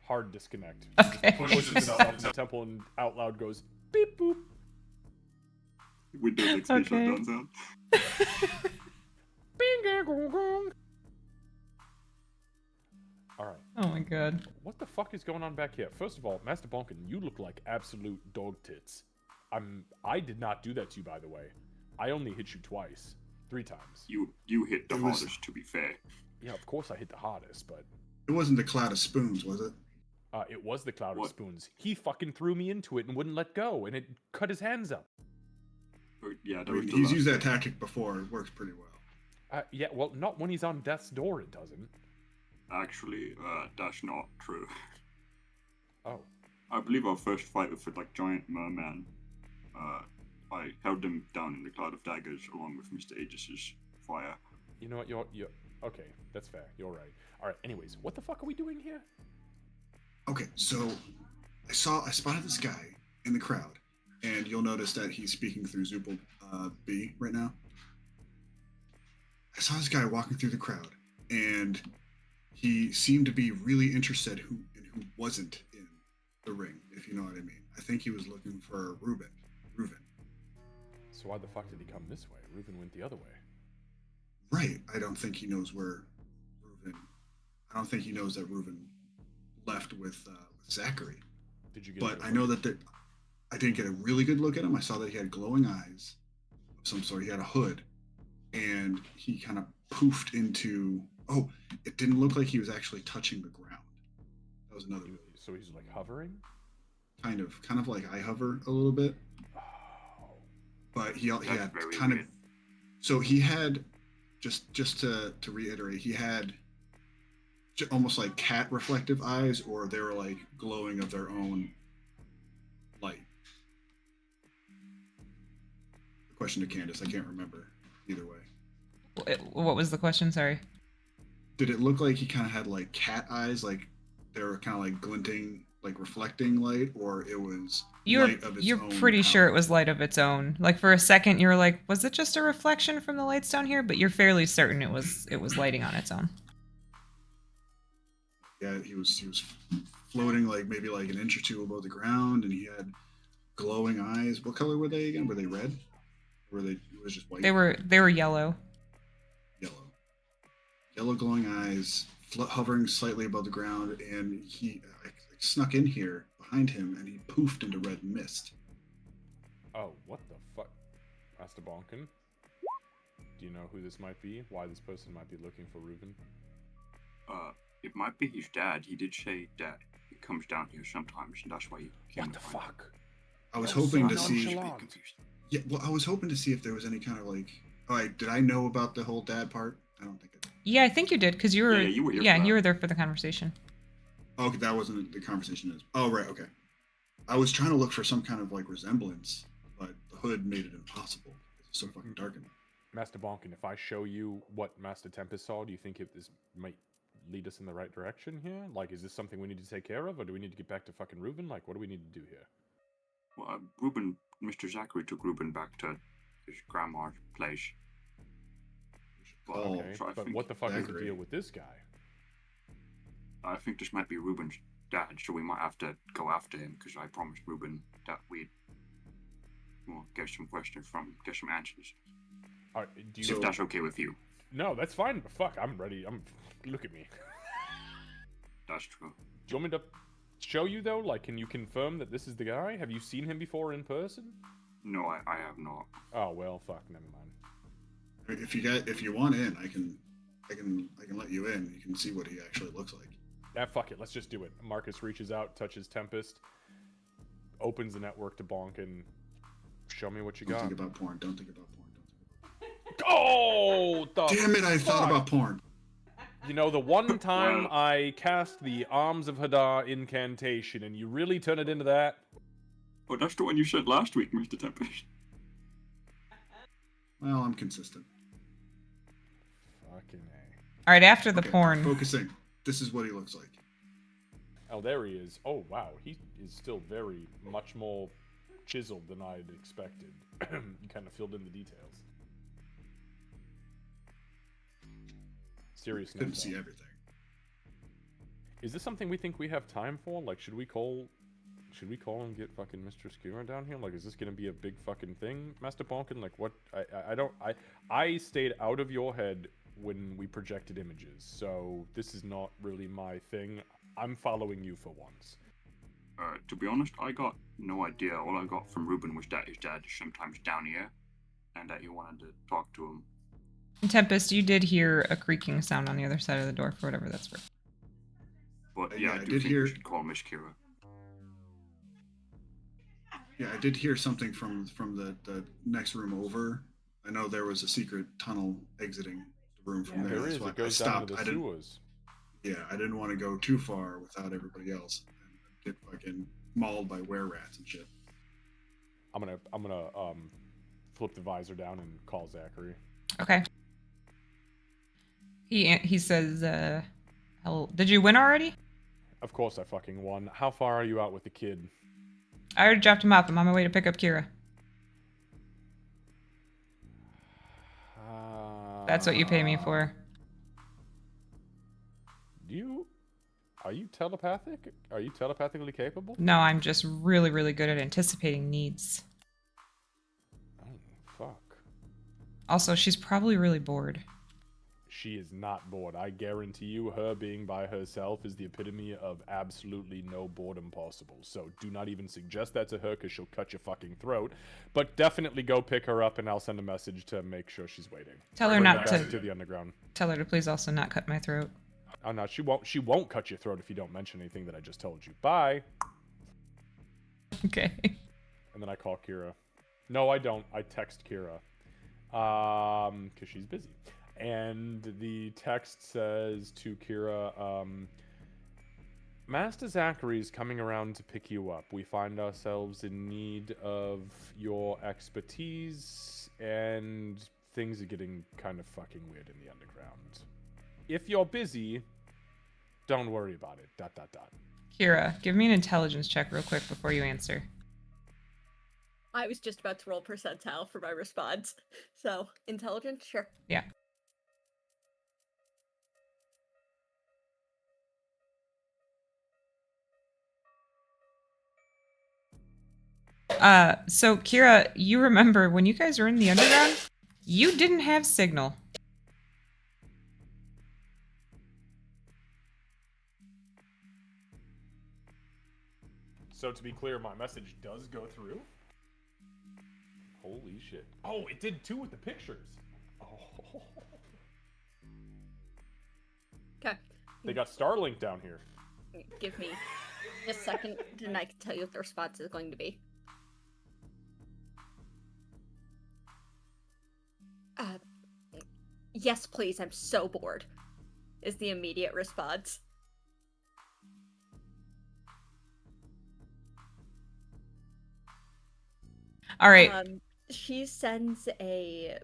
Hard disconnect. Okay. Pushes Puts itself itself in into the temple and out loud goes, beep boop. Windows XP Okay. shutdown sound. Bing, gang, gong, gong. Alright. Oh my god. What the fuck is going on back here? First of all, Master Bonkin, you look like absolute dog tits. I did not do that to you, by the way. I only hit you twice. 3 times. You hit the It was- hardest, to be fair. Yeah, of course I hit the hardest, but It wasn't the cloud of spoons, was it? it was the cloud of What? spoons. He fucking threw me into it and wouldn't let go, and it cut his hands up. But yeah, I that mean, was the he's last used that one. tactic before. It works pretty well. Yeah, well, not when he's on death's door, it doesn't. Actually, that's not true. Oh. I believe our first fight with the giant merman, I held him down in the cloud of daggers along with Mr. Aegis's fire. You know what, you're okay, that's fair, you're right. Alright, anyways, what the fuck are we doing here? Okay, so I spotted this guy in the crowd, and you'll notice that he's speaking through Zupal B right now. I saw this guy walking through the crowd, and he seemed to be really interested in who wasn't in the ring, if you know what I mean. I think he was looking for Reuben. So why the fuck did he come this way? Reuben went the other way. Right. I don't think he knows where Reuben. I don't think he knows that Reuben left with Zachary. Did you get But a I know that I didn't get a really good look at him. I saw that he had glowing eyes of some sort. He had a hood, and he kind of poofed into. Oh, it didn't look like he was actually touching the ground. That was another So he's like hovering? kind of like I hover a little bit. Oh. But he That's had very kind of. weird. So he had just to reiterate, he had almost like cat reflective eyes, or they were like glowing of their own light. The question to Candace, I can't remember either way. What was the question? Sorry. Did it look like he kind of had like cat eyes, like they were kind of like glinting, like reflecting light, or it was light of its You're own pretty power? sure it was light of its own. Like for a second you were like, was it just a reflection from the lights down here? But you're fairly certain it was lighting on its own. Yeah, he was floating like maybe like an inch or two above the ground, and he had glowing eyes. What color were they again? Were they red? Or were they? It was just white. They were yellow. Yellow glowing eyes, hovering slightly above the ground, and he snuck in here behind him, and he poofed into red mist. Oh, what the fuck? Master Bonkin? Do you know who this might be? Why this person might be looking for Reuben? It might be his dad. He did say that he comes down here sometimes, and that's why he came. What the to find fuck? I was That was hoping so to see. nonchalant. Confused. Yeah, well, I was hoping to see if there was any kind of like. Oh, did I know about the whole dad part? I don't think I did. Yeah, I think you did because you were. Yeah, you were here Yeah, for you that. were there for the conversation. Oh, okay, that wasn't the conversation. Oh, right, okay. I was trying to look for some kind of like resemblance, but the hood made it impossible. It's so fucking dark in there. Master Bonkin, if I show you what Master Tempest saw, do you think this might lead us in the right direction here? Like, is this something we need to take care of, or do we need to get back to fucking Reuben? Like, what do we need to do here? Well, Mr. Zachary took Reuben back to his grandma's place. But, Oh, Okay, so I but think what the fuck is the Zachary. deal with this guy? I think this might be Reuben's dad, so we might have to go after him because I promised Reuben that we'd get some answers. All right, do you? So- If that's okay with you. No, that's fine. Fuck, I'm ready. Look at me. That's true. Do you want me to show you though? Like, can you confirm that this is the guy? Have you seen him before in person? No, I have not. Oh well, fuck. Never mind. If you want in, I can let you in. You can see what he actually looks like. Yeah, fuck it. Let's just do it. Marcus reaches out, touches Tempest, opens the network to Bonk, and show me what you Don't got. think about porn. Don't think about porn. Oh, the Damn it! I thought fuck? about porn. You know, the one time Wow. I cast the Arms of Hadar incantation, and you really turn it into that? Oh, that's the one you said last week, Mr. Tempest. Well, I'm consistent. Fucking A. All right, after the Okay, porn. Focusing. This is what he looks like. Oh, there he is. Oh, wow. He is still very much more chiseled than I had expected. You kind of filled in the details. Serious Couldn't note, see though. everything. Is this something we think we have time for? Like, should we call and get fucking Mr. Skira down here? Like, is this gonna be a big fucking thing, Master Bonkin? Like, what? I stayed out of your head when we projected images, so this is not really my thing. I'm following you for once. To be honest, I got no idea. All I got from Ruben was that his dad is sometimes down here, and that he wanted to talk to him. Tempest, you did hear a creaking sound on the other side of the door for whatever that's worth. But yeah, Yeah, I I do did think hear- we should call Miss Kira. Yeah, I did hear something from the next room over. I know there was a secret tunnel exiting the room from there. There That's is. why It goes I down stopped. to the I didn't. sewers. Yeah, I didn't want to go too far without everybody else and get fucking mauled by were rats and shit. I'm gonna flip the visor down and call Zachary. Okay. He says, "Hello. Did you win already?" Of course I fucking won. How far are you out with the kid? I already dropped him off. I'm on my way to pick up Kira. That's what you pay me for. Are you telepathic? Are you telepathically capable? No, I'm just really, really good at anticipating needs. Oh, fuck. Also, she's probably really bored. She is not bored. I guarantee you her being by herself is the epitome of absolutely no boredom possible. So do not even suggest that to her because she'll cut your fucking throat. But definitely go pick her up and I'll send a message to make sure she's waiting. Tell her Bring not back to. the underground. Tell her to please also not cut my throat. Oh no, she won't cut your throat if you don't mention anything that I just told you. Bye. Okay. And then I call Kira. No, I don't. I text Kira. Because she's busy. And the text says to Kira, Master Zachary's coming around to pick you up. We find ourselves in need of your expertise, and things are getting kind of fucking weird in the underground. If you're busy, don't worry about it. ... Kira, give me an intelligence check real quick before you answer. I was just about to roll percentile for my response. So, intelligence, sure. Yeah. So Kira, you remember when you guys were in the underground? You didn't have signal. So to be clear, my message does go through? Holy shit. Oh, it did too with the pictures. Oh. Okay. They got Starlink down here. Give me a second and I can tell you what the response is going to be. Yes, please, I'm so bored, is the immediate response. All right. She sends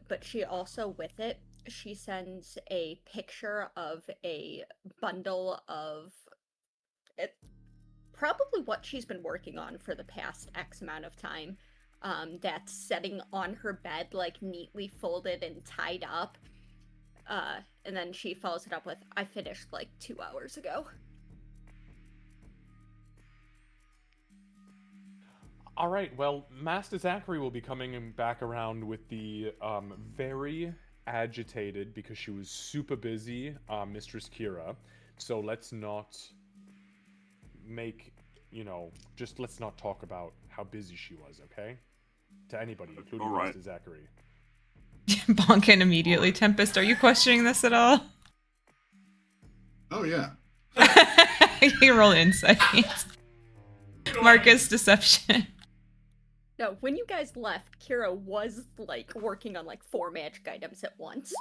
but she also with it, she sends a picture of a bundle of probably what she's been working on for the past X amount of time. That's sitting on her bed, like neatly folded and tied up. And then she follows it up with, I finished like 2 hours ago. All right, well, Master Zachary will be coming back around with the very agitated, because she was super busy, Mistress Kira. So let's not make, just let's not talk about how busy she was, okay? To anybody, including All right. Master Zachary. Bonkin immediately. Tempest, are you questioning this at all? Oh yeah. You roll insight. Marcus, deception. No, when you guys left, Kira was like working on like 4 magic items at once.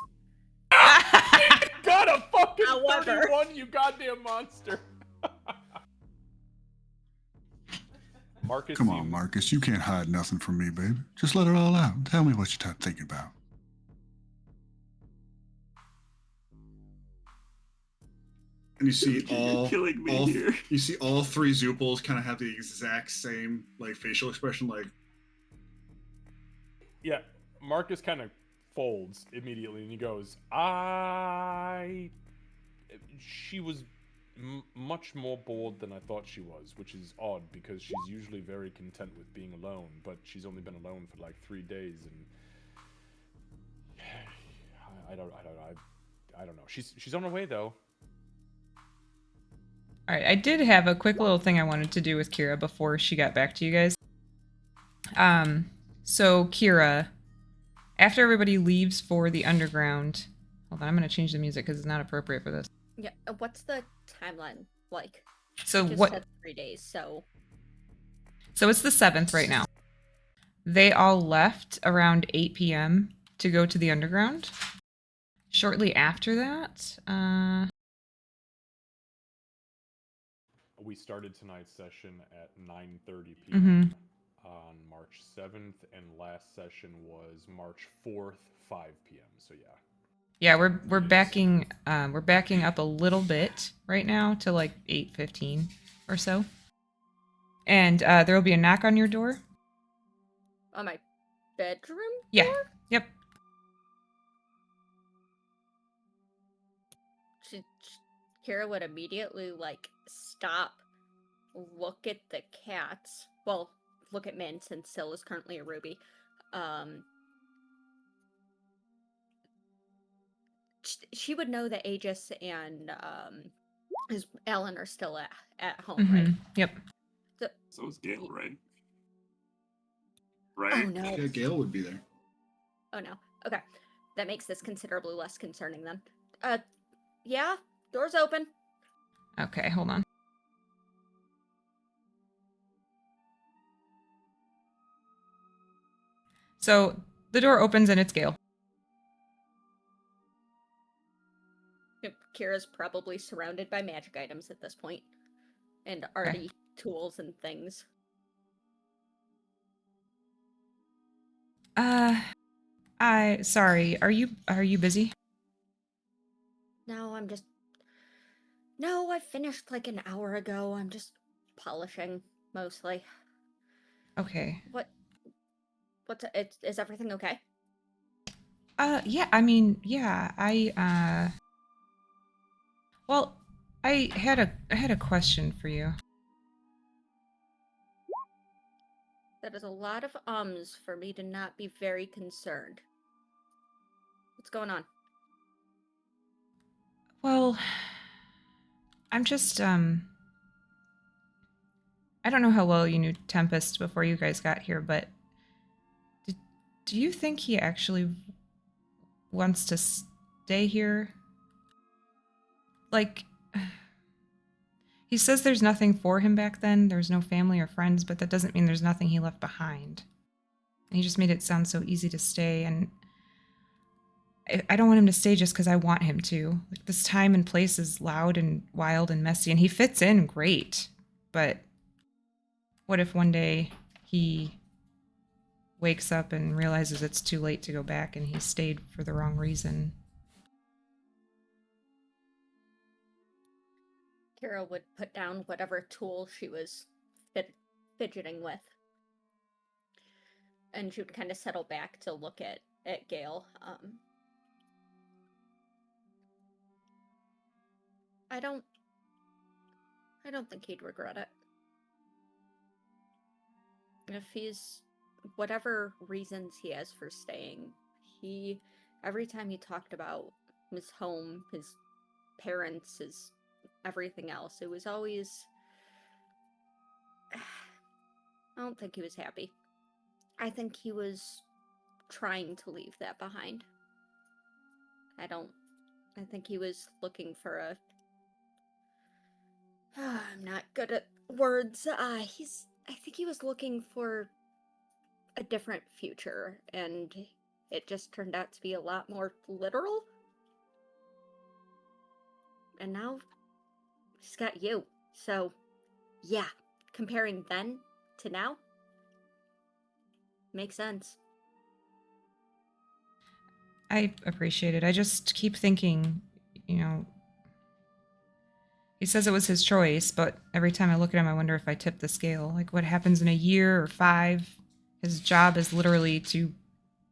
Got a fucking However- 31, you goddamn monster! Marcus, Come on, Marcus. You can't hide nothing from me, baby. Just let it all out. Tell me what you're thinking about. And you see You're killing me all here. you see all three Zoopals kind of have the exact same like facial expression, like Yeah, Marcus kind of folds immediately and he goes, She was much more bored than I thought she was, which is odd because she's usually very content with being alone, but she's only been alone for like 3 days and. I don't know. She's on her way though. All right, I did have a quick little thing I wanted to do with Kira before she got back to you guys. So Kira, after everybody leaves for the underground, hold on, I'm gonna change the music because it's not appropriate for this. Yeah. What's the timeline like? So You just what? said 3 days, so. So it's the 7th right now. They all left around 8 p.m. to go to the underground. Shortly after that, We started tonight's session at 9:30 p.m. On March 7th, and last session was March 4th, 5 p.m. So yeah. yeah, we're backing up a little bit right now to like 8:15 or so, and there will be a knock on your door. On my bedroom Yeah. door? Yep. Kira would immediately like stop, look at the cats. Well, look at Min since Syl is currently a ruby. She would know that Aegis and his Ellen are still at home, right? Yep. So is Gale, right? Oh Right? no. yeah, Gale would be there. Oh no. Okay. That makes this considerably less concerning then. Yeah, door's open. Okay, hold on. So the door opens and it's Gale. Kira's probably surrounded by magic items at this point. And arty tools and things. Sorry, are you busy? No, No, I finished like an hour ago. I'm just polishing, mostly. Okay. Is everything okay? Yeah, I mean, yeah, well, I had a question for you. That is a lot of ums for me to not be very concerned. What's going on? Well, I'm just, I don't know how well you knew Tempest before you guys got here, but do you think he actually wants to stay here? Like, he says there's nothing for him back then. There's no family or friends, but that doesn't mean there's nothing he left behind. And he just made it sound so easy to stay, and I don't want him to stay just because I want him to. Like, this time and place is loud and wild and messy, and he fits in great. But what if one day he wakes up and realizes it's too late to go back and he stayed for the wrong reason? Kira would put down whatever tool she was fidgeting with. And she would kind of settle back to look at Gale. I don't think he'd regret it. If he's whatever reasons he has for staying, every time he talked about his home, his parents, his everything else, it was always I don't think he was happy. I think he was trying to leave that behind. I think he was looking for I'm not good at words. I think he was looking for a different future, and it just turned out to be a lot more literal. And now he's got you. So, yeah, comparing then to now makes sense. I appreciate it. I just keep thinking, He says it was his choice, but every time I look at him, I wonder if I tip the scale. Like, what happens in a year or 5? His job is literally to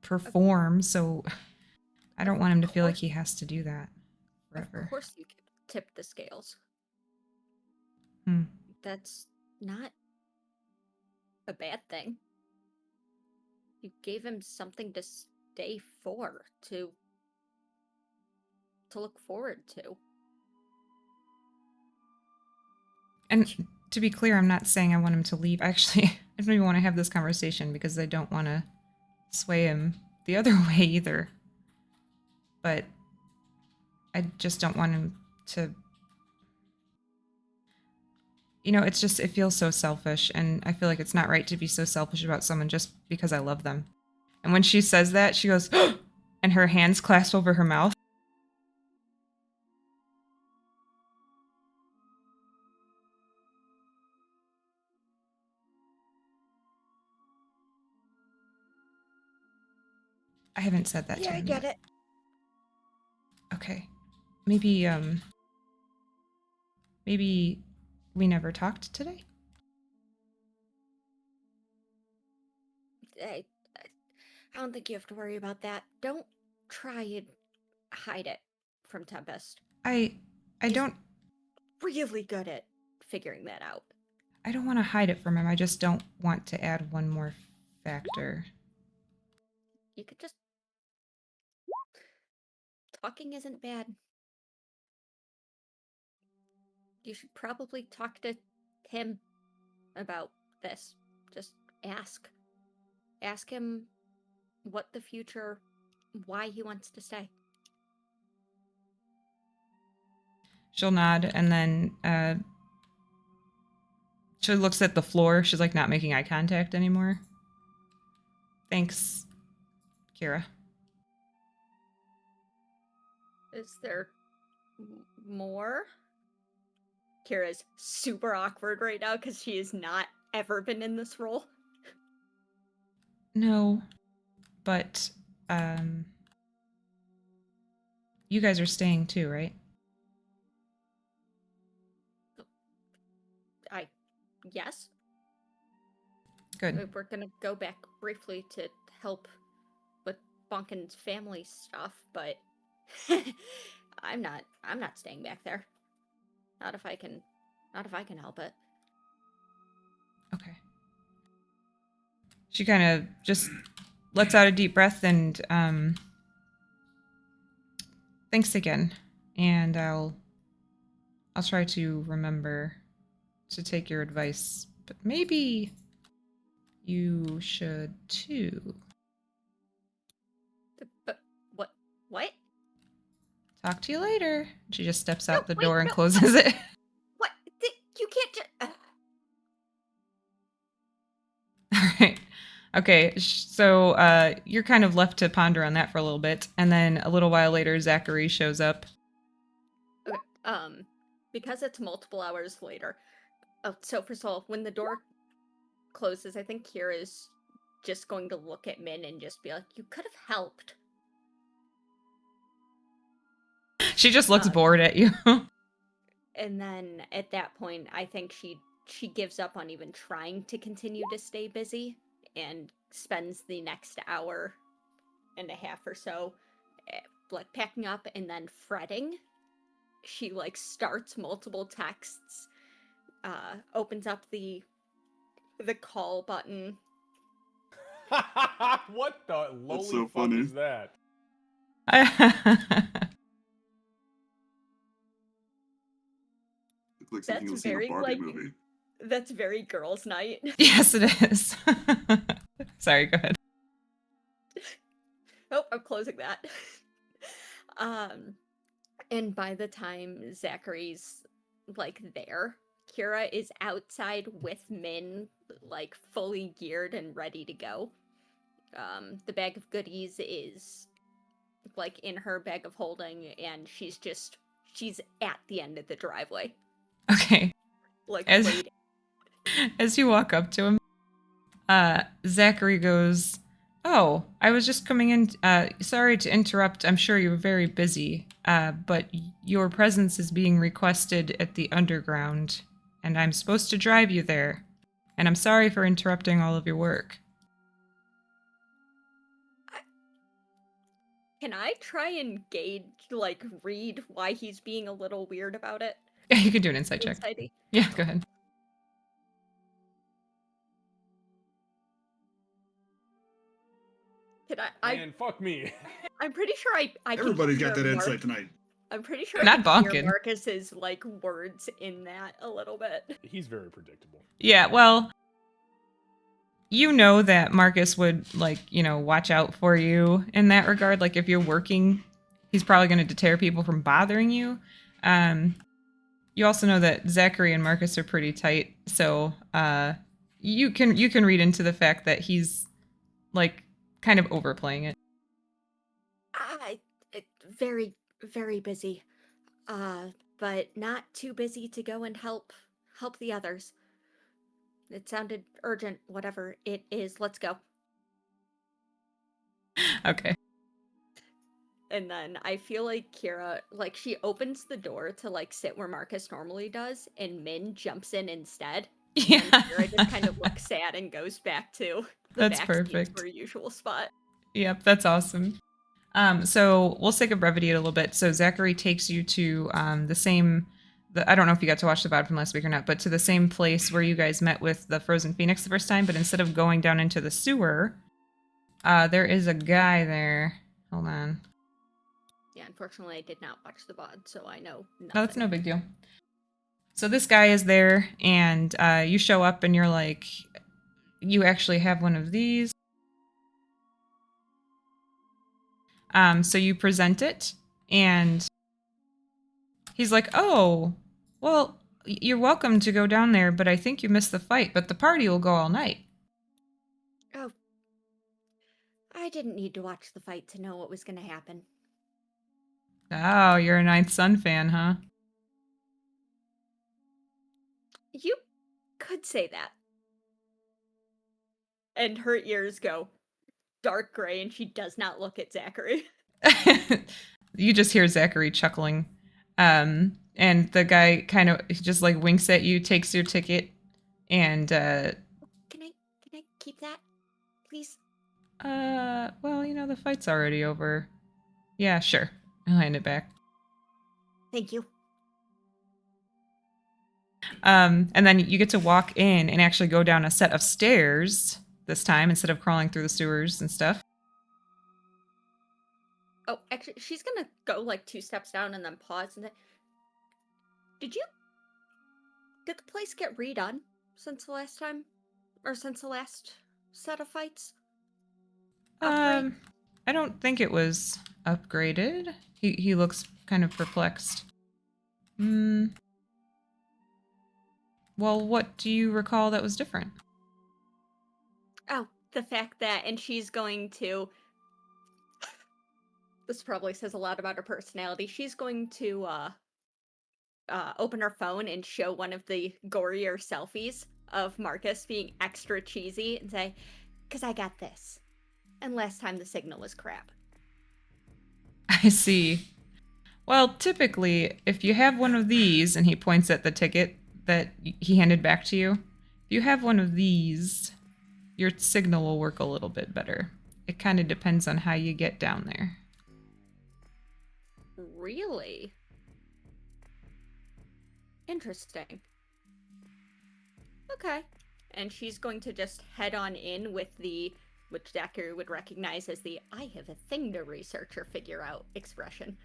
perform, so I don't want him to feel like he has to do that forever. Of course you could tip the scales. Hmm. That's not a bad thing. You gave him something to stay for, to look forward to. And to be clear, I'm not saying I want him to leave. Actually, I don't even want to have this conversation because I don't want to sway him the other way either. But I just don't want him to. You know, it's just, it feels so selfish, and I feel like it's not right to be so selfish about someone just because I love them. And when she says that, she goes, and her hands clasp over her mouth. I haven't said that to him yet. It. Okay. Maybe we never talked today? I don't think you have to worry about that. Don't try and hide it from Tempest. I don't Really good at figuring that out. I don't want to hide it from him. I just don't want to add one more factor. You could just... Talking isn't bad. You should probably talk to him about this. Just ask. Ask him what the future, why he wants to stay. She'll nod, and then she looks at the floor. She's like not making eye contact anymore. Thanks, Kira. Is there more? Kira's super awkward right now because she has not ever been in this role. No, but you guys are staying too, right? Yes. Good. We're gonna go back briefly to help with Bonkin's family stuff, but I'm not staying back there. Not if I can help it. Okay. She kind of just lets out a deep breath and thanks again. And I'll try to remember to take your advice, but maybe you should too. But what? Talk to you later. She just steps out the door and closes it. What? You can't just... All right. Okay, so you're kind of left to ponder on that for a little bit, and then a little while later, Zachary shows up. Okay, because it's multiple hours later. Oh, so first of all, when the door closes, I think Kira's just going to look at Min and just be like, "You could have helped." She just looks bored at you. And then at that point, I think she gives up on even trying to continue to stay busy and spends the next hour and a half or so like packing up and then fretting. She like starts multiple texts, opens up the call button. What the lowly so fuck funny. is that? It looks That's like you'll see a very, Barbie like- movie. That's very girls' night. Yes, it is. Sorry, go ahead. Oh, I'm closing that. And by the time Zachary's like there, Kira is outside with Min, like fully geared and ready to go. The bag of goodies is like in her bag of holding, and she's at the end of the driveway, Okay. like As- waiting. As you walk up to him, Zachary goes, Oh, I was just coming in. Sorry to interrupt. I'm sure you're very busy. But your presence is being requested at the underground, and I'm supposed to drive you there. And I'm sorry for interrupting all of your work. Can I try and read why he's being a little weird about it? You can do an insight check. Insight-y? Yeah, go ahead. Can I? Man, fuck me. I'm pretty sure I can Everybody's got hear that insight tonight. I'm pretty sure Not I can hear bonking. Marcus's words in that a little bit. He's very predictable. Yeah, well, you know that Marcus would, watch out for you in that regard. Like, if you're working, he's probably going to deter people from bothering you. You also know that Zachary and Marcus are pretty tight, so you can read into the fact that he's, kind of overplaying it. Very, very busy. But not too busy to go and help the others. It sounded urgent, whatever it is. Let's go. Okay. And then I feel like Kira, she opens the door to sit where Marcus normally does, and Min jumps in instead. Yeah. And Kira just kind of looks sad and goes back to the That's back perfect. seat, her usual spot. Yep, that's awesome. So we'll take a brevity a little bit. So Zachary takes you to the same. I don't know if you got to watch the VOD from last week or not, but to the same place where you guys met with the Frozen Phoenix the first time. But instead of going down into the sewer, there is a guy there. Hold on. Yeah, unfortunately, I did not watch the VOD, so I know nothing. No, that's no big deal. So this guy is there, and you show up, and you're like, you actually have one of these. So you present it, and he's like, oh, well, you're welcome to go down there, but I think you missed the fight, but the party will go all night. Oh. I didn't need to watch the fight to know what was going to happen. Oh, you're a Ninth Son fan, huh? You could say that. And her ears go dark gray, and she does not look at Zachary. You just hear Zachary chuckling. And the guy kind of just winks at you, takes your ticket, and Can I keep that, please? well, the fight's already over. Yeah, sure. I'll hand it back. Thank you. And then you get to walk in and actually go down a set of stairs this time instead of crawling through the sewers and stuff. Oh, actually, she's gonna go 2 steps down and then pause and say, Did the place get redone since the last time? Or since the last set of fights? Upgrade? I don't think it was upgraded. He looks kind of perplexed. Well, what do you recall that was different? Oh, the fact that, and she's going to, this probably says a lot about her personality, she's going to open her phone and show one of the gorier selfies of Marcus being extra cheesy and say, because I got this. And last time the signal was crap. I see. Well, typically, if you have one of these, and he points at the ticket that he handed back to you, if you have one of these, your signal will work a little bit better. It kind of depends on how you get down there. Really? Interesting. Okay. And she's going to just head on in with which Zachary would recognize as the I have a thing to research or figure out expression.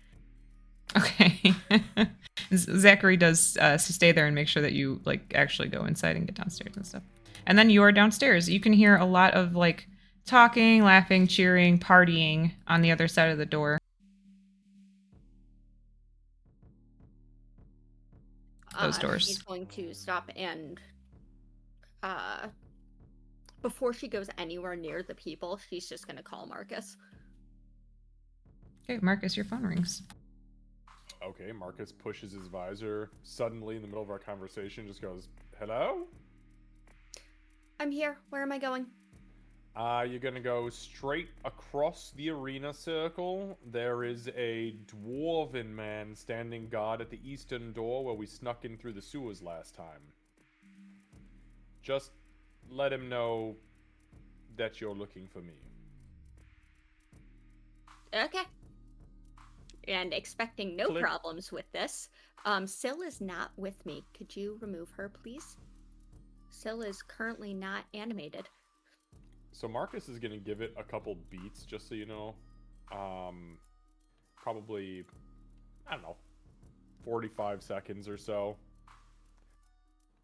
Okay. Zachary does stay there and make sure that you actually go inside and get downstairs and stuff. And then you are downstairs. You can hear a lot of talking, laughing, cheering, partying on the other side of the door. Those doors. She's going to stop and before she goes anywhere near the people, she's just going to call Marcus. Okay, Marcus, your phone rings. Okay, Marcus pushes his visor suddenly in the middle of our conversation, just goes, hello? I'm here. Where am I going? You're gonna go straight across the arena circle. There is a dwarven man standing guard at the eastern door where we snuck in through the sewers last time. Just let him know that you're looking for me. Okay. And expecting no Click. problems with this, Syl is not with me. Could you remove her, please? Syl is currently not animated. So Marcus is gonna give it a couple beats, just so you know. Probably, I don't know, 45 seconds or so.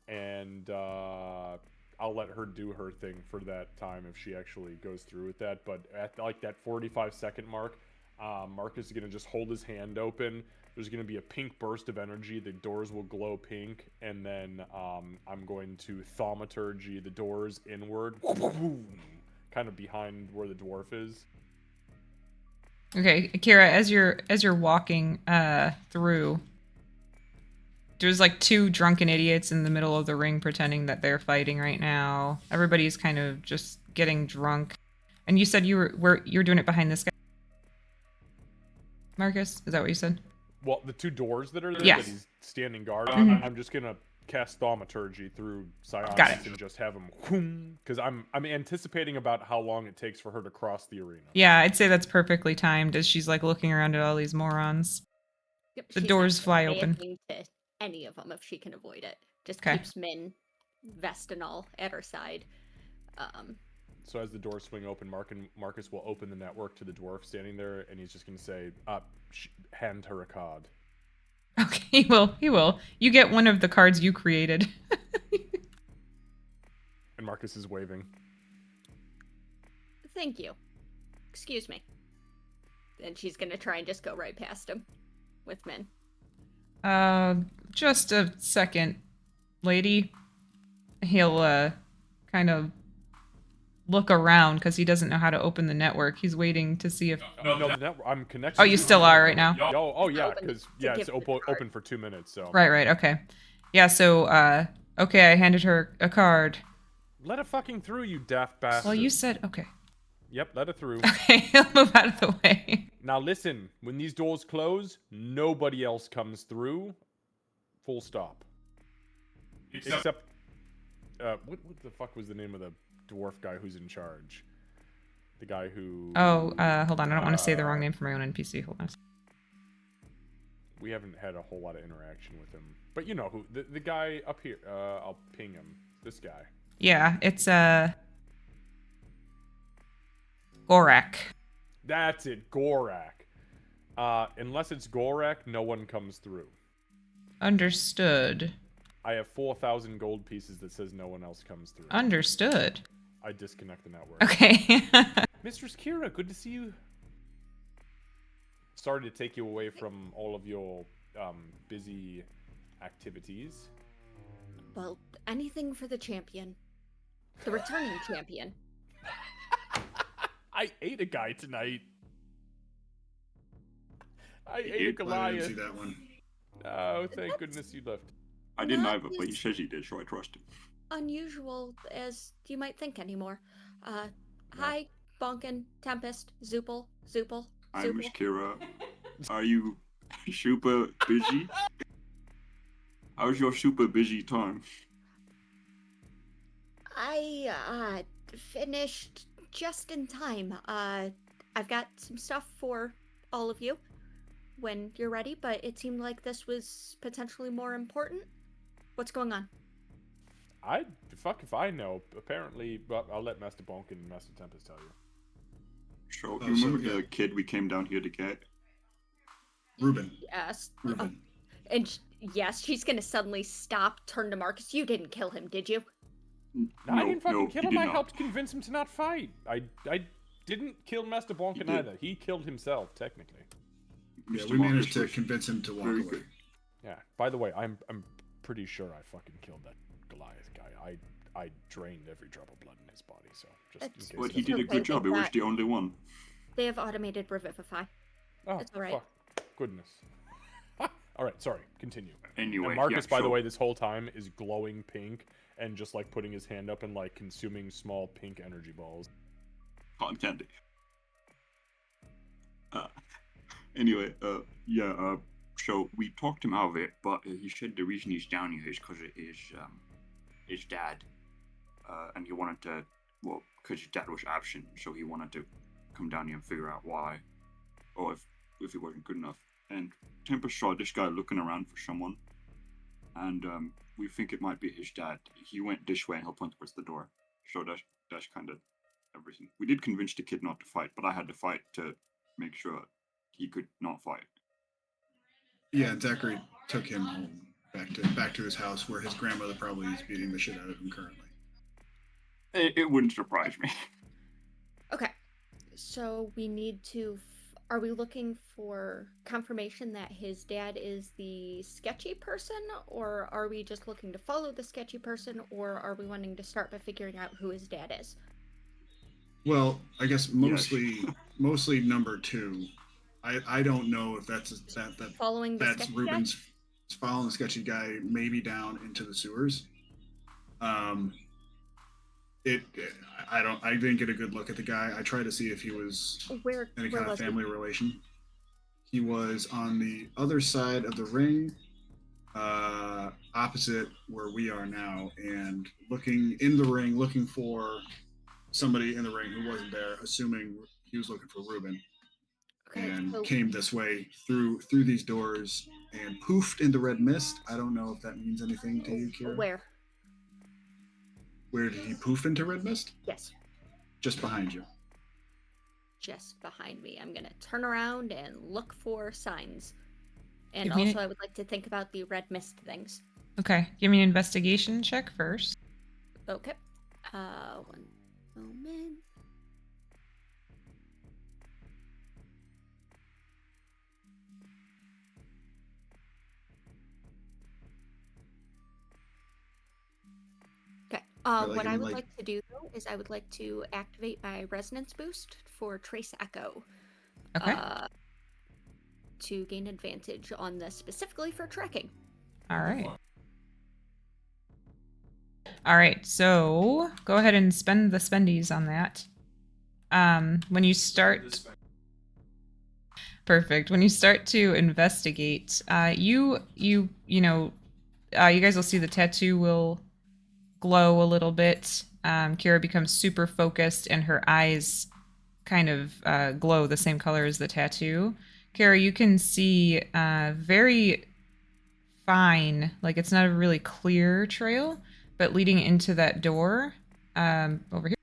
And I'll let her do her thing for that time if she actually goes through with that. But at like that 45-second mark, Marcus is gonna just hold his hand open. There's gonna be a pink burst of energy. The doors will glow pink, and then I'm going to thaumaturgy the doors inward, kind of behind where the dwarf is. Okay, Kira, as you're walking through, there's like two drunken idiots in the middle of the ring pretending that they're fighting right now. Everybody's kind of just getting drunk. And you said you're doing it behind this guy, Marcus? Is that what you said? Well, the two doors that are there Yeah. that he's standing guard Mhm. on, I'm just gonna cast thaumaturgy through Got psionics it. and just have him, because I'm anticipating about how long it takes for her to cross the arena. Yeah, I'd say that's perfectly timed as she's like looking around at all these morons. Yep, The she's doors not fly gonna say a open. thing to any of them if she can avoid it. Just 'Kay. keeps Min, vest and all, at her side. So as the doors swing open, Marcus will open the network to the dwarf standing there, and he's just gonna say, hand her a card. Okay, he will. You get one of the cards you created. And Marcus is waving. Thank you. Excuse me. And she's gonna try and just go right past him with Min. Just a second, lady. He'll kind of look around because he doesn't know how to open the network. He's waiting to see if. No, the network. I'm connected. Oh, you still are right now. Oh yeah, Open because to it's give the card. open for 2 minutes. So Right. Okay. Yeah. So okay. I handed her a card. let it fucking through, you daft bastard. Well, you said okay. Yep, let it through. Okay, he'll move out of the way. Now listen, when these doors close, nobody else comes through. Full stop. Except what the fuck was the name of the dwarf guy who's in charge? The guy who... Oh, hold on. I don't want to say the wrong name for my own NPC. Hold on. We haven't had a whole lot of interaction with him. But you know who. The guy up here. I'll ping him. This guy. Yeah, it's Gorak. That's it. Gorak. Unless it's Gorak, no one comes through. Understood. I have 4,000 gold pieces that says no one else comes through. Understood. I disconnect the network. Okay. Mistress Kira, good to see you. Sorry to take you away from all of your busy activities. Well, anything for the champion. The returning champion. I ate a guy tonight. I ate a I didn't Goliath. see that one. Oh, thank goodness you left. I didn't Not either, but he as says he did, so I trust him. unusual as you might think anymore. Hi, Bonkin, Tempest, Zoopal. I'm Miss Kira. Are you super busy? How's your super busy time? I finished just in time. I've got some stuff for all of you when you're ready, but it seemed like this was potentially more important. What's going on? Fuck if I know. Apparently, but I'll let Master Bonkin and Master Tempest tell you. So, Oh, you so, remember yeah. the kid we came down here to get? Ruben. Yes. Ruben. And yes, she's gonna suddenly stop, turn to Marcus. You didn't kill him, did you? No, I didn't fucking kill he him. did I not. helped convince him to not fight. I didn't kill Master Bonkin did. either. He killed himself, technically. Yeah, Mr. we managed Marcus to was convince him to walk very away. good. Yeah. By the way, I'm pretty sure I fucking killed that Goliath guy. I drained every drop of blood in his body, so just in It's- case. But he that's- did a Okay, good job. He but was that- the only one. They have automated revivify. Oh, It's all right. fuck. Goodness. All right, sorry. Continue. Anyway, And Marcus, yeah, by the sure. way, this whole time is glowing pink and just like putting his hand up and like consuming small pink energy balls. cotton candy. Anyway, so we talked him out of it, but he said the reason he's down here is because of his dad, and he wanted to, well, because his dad was absent, so he wanted to come down here and figure out why, or if he wasn't good enough. And Tempest saw this guy looking around for someone, and we think it might be his dad. He went this way, and he'll point towards the door. So that's kind of everything. We did convince the kid not to fight, but I had to fight to make sure he could not fight. Yeah, and Zachary took him home back to his house, where his grandmother probably is beating the shit out of him currently. It wouldn't surprise me. Okay, so we need to. Are we looking for confirmation that his dad is the sketchy person, or are we just looking to follow the sketchy person, or are we wanting to start by figuring out who his dad is? Well, I guess mostly number two. I don't know if that's Following the that's sketchy Ruben's following the sketchy guy, maybe down into the sewers. I didn't get a good look at the guy. I tried to see if he was Where any kind of was family relation. He was on the other side of the ring, opposite where we are now, and looking in the ring, looking for somebody in the ring who wasn't there, assuming he was looking for Ruben. Okay, And so came this way through these doors and poofed into red mist. I don't know if that means anything to you, Kira. where? Where did he poof into red mist? Yes, Just behind you. just behind me. I'm gonna turn around and look for signs. And Give me also, an- I would like to think about the red mist things. Okay, give me an investigation check first. Okay. One moment. Okay. What I would like to do though is I would like to activate my resonance boost for trace echo. Okay. To gain advantage on this specifically for tracking. All right. All right. So go ahead and spend the spendies on that. When you start. Perfect. When you start to investigate, you guys will see the tattoo will glow a little bit. Kira becomes super focused, and her eyes kind of glow the same color as the tattoo. Kara, you can see very fine, like it's not a really clear trail, but leading into that door over here,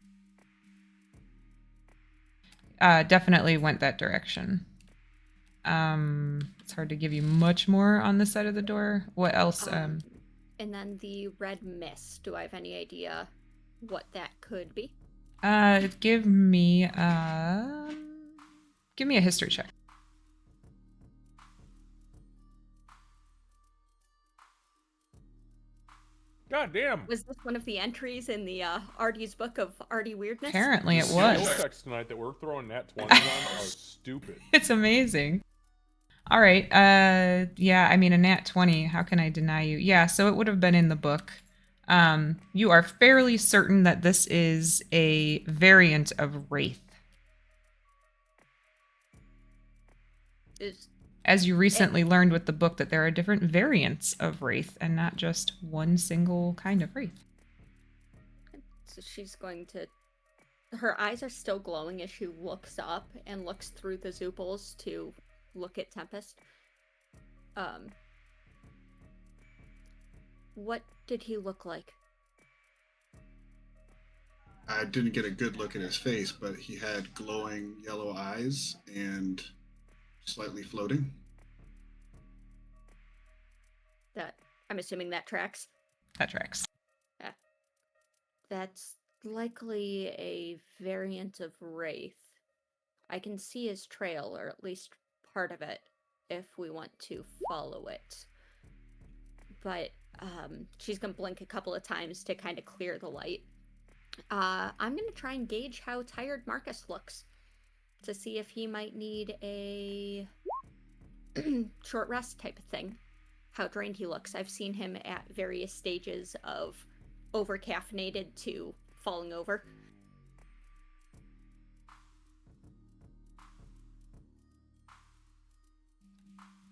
definitely went that direction. It's hard to give you much more on this side of the door. What else? And then the red mist. Do I have any idea what that could be? Give me a history check. God damn. Was this one of the entries in the Artie's book of Artie weirdness? Apparently it The was. effects tonight that we're throwing nat 20s on are stupid. It's amazing. All right. Yeah, I mean, a nat 20. How can I deny you? Yeah, so it would have been in the book. You are fairly certain that this is a variant of Wraith. As you recently learned with the book that there are different variants of Wraith and not just one single kind of Wraith. So she's going to... Her eyes are still glowing as she looks up and looks through the zooples to look at Tempest. What did he look like? I didn't get a good look at his face, but he had glowing yellow eyes and slightly floating. That I'm assuming that tracks. That tracks. Yeah. That's likely a variant of Wraith. I can see his trail, or at least part of it, if we want to follow it. But she's gonna blink a couple of times to kind of clear the light. I'm gonna try and gauge how tired Marcus looks to see if he might need a short rest type of thing. How drained he looks. I've seen him at various stages of over-caffeinated to falling over.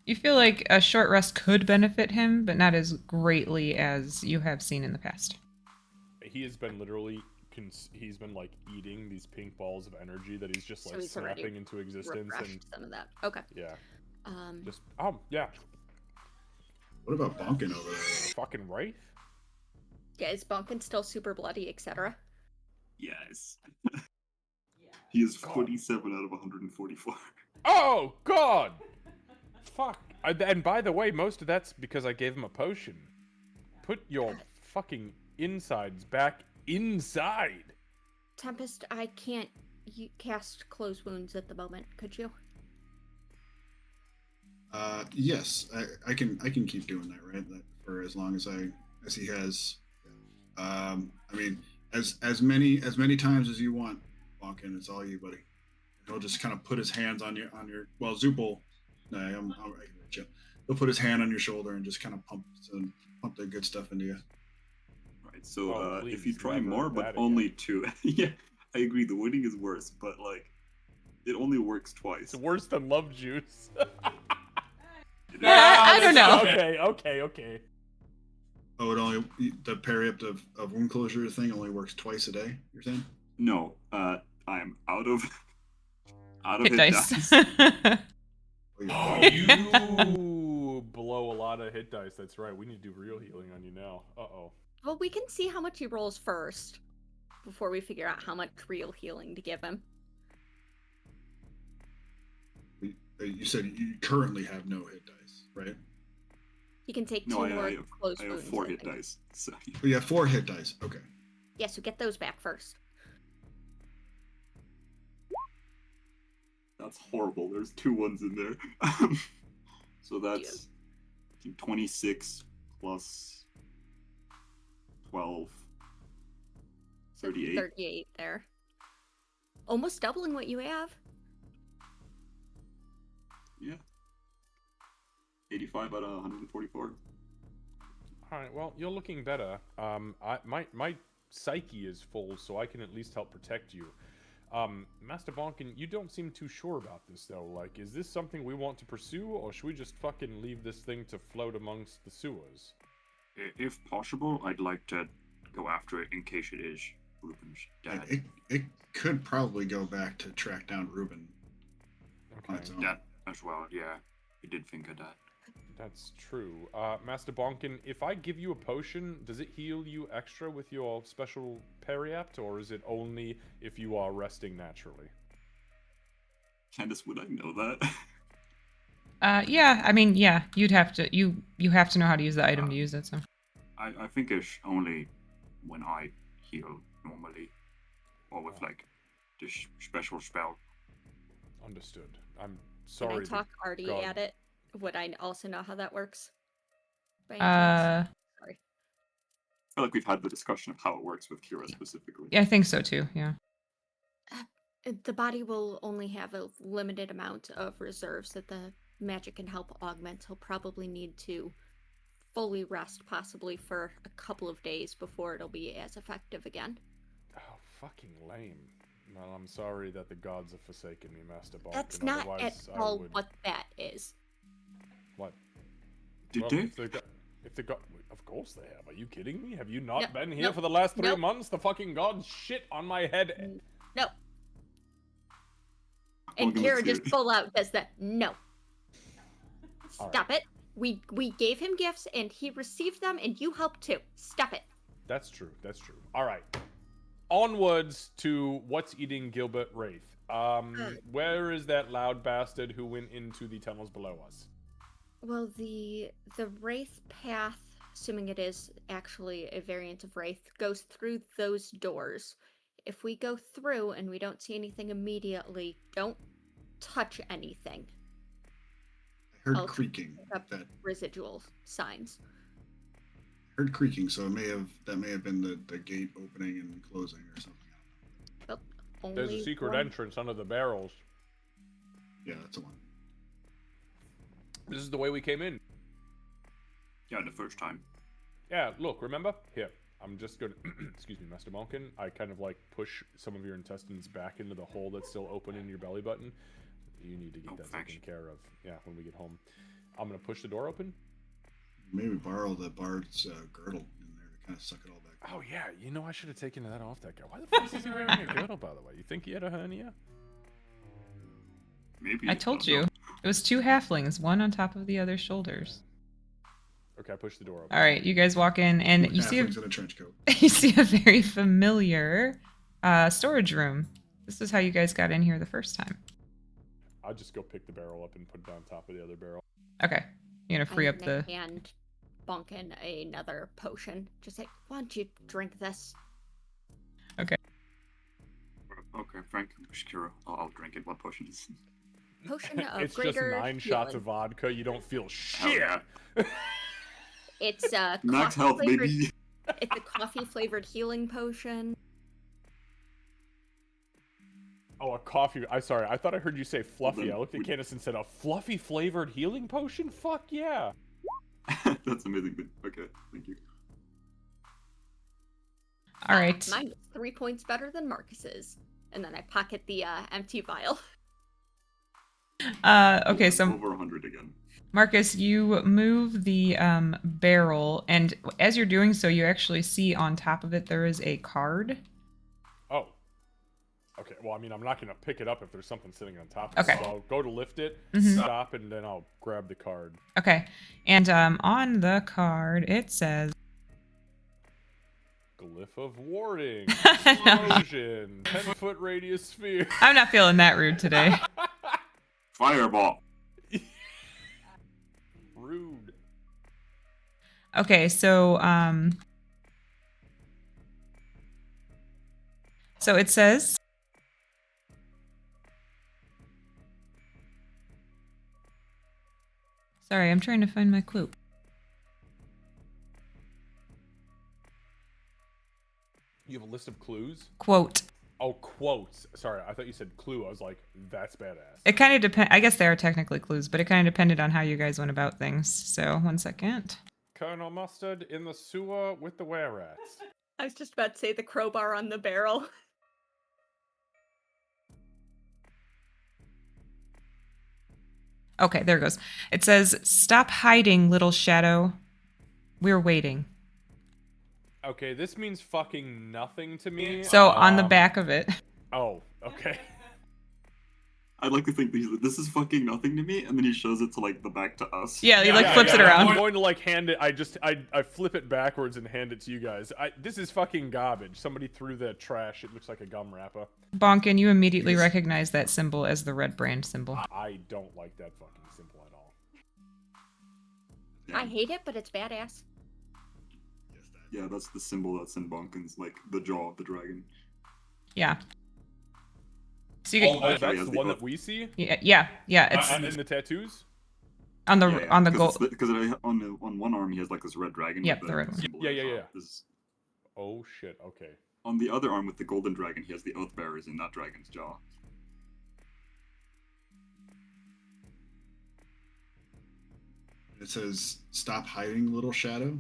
You feel like a short rest could benefit him, but not as greatly as you have seen in the past. He has been literally, he's been like eating these pink balls of energy that he's just So like he's already snapping into existence, refreshed and some of that. Okay. yeah, Um, just yeah, What about bonking over there? fucking right. yeah, is Bunkin still super bloody, etc.? Yes. He is God. 47 out of 144. Oh God! Fuck. And by the way, most of that's because I gave him a potion. Put your fucking insides back inside. Tempest, I can't cast close wounds at the moment. Could you? Yes, I can keep doing that, right? That for as long as he has. I mean, as many times as you want, bonking. It's all you, buddy. He'll just kind of put his hands on your well, Zupal. No, I can reach you. He'll put his hand on your shoulder and just kind of pump the good stuff into you. Right, so Oh, if please, you try never more, but that only again. 2. Yeah, I agree, the winning is worse, but like, it only works twice. It's worse than love juice. I don't know. Okay. Oh, it only the periapt of wound closure thing only works twice a day. You're saying? No, I'm out of Hit dice. Oh, You blow a lot of hit dice. That's right. We need to do real healing on you now. Uh-oh. Well, we can see how much he rolls first before we figure out how much real healing to give him. You said you currently have no hit dice, right? He can take 2 no, more I close have wounds. 4 I hit think. dice. So Oh, you have 4 hit dice. Okay. Yeah, so get those back first. that's horrible. There's 2 ones in there. So that's 26 plus 12. So 38. 38 there. Almost doubling what you have. Yeah. 85 out of 144. All right. Well, you're looking better. My psyche is full, so I can at least help protect you. Master Bonkin, you don't seem too sure about this though. Like, is this something we want to pursue, or should we just fucking leave this thing to float amongst the sewers? If possible, I'd like to go after it in case it is Ruben's dad. It could probably go back to track down Ruben on Okay. its own. That as well, yeah. I did think of that. That's true. Master Bonkin, if I give you a potion, does it heal you extra with your special periapt, or is it only if you are resting naturally? Candace, would I know that? Yeah, I mean, yeah, you'd have to you have to know how to use the item to use it, so. I think it's only when I heal normally, or with like this special spell. Understood. I'm Can sorry. I that talk Artie God- at it? Would I also know how that works? By any chance? Sorry. I feel like we've had the discussion of how it works with Kira specifically. Yeah, I think so too, yeah. The body will only have a limited amount of reserves that the magic can help augment. He'll probably need to fully rest, possibly for a couple of days before it'll be as effective again. Oh, fucking lame. Well, I'm sorry that the gods have forsaken me, Master Bonkin. That's not at Otherwise, I all would... what that is. What? Did Well, they? if the god... Of course they have. Are you kidding me? Have you not No, been here nope, for the last 3 nope. months? The fucking gods shit on my head. No. And Welcome Kira to- just full out does that. No. All Stop it. We gave him gifts and he received them and you helped too. Stop it. That's true. That's true. All right. Onwards to what's eating Gilbert Wraith. Where is that loud bastard who went into the tunnels below us? Well, the Wraith path, assuming it is actually a variant of Wraith, goes through those doors. If we go through and we don't see anything immediately, don't touch anything. I heard I'll creaking. pick up That residual signs. heard creaking, so it may have been the gate opening and closing or something. But There's only a secret one- entrance under the barrels. Yeah, that's the one. This is the way we came in. Yeah, the first time. Yeah, look, remember? Here, I'm just gonna... Excuse me, Master Malkin. I kind of, like, push some of your intestines back into the hole that's still open in your belly button. You need to get Oh, that thanks. taken care of. Yeah, when we get home. I'm gonna push the door open. Maybe borrow the bard's girdle in there to kind of suck it all back. Oh yeah, you know I should have taken that off that guy. Why the fuck is he wearing a girdle, by the way? You think he had a hernia? Maybe. I told don't you. know. It was two halflings, one on top of the other's shoulders. Okay, I pushed the door open. All right, you guys walk in, and you see Halflings in a trench coat. you see a very familiar storage room. This is how you guys got in here the first time. I'll just go pick the barrel up and put it on top of the other barrel. Okay, you're gonna free I'm up gonna the. hand Bonkin another potion. Just say, why don't you drink this? Okay, Frank, Shakira, I'll drink it. What potion is it? Potion of It's just greater 9 shots healing. of vodka. You don't feel Hell shit. yeah. It's Max health, flavored. baby. It's a coffee flavored healing potion. Oh, a coffee. I'm sorry. I thought I heard you say fluffy. then I looked at we- Candace and said, a fluffy flavored healing potion? Fuck yeah. That's amazing. Okay, thank you. All right. Mine is 3 points better than Marcus's. And then I pocket the empty vial. Okay, so Over 100 again. Marcus, you move the barrel, and as you're doing so, you actually see on top of it there is a card. Oh. Okay, well, I mean, I'm not going to pick it up if there's something sitting on top of Okay. it. So I'll go to lift it, Mhm. stop, and then I'll grab the card. Okay, and on the card it says. Glyph of warding. No. Explosion. 10-foot radius sphere. I'm not feeling that rude today. Fireball. Rude. Okay, so it says Sorry, I'm trying to find my quote. You have a list of clues? Quote. Oh, quotes. Sorry, I thought you said clue. I was like, that's badass. It kind of depend. I guess they are technically clues, but it kind of depended on how you guys went about things. So 1 second. Colonel Mustard in the sewer with the were-rats. I was just about to say the crowbar on the barrel. Okay, there it goes. It says, "Stop hiding, little shadow. We're waiting." Okay, this means fucking nothing to me. So on the back of it. Oh, okay. I'd like to think this is fucking nothing to me, and then he shows it to like the back to us. Yeah, he like flips it I'm around. going to like hand it. I flip it backwards and hand it to you guys. This is fucking garbage. Somebody threw the trash. It looks like a gum wrapper. Bonkin, you immediately recognize that symbol as the red brand symbol. I don't like that fucking symbol at all. I hate it, but it's badass. Yeah, that's the symbol that's in Bonkin's, like the jaw of the dragon. Yeah. So you get, Oh, that's yeah, the the one oath. that we see. yeah. It's And in the tattoos. on the Yeah, on the gold. because on one arm he has like this red dragon. Yep, with the red one. symbol Yeah, at the yeah, top. yeah. This- Oh shit. Okay. on the other arm with the golden dragon, he has the oath bearers in that dragon's jaw. It says, "Stop hiding, little shadow."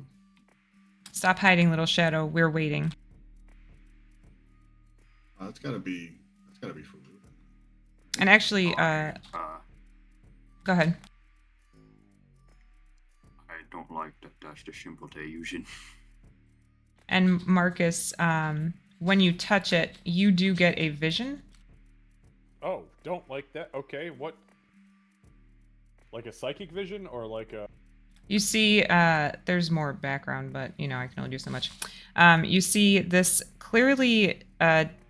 Stop hiding, little shadow. We're waiting. That's gotta be for Ruben. And actually, Uh, go ahead. I don't like that. That's the simple illusion. And Marcus, when you touch it, you do get a vision. Oh, don't like that. Okay, what? Like a psychic vision or like a? You see, there's more background, but I can only do so much. You see this clearly,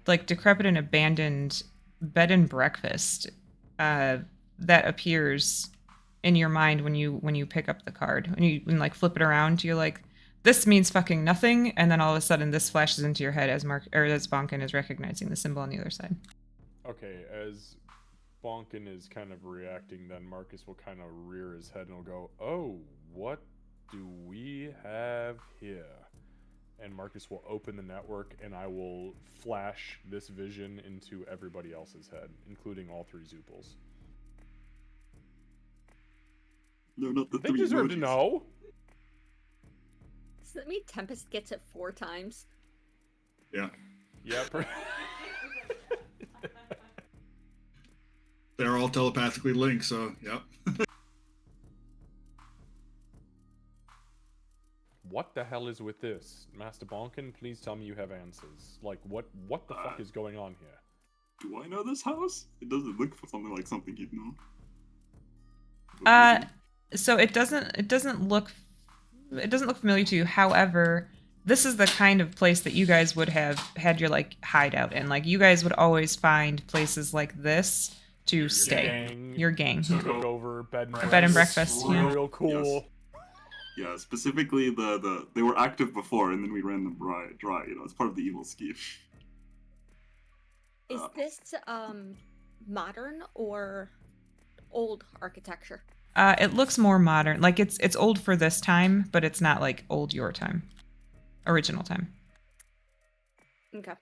like decrepit and abandoned bed and breakfast that appears in your mind when you pick up the card. When you like flip it around, you're like, this means fucking nothing, and then all of a sudden this flashes into your head as as Bonkin is recognizing the symbol on the other side. Okay, as Bonkin is kind of reacting, then Marcus will kind of rear his head and will go, "Oh, what do we have here?" And Marcus will open the network, and I will flash this vision into everybody else's head, including all 3 Zoopals. No, not the They three deserve to emojis. know. Does that mean Tempest gets it 4 times? Yeah. Yeah. They're all telepathically linked, so yep. What the hell is with this? Master Bonkin, please tell me you have answers. Like, what the fuck is going on here? Do I know this house? It doesn't look for something like something you'd know. So it doesn't look familiar to you. However, this is the kind of place that you guys would have had your like hideout in. Like you guys would always find places like this to stay. Gang Your gang. took over bed and Bed and breakfast, yeah. Real cool. Yes. Yeah, specifically they were active before, and then we ran them dry. You know, it's part of the evil scheme. Is this modern or old architecture? It looks more modern. Like it's old for this time, but it's not like old your time. Original time. Okay.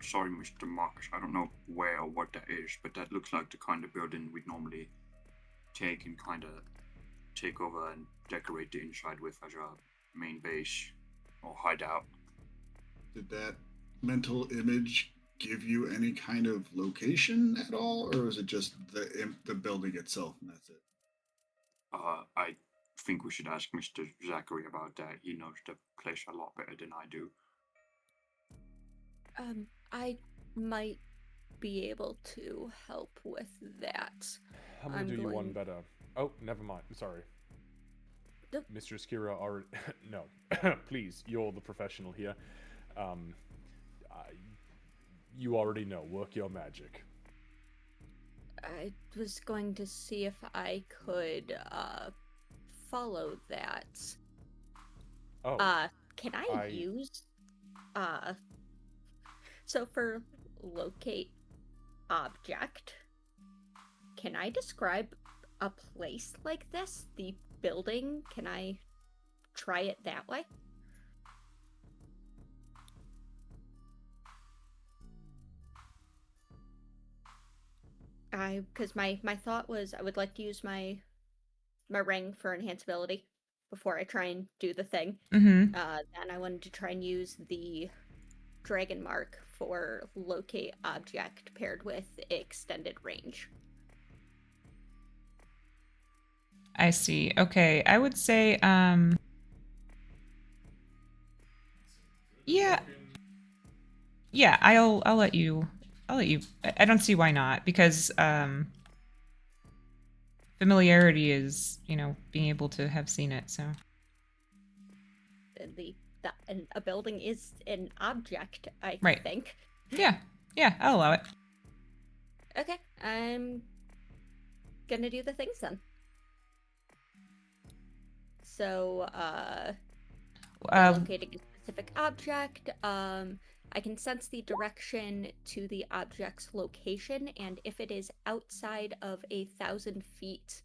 Sorry, Mr. Marcus, I don't know where or what that is, but that looks like the kind of building we'd normally take and kind of take over and decorate the inside with as our main base or hideout. Did that mental image give you any kind of location at all, or is it just the building itself and that's it? I think we should ask Mr. Zachary about that. He knows the place a lot better than I do. I might be able to help with that. I'm gonna do you one better. Oh, never mind. Sorry. Nope. Mr. Skira already. No. Please, you're the professional here. You already know. Work your magic. I was going to see if I could follow that. Oh. Can I use so for locate object, can I describe a place like this? The building? Can I try it that way? Because my thought was I would like to use my ring for enhanceability before I try and do the thing. Mm-hmm. Then I wanted to try and use the dragon mark for locate object paired with extended range. I see. Okay, I would say yeah. Yeah, I'll let you I don't see why not, because familiarity is, being able to have seen it, so. And a building is an object, I Right. think. Yeah, I'll allow it. Okay, I'm gonna do the things then. So, locating a specific object, I can sense the direction to the object's location, and if it is outside of 1,000 feet,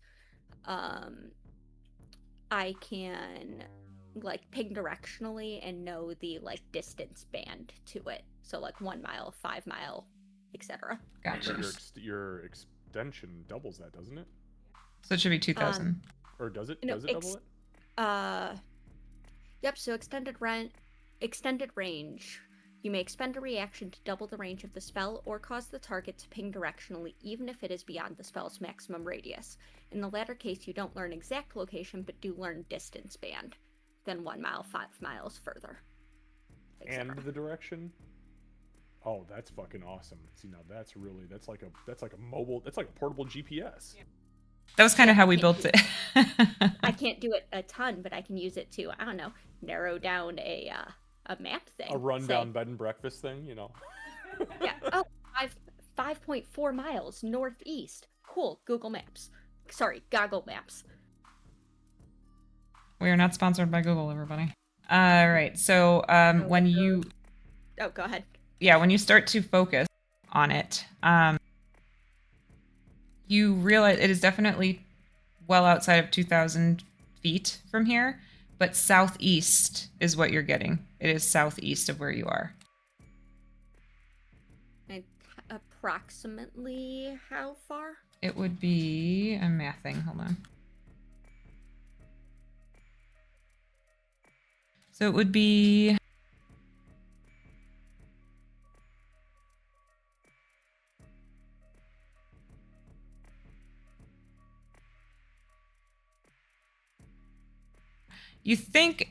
I can ping directionally and know the distance band to it. So 1 mile, 5 mile, etc. Gotcha. Your extension doubles that, doesn't it? So it should be 2,000. Or does it? No, Does it double it? Yep. So extended range. You may expend a reaction to double the range of the spell or cause the target to ping directionally, even if it is beyond the spell's maximum radius. In the latter case, you don't learn exact location, but do learn distance band. Then 1 mile, 5 miles further. And the direction? Oh, that's fucking awesome. See, now that's like a portable GPS. Yeah. That was kind of how we built it. I can't do it a ton, but I can use it to, I don't know, narrow down a map thing. A rundown bed and breakfast thing, Yeah. Oh, 5.4 miles northeast. Cool. Google Maps. Sorry, Goggle Maps. We are not sponsored by Google, everybody. All right. So when you... Oh, go ahead. Yeah, when you start to focus on it, you realize it is definitely well outside of 2,000 feet from here, but southeast is what you're getting. It is southeast of where you are. And approximately how far? It would be... I'm mathing. Hold on. So it would be... You think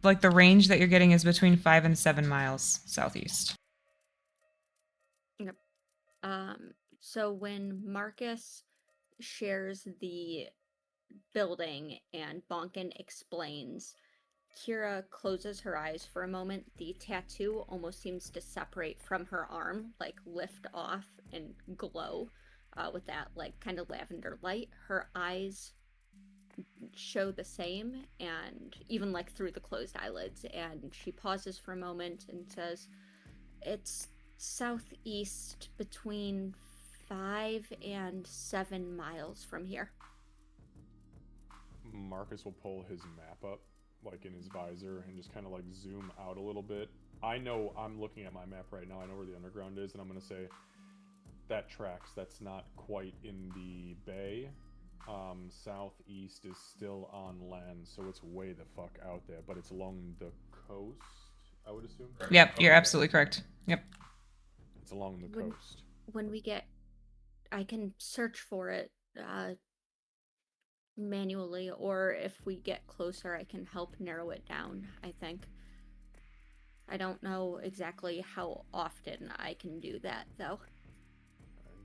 like the range that you're getting is between 5 and 7 miles southeast. Yep. So when Marcus shares the building and Bonkin explains, Kira closes her eyes for a moment. The tattoo almost seems to separate from her arm, like lift off and glow with that like kind of lavender light. Her eyes show the same, and even like through the closed eyelids. And she pauses for a moment and says, "It's southeast between 5 and 7 miles from here." Marcus will pull his map up, like in his visor, and just kind of like zoom out a little bit. I know I'm looking at my map right now. I know where the underground is, and I'm gonna say that tracks. That's not quite in the bay. Southeast is still on land, so it's way the fuck out there. But it's along the coast, I would assume. Yep, you're Okay. absolutely correct. Yep. It's along the coast. When we get, I can search for it manually, or if we get closer, I can help narrow it down, I think. I don't know exactly how often I can do that, though.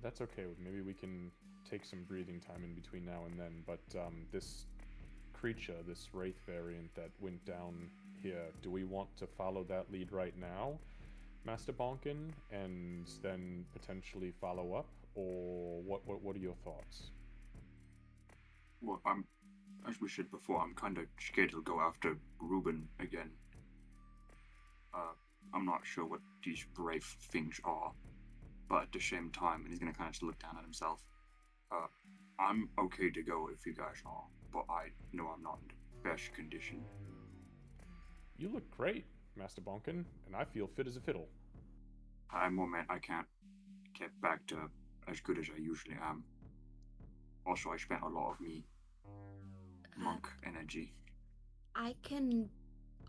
That's okay. Maybe we can take some breathing time in between now and then. But this creature, this wraith variant that went down here, do we want to follow that lead right now, Master Bonkin, and then potentially follow up, or what are your thoughts? Well, as we said before, I'm kind of scared he'll go after Ruben again. I'm not sure what these brave things are, but at the same time, and he's gonna kind of just look down at himself. I'm okay to go if you guys are, but I know I'm not in the best condition. You look great, Master Bonkin, and I feel fit as a fiddle. I'm more man, I can't get back to as good as I usually am. Also, I spent a lot of me monk energy. I can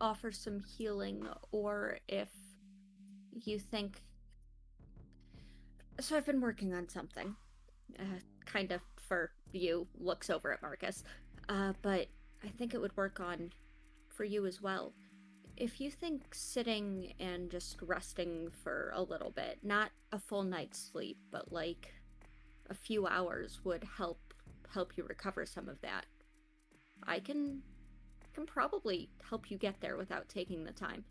offer some healing, or if you think. So I've been working on something. Kind of for you, looks over at Marcus. But I think it would work on for you as well. If you think sitting and just resting for a little bit, not a full night's sleep, but like a few hours would help you recover some of that. I can probably help you get there without taking the time.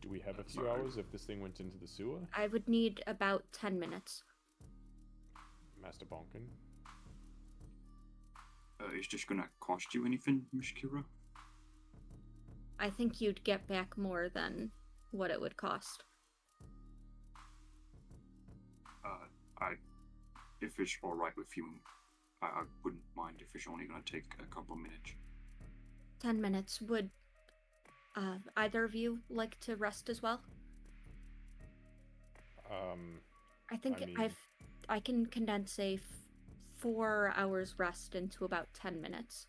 Do we have a few hours if this thing went into the sewer? I would need about 10 minutes. Master Bonkin? Is this gonna cost you anything, Miss Kira? I think you'd get back more than what it would cost. If it's alright with you, I wouldn't mind if it's only gonna take a couple minutes. 10 minutes. Would either of you like to rest as well? I think mean- I can condense a 4 hours rest into about 10 minutes.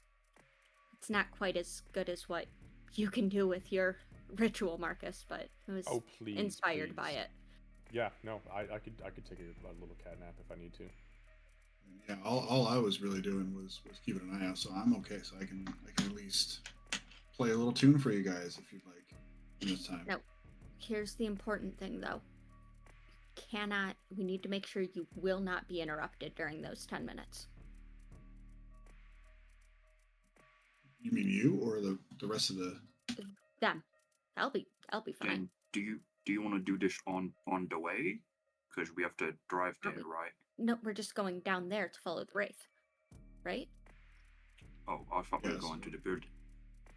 It's not quite as good as what you can do with your ritual, Marcus, but it was please, inspired please. by it. Yeah, no, I could take a little cat nap if I need to. Yeah, all I was really doing was keeping an eye out, so I'm okay. So I can at least play a little tune for you guys if you'd like in this time. No. Here's the important thing, though. We need to make sure you will not be interrupted during those 10 minutes. You mean you or the rest of the? Them. I'll be fine. Then do you want to do this on the way? Because we have to drive there, right? No, we're just going down there to follow the wraith, right? Oh, I thought we were Yes. going to the build.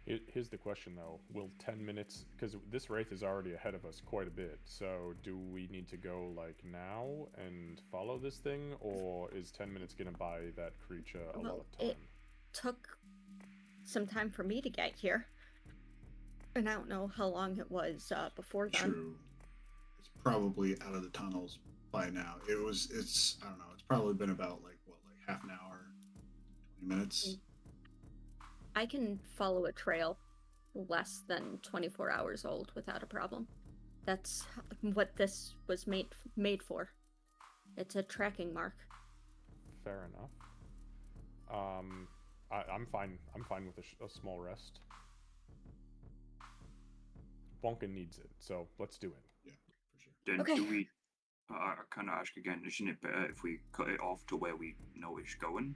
Here's the question though: will 10 minutes? Because this wraith is already ahead of us quite a bit. So do we need to go like now and follow this thing, or is 10 minutes gonna buy that creature a lot of time? It took some time for me to get here, and I don't know how long it was before then. True. It's probably out of the tunnels by now. It's I don't know. It's probably been about like half an hour, 20 minutes. I can follow a trail less than 24 hours old without a problem. That's what this was made for. It's a tracking mark. Fair enough. I'm fine. I'm fine with a small rest. Bonkin needs it, so let's do it. Yeah, for sure. Then Okay. do we? I kind of ask again. Isn't it better if we cut it off to where we know it's going?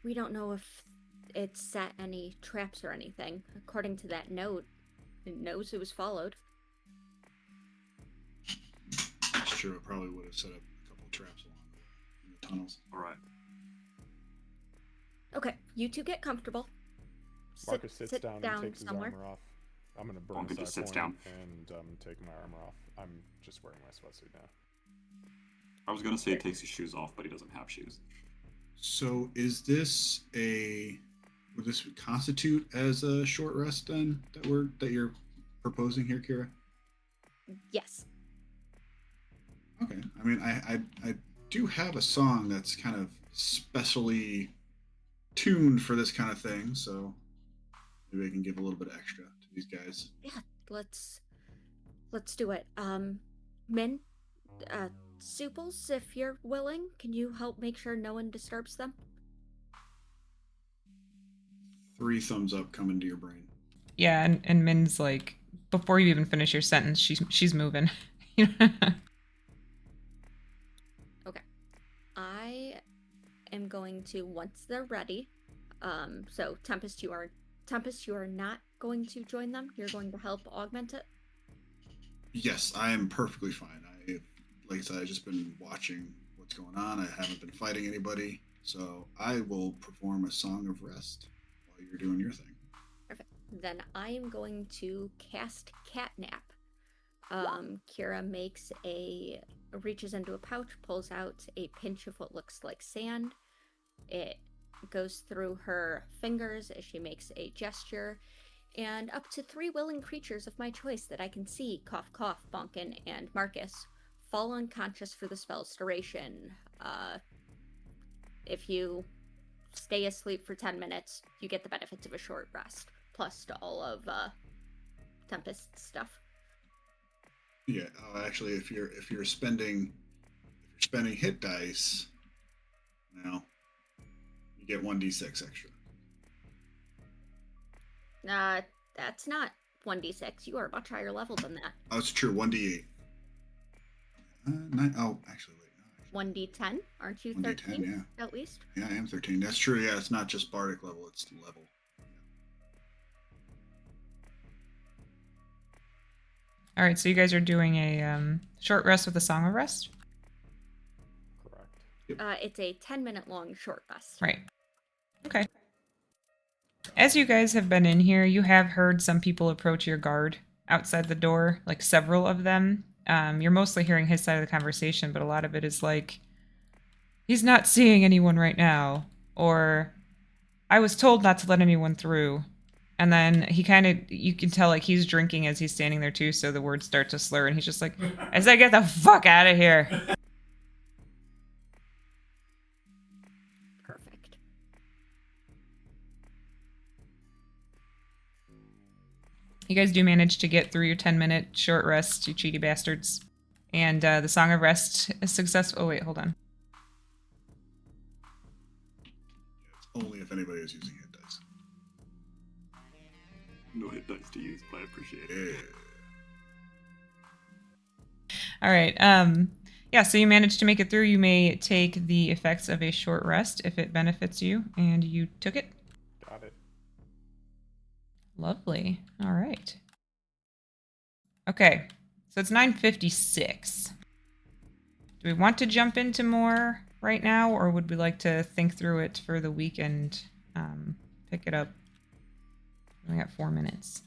We don't know if it set any traps or anything. According to that note, it knows it was followed. That's true. It probably would have set up a couple of traps along the way in the tunnels. All right. Okay, you two get comfortable. Marcus sits down and takes somewhere. his armor off. I'm gonna burn Bonkin a just side sits point down. and take my armor off. I'm just wearing my sweatsuit now. I was gonna say he takes his shoes off, but he doesn't have shoes. So is this would this constitute as a short rest then that you're proposing here, Kira? Yes. Okay. I mean, I do have a song that's kind of specially tuned for this kind of thing, so maybe I can give a little bit extra to these guys. Yeah, let's do it. Min, Suples, if you're willing, can you help make sure no one disturbs them? 3 thumbs up coming to your brain. Yeah, and Min's like, before you even finish your sentence, she's moving. Okay. I am going to, once they're ready, so Tempest, you are not going to join them. You're going to help augment it. Yes, I am perfectly fine. Like I said, I've just been watching what's going on. I haven't been fighting anybody, so I will perform a song of rest while you're doing your thing. Perfect. Then I am going to cast Catnap. Kira reaches into a pouch, pulls out a pinch of what looks like sand. It goes through her fingers as she makes a gesture, and up to 3 willing creatures of my choice that I can see, cough cough, Bonkin and Marcus, fall unconscious for the spell's duration. If you stay asleep for 10 minutes, you get the benefits of a short rest, plus to all of Tempest stuff. Yeah, actually, if you're spending hit dice, now you get 1d6 extra. That's not 1d6. You are much higher level than that. Oh, it's true. 1d8. 9. Oh, actually, wait. No, 1d10? Aren't you 1d10, 13? yeah. At least? Yeah, I am 13. That's true. Yeah, it's not just bardic level; it's level. All right, so you guys are doing a short rest with a song of rest? Correct. It's a 10-minute long short rest. Right. Okay. As you guys have been in here, you have heard some people approach your guard outside the door, like several of them. You're mostly hearing his side of the conversation, but a lot of it is like, he's not seeing anyone right now, or I was told not to let anyone through. And then he kind of, you can tell like he's drinking as he's standing there too, so the words start to slur, and he's just like, I said, get the fuck out of here. Perfect. You guys do manage to get through your 10-minute short rest, you cheaty bastards. And the Song of Rest is successful. Oh, wait, hold on. Yeah, it's only if anybody is using hit dice. No hit dice to use, but I appreciate it. Yeah. All right. Yeah, so you managed to make it through. You may take the effects of a short rest if it benefits you, and you took it. Got it. Lovely. All right. Okay, so it's 9:56. Do we want to jump into more right now, or would we like to think through it for the week and pick it up? We got 4 minutes.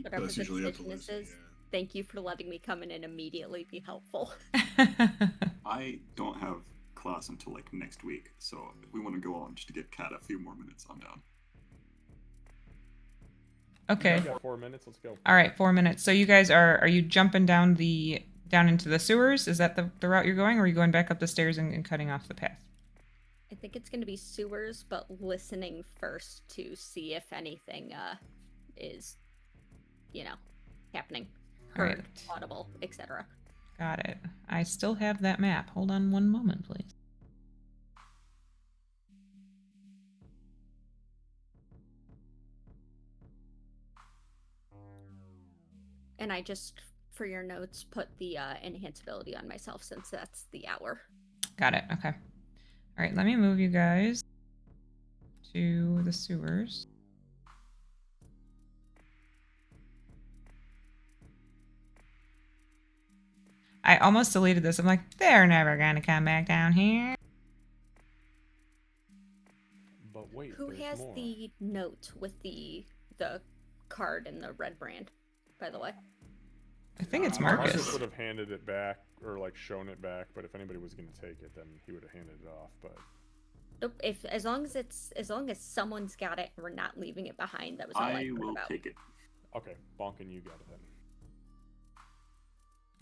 Whatever That's the usually up to decision Lizzie, is, yeah. thank you for letting me come in and immediately be helpful. I don't have class until like next week, so if we want to go on just to get Kat a few more minutes, I'm down. Okay. We got 4 minutes. Let's go. All right, 4 minutes. So you guys are you jumping down into the sewers? Is that the route you're going, or are you going back up the stairs and cutting off the path? I think it's going to be sewers, but listening first to see if anything is, happening. Heard, Right. audible, etc. Got it. I still have that map. Hold on one moment, please. And I just, for your notes, put the enhance ability on myself since that's the hour. Got it. Okay. All right, let me move you guys to the sewers. I almost deleted this. I'm like, they're never gonna come back down here. But wait, Who there's has more. the note with the card and the red brand, by the way? I think it's Marcus Marcus. would have handed it back or like shown it back, but if anybody was gonna take it, then he would have handed it off. But Nope. If as long as someone's got it, and we're not leaving it behind. That was all I I cared will about. take it. okay, Bonkin, you got it then.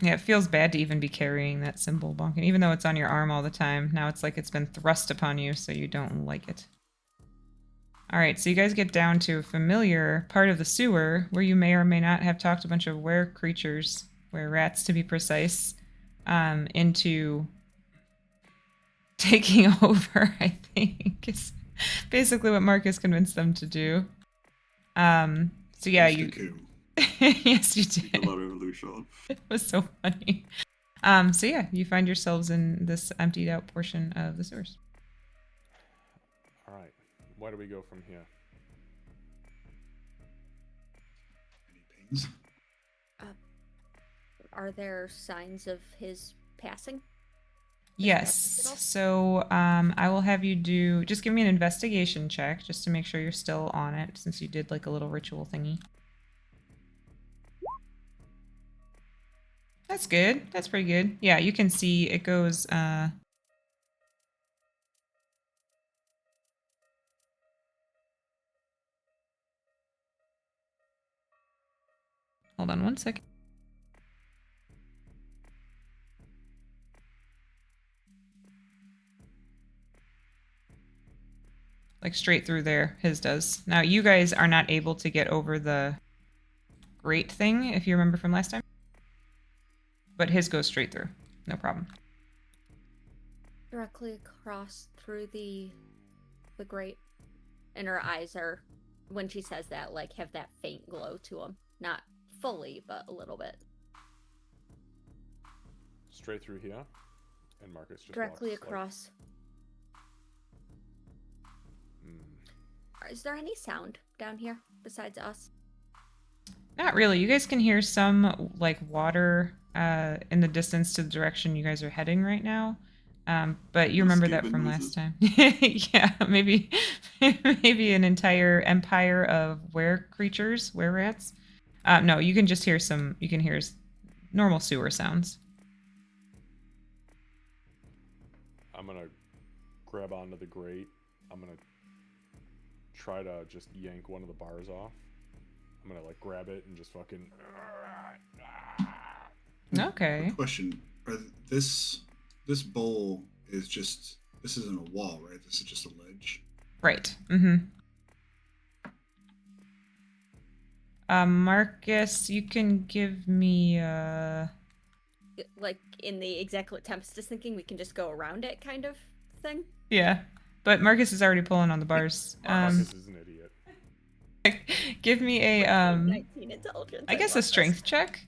Yeah, it feels bad to even be carrying that symbol, Bonkin, even though it's on your arm all the time. Now it's like it's been thrust upon you, so you don't like it. All right, so you guys get down to a familiar part of the sewer where you may or may not have talked a bunch of creatures, rats to be precise, into taking over, I think, is basically what Marcus convinced them to do. So yeah, you... Yes, you did. A lot of illusion. It was so funny. So yeah, you find yourselves in this emptied out portion of the sewers. All right, where do we go from here? Any pings? Are there signs of his passing? Yes. So I will have you just give me an investigation check just to make sure you're still on it, since you did like a little ritual thingy. That's good. That's pretty good. Yeah, you can see it goes hold on one second. Like straight through there, his does. Now you guys are not able to get over the grate thing, if you remember from last time. But his goes straight through. No problem. Directly across through the grate. And her eyes are, when she says that, like have that faint glow to them. Not fully, but a little bit. Straight through here, and Marcus just Directly walks, across. Is there any sound down here besides us? Not really. You guys can hear some like water in the distance to the direction you guys are heading right now. But you remember that from last time. Yeah, maybe an entire empire of creatures, rats. No, you can just hear you can hear normal sewer sounds. I'm gonna grab onto the grate. I'm gonna try to just yank one of the bars off. I'm gonna like grab it and just fucking. Okay. Quick question: this bowl is just, this isn't a wall, right? This is just a ledge. Right. Mm-hmm. Marcus, you can give me like in the exactly what Tempest is thinking, we can just go around it kind of thing. Yeah, but Marcus is already pulling on the bars. Marcus is an idiot. Give me a 19 intelligence. I guess a strength check.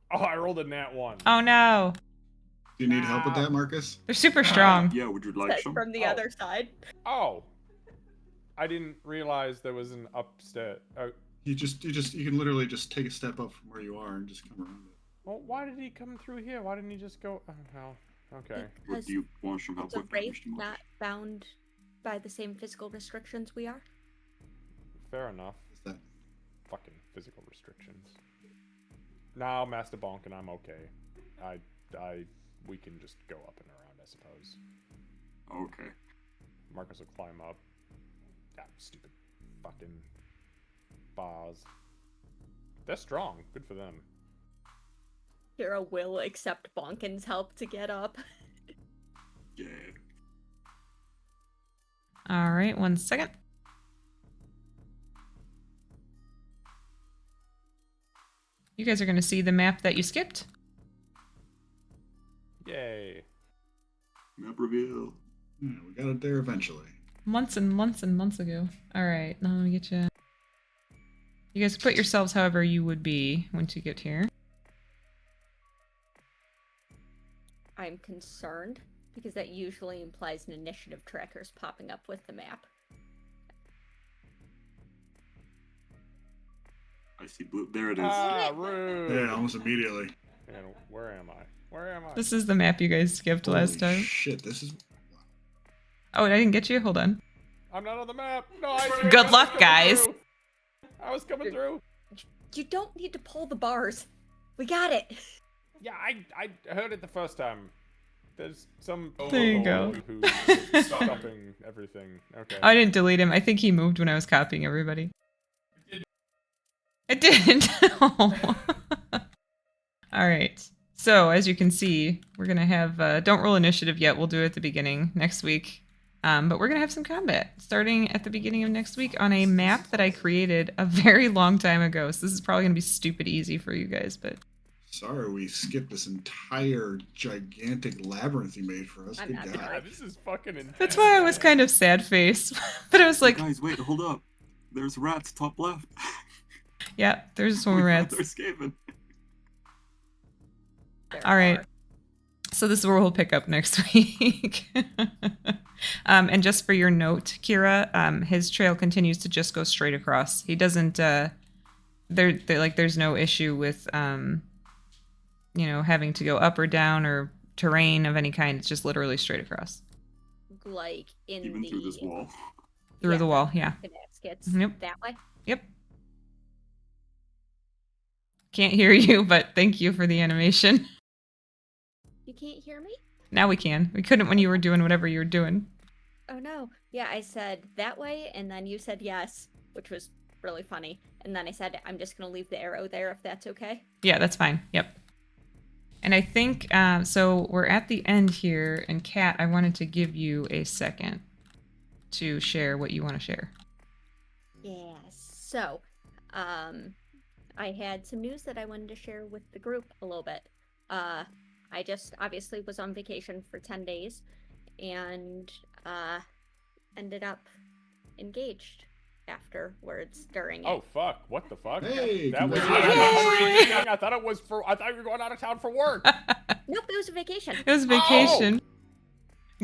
Oh, I rolled a nat 1. Oh no. Do you need help with that, Marcus? They're super strong. Yeah, would you like some? From the other side. Oh, I didn't realize there was an upstairs. You can literally just take a step up from where you are and just come around it. Well, why did he come through here? Why didn't he just go? Oh, well, okay. Would you want some help It's a with that, wraith Mr. Morris? not bound by the same physical restrictions we are. Fair enough. Is that Fucking physical restrictions. Now, Master Bonk, and I'm okay. We can just go up and around, I suppose. Okay. Marcus will climb up. That stupid fucking bars. They're strong. Good for them. Hero will accept Bonkin's help to get up. Yeah. All right, 1 second. You guys are going to see the map that you skipped. Yay. Map reveal. Yeah, we got it there eventually. months and months and months ago. All right, now let me get you. You guys put yourselves however you would be once you get here. I'm concerned because that usually implies an initiative tracker's popping up with the map. I see blue. There it is. Ah, rude. Yeah, almost immediately. And where am I? Where am I? This is the map you guys skipped last Holy time. shit, this is... Oh, I didn't get you? Hold on. I'm not on the map. No, I Good I was luck, coming guys. through. I was coming through. You don't need to pull the bars. We got it. Yeah, I heard it the first time. There's some There you go. who's stopping everything. Okay. I didn't delete him. I think he moved when I was copying everybody. It didn't. All right. So as you can see, we're gonna have don't roll initiative yet. We'll do it at the beginning next week. But we're gonna have some combat starting at the beginning of next week on a map that I created a very long time ago. So this is probably gonna be stupid easy for you guys, but Sorry we skipped this entire gigantic labyrinth you made for us. I'm Good not God. gonna Yeah, this is fucking intense. that's why I was kind of sad face. But I was like, Guys, wait, hold up. There's rats top left. yeah, there's some We thought rats. They're escaping. There All right. are. So this is where we'll pick up next week. And just for your note, Kira, his trail continues to just go straight across. He doesn't. There's no issue with having to go up or down or terrain of any kind. It's just literally straight across Like in Even the through this wall. through Yeah. the wall. Yeah. the baskets Yep. that way. Yep. Can't hear you, but thank you for the animation. You can't hear me? Now we can. We couldn't when you were doing whatever you were doing. Oh no. Yeah, I said that way, and then you said yes, which was really funny. And then I said, I'm just gonna leave the arrow there if that's okay. Yeah, that's fine. Yep. And I think, so we're at the end here, and Kat, I wanted to give you a second to share what you want to share. Yeah. So, I had some news that I wanted to share with the group a little bit. I just obviously was on vacation for 10 days and ended up engaged afterwards during it. Oh fuck! What the fuck? Hey, that was. congratulations. I thought it was for. I thought you were going out of town for work. Nope, it was a vacation. It was vacation.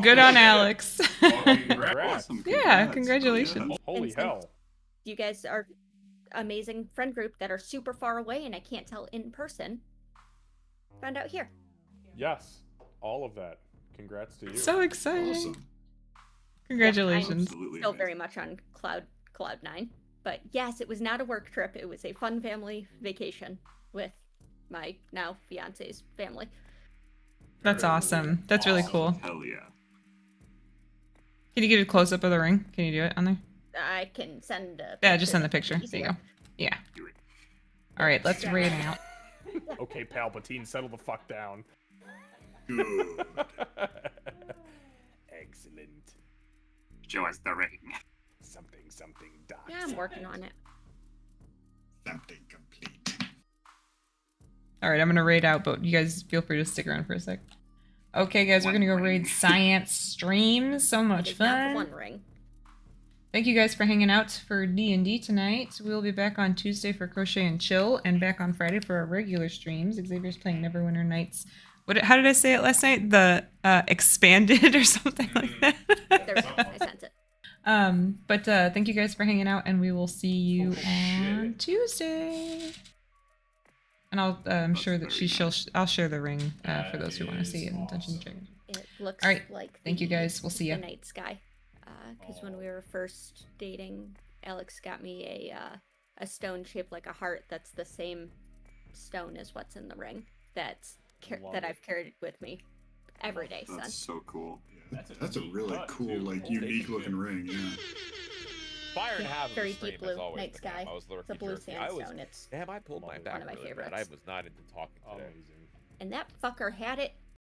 Good on Alex. Congrats. Awesome. Yeah, congrats. congratulations. Oh, Holy And hell! You guys are amazing friend group that are super far away and I can't tell in person. Found out here. Yes, all of that. Congrats to you. So exciting. Awesome. Congratulations. Absolutely. Still amazing. very much on cloud 9. But yes, it was not a work trip. It was a fun family vacation with my now fiance's family. That's awesome. That's really cool. Hell yeah. Can you get a close up of the ring? Can you do it on there? I can send a Yeah, just send the picture. picture. There you go. Yeah. Do it. All right, let's raid out. Okay, Palpatine, settle the fuck down. Good. Excellent. Show us the ring. Something dark. Yeah, I'm working on it. Something complete. All right, I'm gonna raid out, but you guys feel free to stick around for a sec. Okay, guys, we're gonna go raid science streams. So much It is not the fun. One Ring. Thank you guys for hanging out for D&D tonight. We'll be back on Tuesday for Crochet and Chill, and back on Friday for our regular streams. Xavier's playing Neverwinter Nights. How did I say it last night? The expanded or something like that. There we go. I sent it. But thank you guys for hanging out, and we will see you on Tuesday. And I'm sure that I'll share the ring for those who want to see it in Dungeons and Dragons. It looks All right. like Thank you the- guys. We'll see ya. The night sky. Because when we were first dating, Alex got me a stone shaped like a heart that's the same stone as what's in the ring. That Love I've carried with me every day That's since. so cool. Yeah, that's a really cut, cool, too. like, Holy unique shit. looking ring. Yeah. Fire and half of Very the stream deep blue is always night the sky. game. I was It's a lurking blue jerky. I was, sandstone. It's damn, I pulled my One back of my really bad. favorites. I was not into talking today. Amazing. and that fucker had it